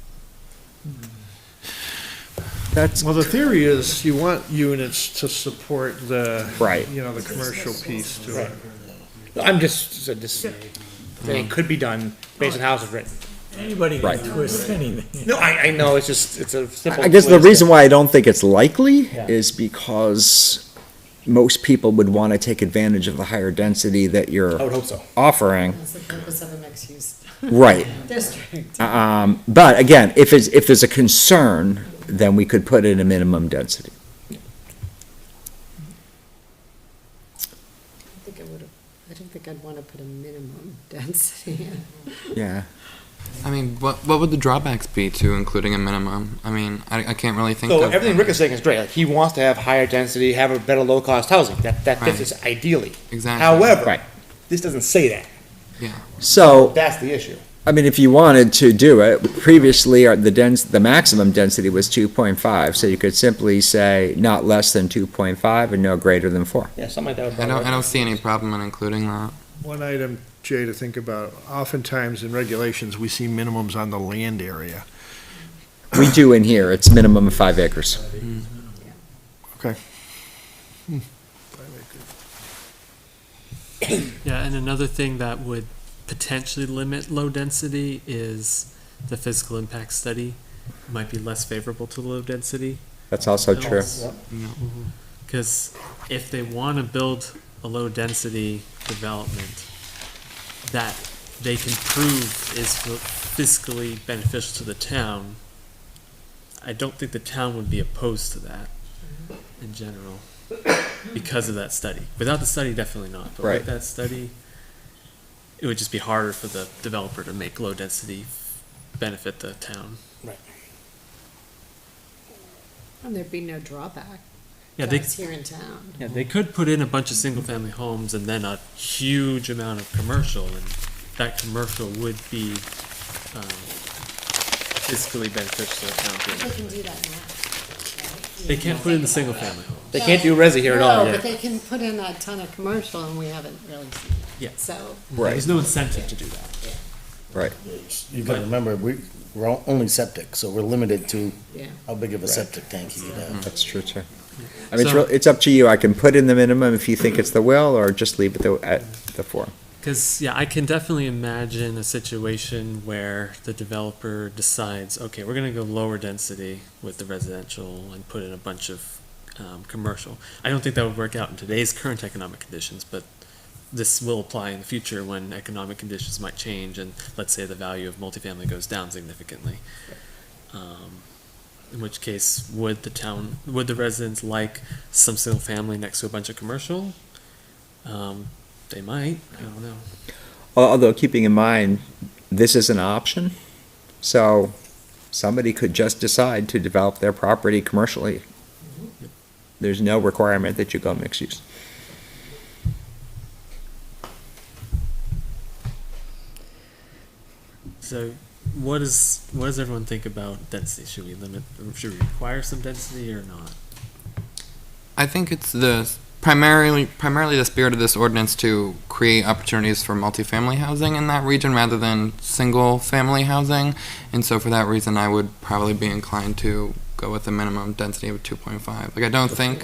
That's Well, the theory is you want units to support the, Right. you know, the commercial piece to it. I'm just saying it could be done based on how it's written. anybody Right. can twist anything. No, I know, it's a simple. I guess way the to say reason why I don't think it's likely Yeah. is because most people would want to take advantage of the higher density that I you're would hope so. offering. That's the purpose of a mixed use. Right. District. But again, if there's a concern, then we could put in a minimum density. I don't think I'd want to put a minimum density in. Yeah. I mean, what would the drawbacks be to including a minimum? I mean, I can't really think So of. everything Rick is saying is great. Like, he wants to have higher density, have a better low-cost housing. That fits Right. us ideally. Exactly. However, this doesn't say that. Yeah. So, That's the issue. I mean, if you wanted to do it, previously, the maximum density was 2.5, so you could simply say not less than 2.5 and no greater than 4. Yeah, something like that. would I probably don't work. see any problem in including that. One item, Jay, to think about, oftentimes in regulations, we see minimums on the land area. We do in here, it's minimum of 5 acres. Okay. Yeah, and another thing that would potentially limit low density is the physical impact study might be less favorable to low density. That's also true. Because if they want to build a low density development that they can prove is fiscally beneficial to the town, I don't think the town would be opposed to that in general because of that study. Without the study, definitely not. But Right. with that study, it would just be harder for the developer to make low density benefit the town. And there'd be no drawback. Yeah, to they- us here in town. Yeah, they could put in a bunch of single family homes and then a huge amount of commercial, and that commercial would be fiscally beneficial to the town. They can do that now. They can't put in the single family home. They can't do resi here at all. No, but they can put in a ton of commercial and we haven't really seen it. Yeah. So, Right. There's no incentive to do that. Right. You gotta remember, we're only septic, so we're limited to yeah. how big of a septic tank you could have. That's true, too. I mean, So- it's up to you. I can put in the minimum if you think it's the will, or just leave it at the 4. Because, yeah, I can definitely imagine a situation where the developer decides, okay, we're going to go lower density with the residential and put in a bunch of commercial. I don't think that would work out in today's current economic conditions, but this will apply in the future when economic conditions might change and let's say the value of multifamily goes down significantly. In which case, would the residents like some single family next to a bunch of commercial? They might, I don't know. Although, keeping in mind, this is an option, so somebody could just decide to develop their property commercially. There's no requirement that you go mixed use. So, what does everyone think about density? Should we require some density or not? I think it's primarily the spirit of this ordinance to create opportunities for multifamily housing in that region rather than single family housing. And so for that reason, I would probably be inclined to go with a minimum density of 2.5. Like, I don't think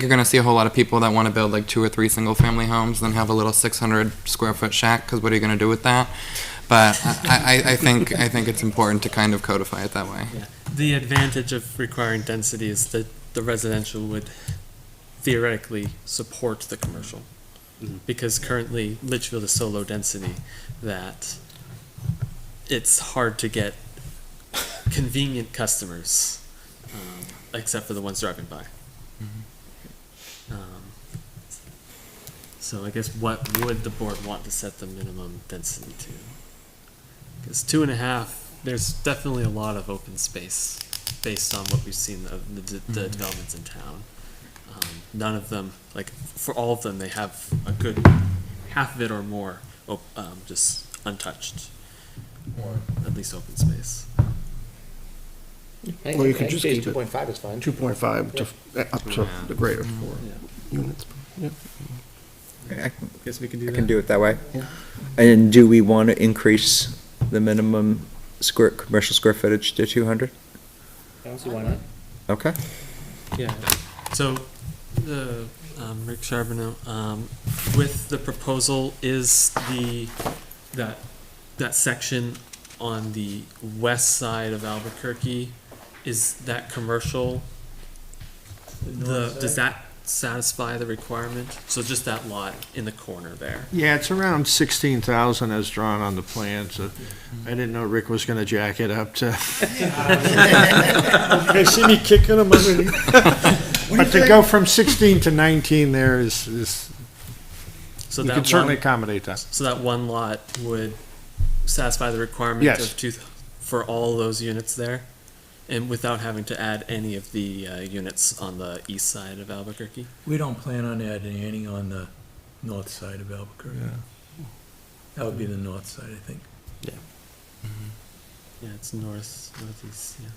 you're going to see a whole lot of people that want to build like 2 or 3 single family homes, then have a little 600 square foot shack, because what are you going to do with that? But I think it's important to kind of codify it that way. Yeah. The advantage of requiring density is that the residential would theoretically support the commercial. Because currently Litchfield is so low density that it's hard to get convenient customers, except for the ones driving by. So I guess what would the board want to set the minimum density to? Because 2.5, there's definitely a lot of open space based on what we've seen of the developments in town. None of them, like for all of them, they have a good half of it or more just untouched, or at least open space. I Well, you think could just keep it 2.5 is fine. 2.5 to, up to the greater 4 units. Yep. I Guess we can do that. can do it that way. And do we want to increase the minimum commercial square footage to 200? I don't see why not. Okay. Yeah. So, the Rick Charbonneau, with the proposal is that section on the west side of Albuquerque, is that commercial? Does that satisfy the requirement? So just that lot in the corner there. Yeah, it's around 16,000 as drawn on the plan, so I didn't know Rick was gonna jack it up to. You see me kicking him underneath? But to go from 16 to 19 there is, So you that can certainly one- accommodate that. So that one lot would satisfy the requirement Yes. of for all those units there, and without having to add any of the units on the east side of Albuquerque. We don't plan on adding any on the north side of Albuquerque. That would be the north side, I think. Yeah, it's northeast. Yeah.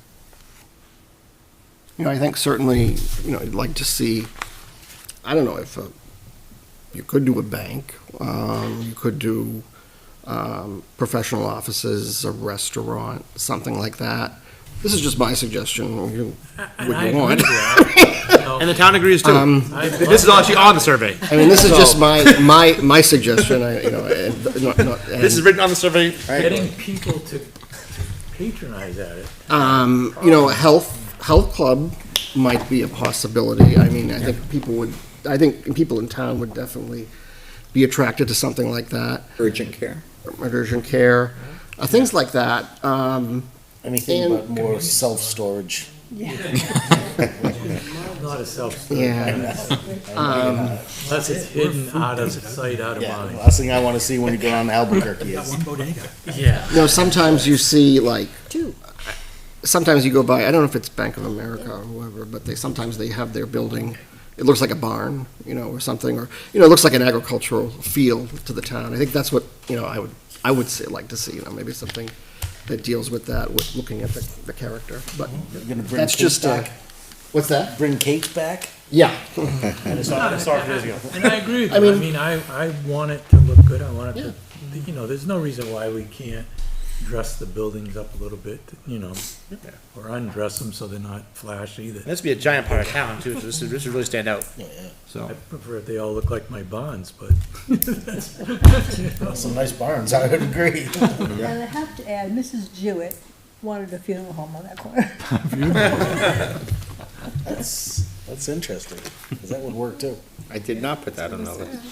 You know, I think certainly, you know, I'd like to see, I don't know if you could do a bank, you could do professional offices, a restaurant, something like that. This is just my suggestion. You would want. And the town agrees too. This is actually on the survey. I mean, this is just my suggestion. This is written on the survey. Getting people to patronize at it. You know, health club might be a possibility. I mean, I think people in town would definitely be attracted to something like that. Urgent care. Urgent care, things like that. Anything but more self-storage. Not a self-storage. Yeah. Unless it's hidden out of sight, out of Yeah, mind. last thing I want to see when you go down to Albuquerque is. Yeah. You know, sometimes you see like, sometimes you go by, I don't know if it's Bank of America or whoever, but sometimes they have their building, it looks like a barn, you know, or something, or, you know, it looks like an agricultural feel to the town. I think that's what, you know, I would say, like to see, you know, maybe something that deals with that, with looking at the character, but You're gonna bring that's cake just, back? what's that? Bring cake back? Yeah. And it's not years ago. And I agree with I you. mean- I want it to look good. I want it to, you know, there's no reason why we can't dress the buildings up a little bit, you know, or undress them so they're not flashy. This would be a giant part of town too, so this would really stand out. So. I prefer if they all look like my bonds, but. Some nice barns, I would agree. And I have to add, Mrs. Jewett wanted a funeral home on that corner. That's interesting, because that would work too. I did not put that on the list.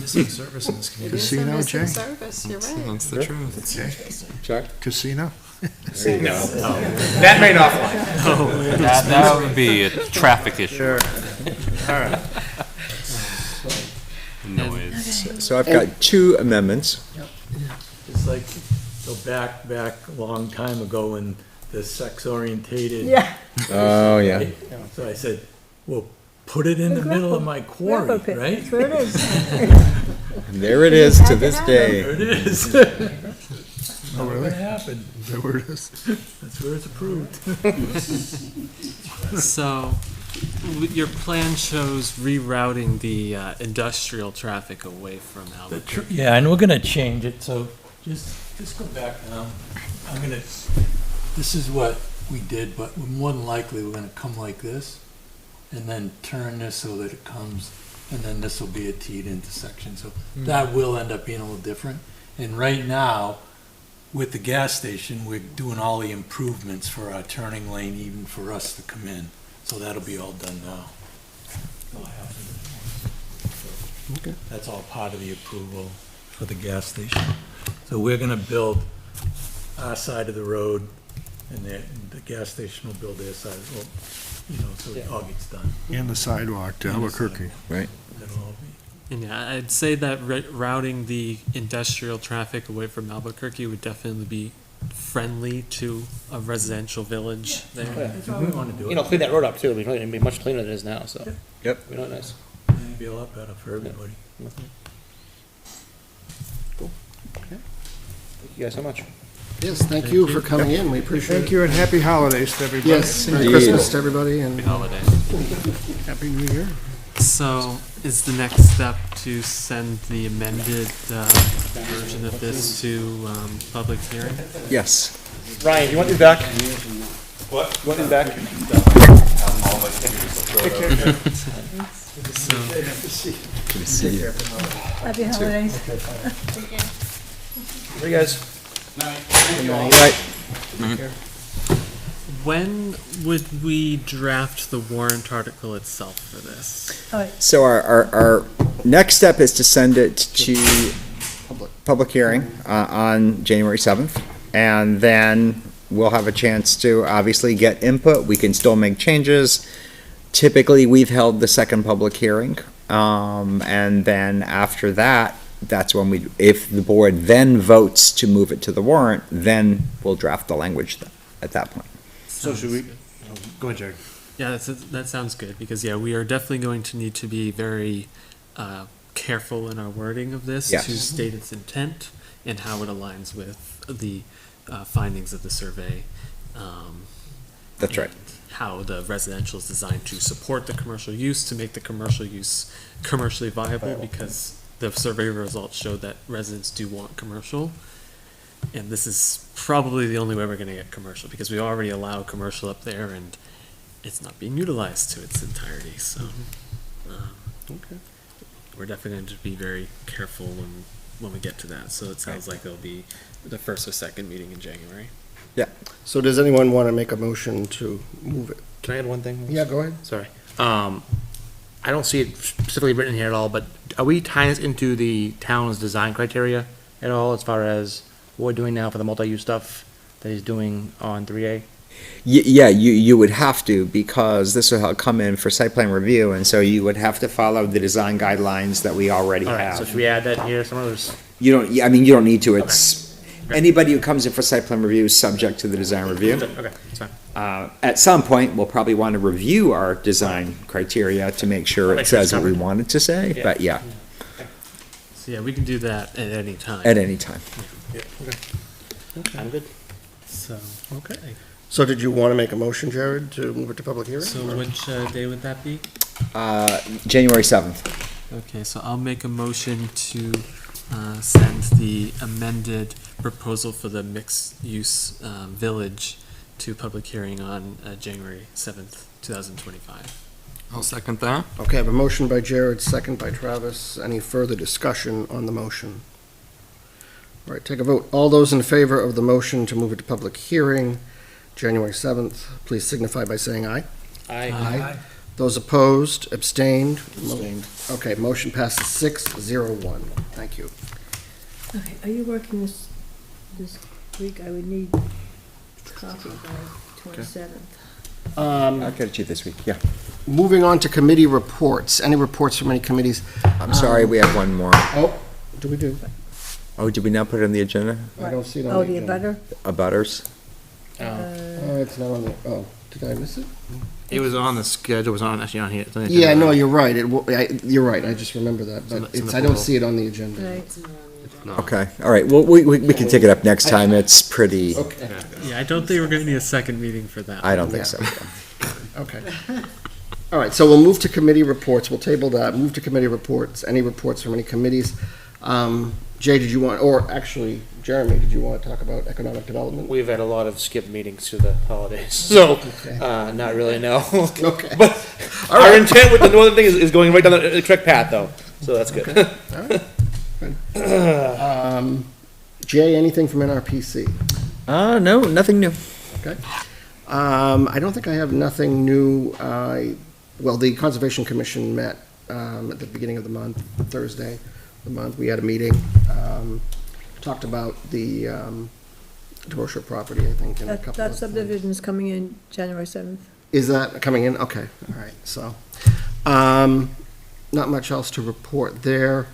Missing service in this community. Casino, Jay? Service, you're right. That's the truth. Chuck? Casino? That may not fly. That would be a traffic issue. All right. Noise. So I've got two amendments. It's like, go back a long time ago when the sex-orientated. Yeah. Oh, yeah. So I said, well, put it in the middle of my quarry, Grapple pit, right? that's where it is. There it is to this day. There it is. Oh, really? What happened? Is that where it is? That's where it's approved. So, your plan shows rerouting the industrial traffic away from Albuquerque. Yeah, and we're gonna change it, so just go back now. This is what we did, but more than likely, we're gonna come like this, and then turn this so that it comes, and then this will be a T-ed intersection, so that will end up being a little different. And right now, with the gas station, we're doing all the improvements for our turning lane, even for us to come in, so that'll be all done now. Okay. That's all part of the approval for the gas station. So we're gonna build our side of the road, and the gas station will build their side, well, you know, so it all gets done. And the sidewalk to Albuquerque. Right. That'll all be. And yeah, I'd say that routing the industrial traffic away from Albuquerque would definitely be friendly to a residential village there. That's what we wanna do. You know, clean that road up too. It'd be much cleaner than it is now, so. Yep. It'd be not nice. It'd be a lot better for everybody. Thank you guys so much. Yes, thank you for coming in, we appreciate it. Thank you and happy holidays to everybody. Yes, Merry Indeed. Christmas to everybody, and Happy holidays. Happy New Year. So, is the next step to send the amended version of this to public hearing? Yes. Ryan, you want me back? What? You want me back? So, Good to see you. Happy holidays. Hey, guys. Right. when would we draft the warrant article itself for this? All right, So our next step is to send it to public hearing on January 7th. And then we'll have a chance to obviously get input. We can still make changes. Typically, we've held the second public hearing. And then after that, that's when if the board then votes to move it to the warrant, then we'll draft the language at that point. So should we, go ahead, Jared. Yeah, that sounds good, because, yeah, we are definitely going to need to be very careful in our wording of this Yes. to state its intent and how it aligns with the findings of the survey. That's right. and How the residential is designed to support the commercial use, to make the commercial use commercially viable, because the survey results show that residents do want commercial. And this is probably the only way we're gonna get commercial, because we already allow commercial up there and it's not being utilized to its entirety, so. Okay. We're definitely going to be very careful when we get to that, so it sounds like it'll be the first or second meeting in January. So does anyone want to make a motion to move it? Can I add one thing? Yeah, go ahead. Sorry. I don't see it specifically written here at all, but are we tying this into the town's design criteria at all, as far as what we're doing now for the multi-use stuff that he's doing on 3A? Yeah, you would have to, because this will come in for site plan review, and so you would have to follow the design guidelines that we already All right, so have. should we add that here somewhere? You don't, you don't need to, it's, anybody who comes in for site plan review is subject to the design review. Okay, that's fine. At some point, we'll probably want to review our design criteria to make sure it Make sure it's says what we covered. want it to say, Yeah. but yeah, So yeah, we can do that at any time. at any time. I'm good. So, okay. So did you want to make a motion, Jared, to move it to public hearing? So or- which day would that be? January 7th. Okay, so I'll make a motion to send the amended proposal for the mixed-use village to public hearing on January 7th, 2025. I'll second that. Okay, I have a motion by Jared, second by Travis. Any further discussion on the motion? All right, take a vote. All those in favor of the motion to move it to public hearing, January 7th, please signify by saying aye. Aye. Those opposed, abstained? Abstained. Okay, motion passes 6-0-1. Thank you. Okay, are you working this week? I would need copy by 27th. I'll get it to you this week, yeah. Moving on to committee reports. Any reports from any committees? I'm sorry, we have one more. Oh, do we do? Oh, did we not put it on the agenda? I don't see it on Oh, the the agenda. abutter? Abutters? Oh, it's not on the, oh, did I miss it? It was on the schedule, it was actually on here. It's on the Yeah, agenda. no, you're right. You're right. I just remember that, It's on but the- it's in it's, the I don't portal. see it on the agenda. Right. Okay, all right, well, we can take it up next time, it's pretty, Okay, Yeah, I don't think we're going to need a second meeting for that. I don't think so. okay. All right, so we'll move to committee reports. We'll table that. Move to committee reports. Any reports from any committees? Jay, did you want, or actually, Jeremy, did you want to talk about economic development? We've had a lot of skipped meetings through the holidays, so, not really, no. Okay. But our intent with the northern thing is going right down the correct path, though, so that's good. All right. Good. Jay, anything from NRPC? No, nothing new. Okay. I don't think I have nothing new. Well, the Conservation Commission met at the beginning of the month, Thursday of the month. We had a meeting, talked about the DeRocher property, I think, and a couple That of subdivision's coming in January 7th. Is that coming in? Okay, all right, so, not much else to report there.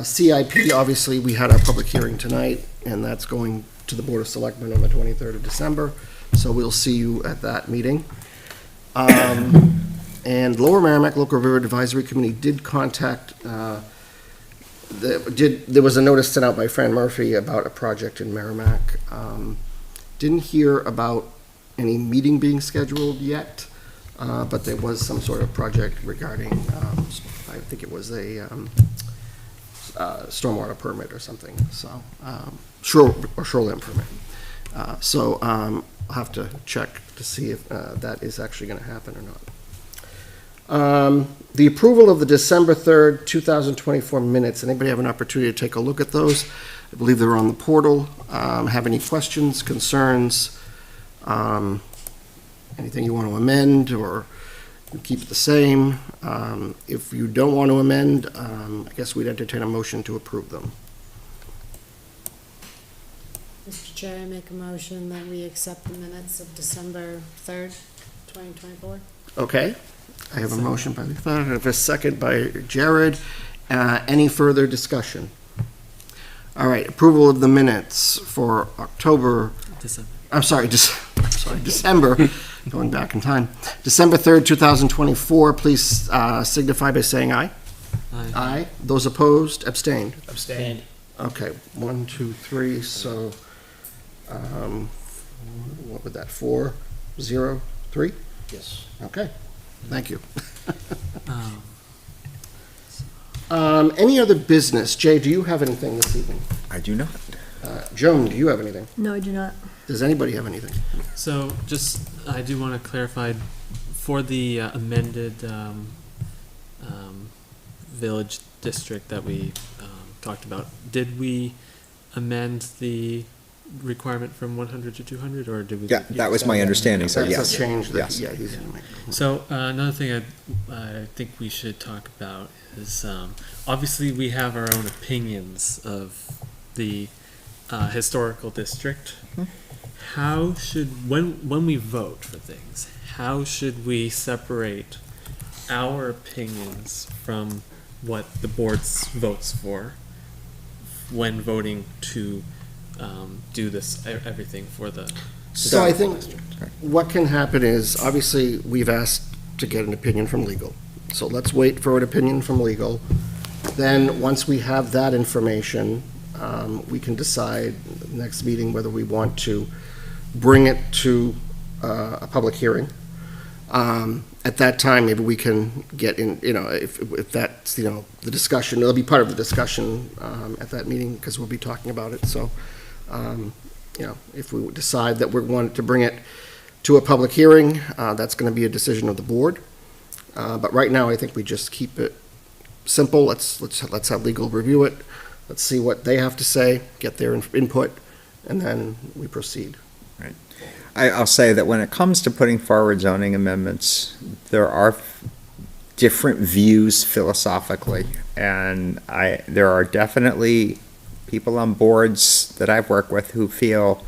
CIP, obviously, we had our public hearing tonight, and that's going to the Board of Selectmen on the 23rd of December, so we'll see you at that meeting. And Lower Merrimack Local River Advisory Committee did contact, there was a notice sent out by Fran Murphy about a project in Merrimack. Didn't hear about any meeting being scheduled yet, but there was some sort of project regarding, I think it was a stormwater permit or something, so, shoreline permit. So I'll have to check to see if that is actually going to happen or not. The approval of the December 3rd, 2024 minutes. Anybody have an opportunity to take a look at those? I believe they're on the portal. Have any questions, concerns? Anything you want to amend or keep it the same? If you don't want to amend, I guess we'd entertain a motion to approve them. Mr. Chair, I make a motion that we accept the minutes of December 3rd, 2024. Okay, I have a motion by Lisa, I have a second by Jared. Any further discussion? All right, approval of the minutes for October, December. I'm sorry, December, going back in time. December 3rd, 2024, please signify by saying aye. Aye. Aye. Those opposed, abstained. Abstain. Okay, 1, 2, 3, so, what would that, 4, 0, 3? Yes. Okay, thank you. Um, Any other business? Jay, do you have anything this evening? I do not. Joan, do you have anything? No, I do not. Does anybody have anything? So just, I do want to clarify, for the amended village district that we talked about, did we amend the requirement from 100 to 200, or did we? Yeah, that was my understanding, so That's yes. a change that, Yes. yeah, he's gonna make. So another thing I think we should talk about is obviously we have our own opinions of the historical district. How should when we vote for things, how should we separate our opinions from what the board's votes for when voting to do this everything for the So I think district? what can happen is, obviously, we've asked to get an opinion from legal. So let's wait for an opinion from legal. Then, once we have that information, we can decide next meeting whether we want to bring it to a public hearing. At that time, maybe we can get in, if that's, the discussion, it'll be part of the discussion at that meeting, because we'll be talking about it. So, if we decide that we want to bring it to a public hearing, that's going to be a decision of the board. But right now, I think we just keep it simple. Let's have legal review it. Let's see what they have to say, get their input, and then we proceed. I'll say that when it comes to putting forward zoning amendments, there are different views philosophically, and there are definitely people on boards that I've worked with who feel,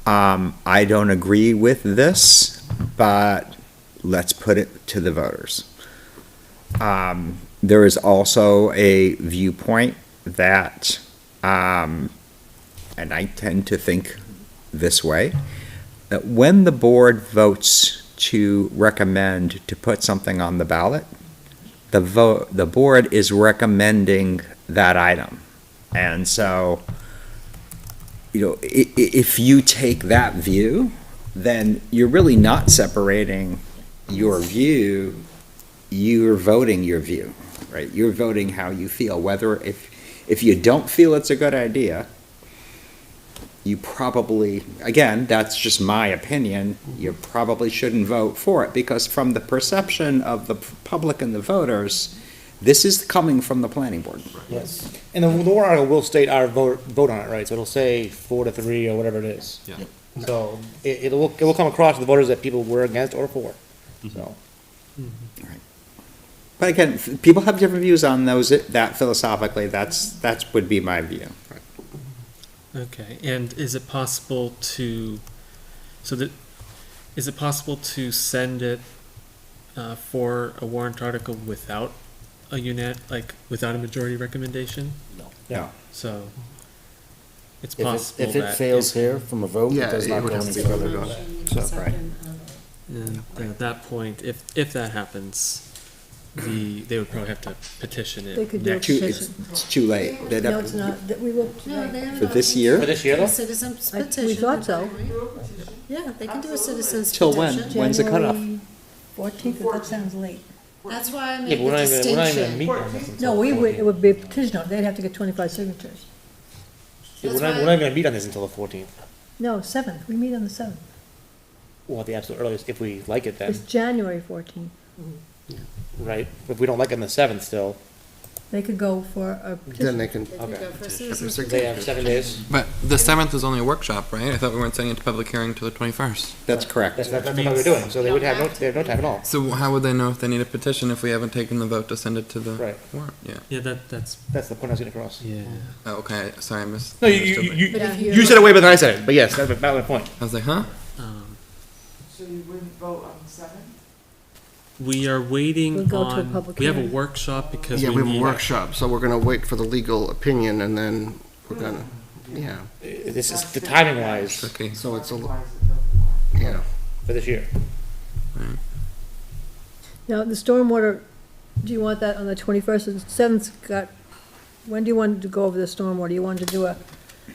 I don't agree with this, but let's put it to the voters. There is also a viewpoint that, and I tend to think this way, that when the board votes to recommend to put something on the ballot, the board is recommending that item. And so, if you take that view, then you're really not separating your view, you're voting your view, right? You're voting how you feel, whether if you don't feel it's a good idea, you probably, again, that's just my opinion, you probably shouldn't vote for it, because from the perception of the public and the voters, this is coming from the planning board. Yes. And the warrant article will state our vote on it, right? So it'll say 4-3 or whatever it is. Yeah. So it will come across to the voters that people were against or for. So. But again, people have different views on that philosophically, that would be my view. Okay, and is it possible to, is it possible to send it for a warrant article without without a majority recommendation? No. So, it's If possible it that fails here from a vote, it Yeah, does it not would go have any to go further. to vote. So, right. And at that point, if that happens, they would probably have to petition it. They could do a next petition. It's too late. They'd No, have it's to- not, that we looked No, today. they have For an this option year? to For this year, do a though? citizen's We petition. thought so. Yeah, they can do a citizen's Till petition. when? When's the cutoff? January 14th, that sounds late. That's why I Yeah, made but the we're not even gonna distinction. meet on this No, until it would be a petition, they'd have to get 25 signatures. Yeah, That's we're why- not even gonna meet on this until the 14th. No, 7th, we meet on the 7th. Well, at the absolute earliest, if we like it then, It's January 14th. right? If we don't like it on the 7th still, They could go for a Then petition. they can. They can Okay. go for a citizen's they have 7 days. But the 7th is only a workshop, right? I thought we weren't sending it to public hearing till the 21st. That's correct. That's what we're doing, so they would have they have no time at all. So how would they know if they need a petition if we haven't taken the vote to send it to the Right. warrant? Yeah. Yeah, that's, That's the point I was getting across. yeah. Oh, okay, sorry, I missed. No, But if you said it way better than I said it, but yes, that's about my point. I was like, huh? So you wouldn't vote on the 7th? We are waiting We'll go to a on, public we have a hearing. workshop because Yeah, we we have a need. workshop, so we're gonna wait for the legal opinion, and then we're gonna, yeah, This is the timing wise Okay. so it's yeah. for this year. Now, the stormwater, do you want that on the 21st? The 7th got, when do you want to go over the stormwater? You want to do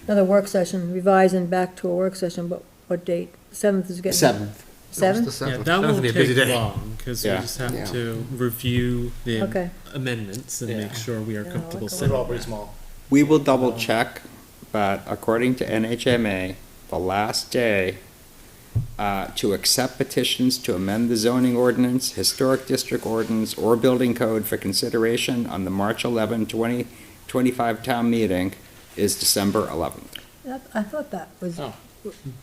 another work session, revise and back to a work session, but what date? 7th is getting. 7th. 7th? Yeah, that won't be a busy take day. long, because we Yeah. just have Yeah. to review the Okay. amendments and make sure we are Yeah, comfortable like a sending We're all it pretty back. small. We will double check, but according to NHMA, the last day to accept petitions to amend the zoning ordinance, historic district ordinance, or building code for consideration on the March 11, 2025 town meeting is December 11th. I thought that was Oh.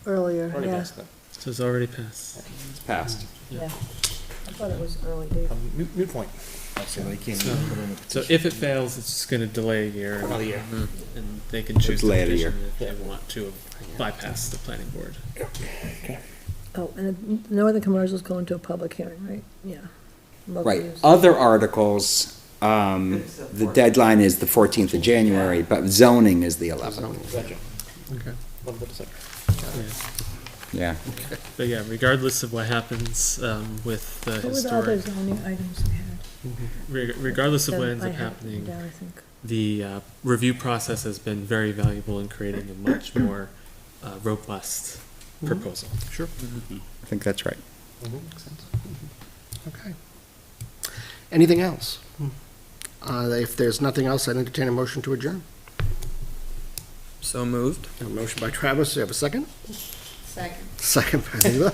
earlier, Already yeah. passed that. So it's already passed. It's passed. Yeah. I thought it was early date. Moot point. So if it fails, it's just gonna delay a year. Another year. And they can choose to Delay it a petition year. if they want to bypass the planning board. Oh, and the Northern Commercial's going to a public hearing, right? Yeah. Local Right. use. Other articles, the deadline is the 14th of January, but zoning is the 11th. Gotcha. Okay. Love the December. Yeah. But yeah, regardless of what happens with the What were the other historic, zoning items we had? regardless of what ends I up had happening, down, I think. the review process has been very valuable in creating a much more robust proposal. Sure. I think that's right. Okay. Anything else? If there's nothing else, I'd entertain a motion to adjourn. So moved. A motion by Travis, do you have a second? Second. Second by Leila.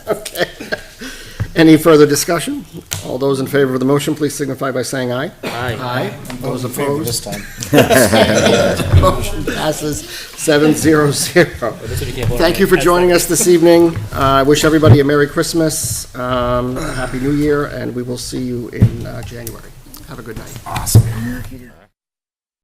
Okay. Any further discussion? All those in favor of the motion, please signify by saying aye. Aye. Those opposed? This time. Motion passes 7-0-0. Thank you for joining us this evening. I wish everybody a Merry Christmas, Happy New Year, and we will see you in January. Have a good night. Awesome.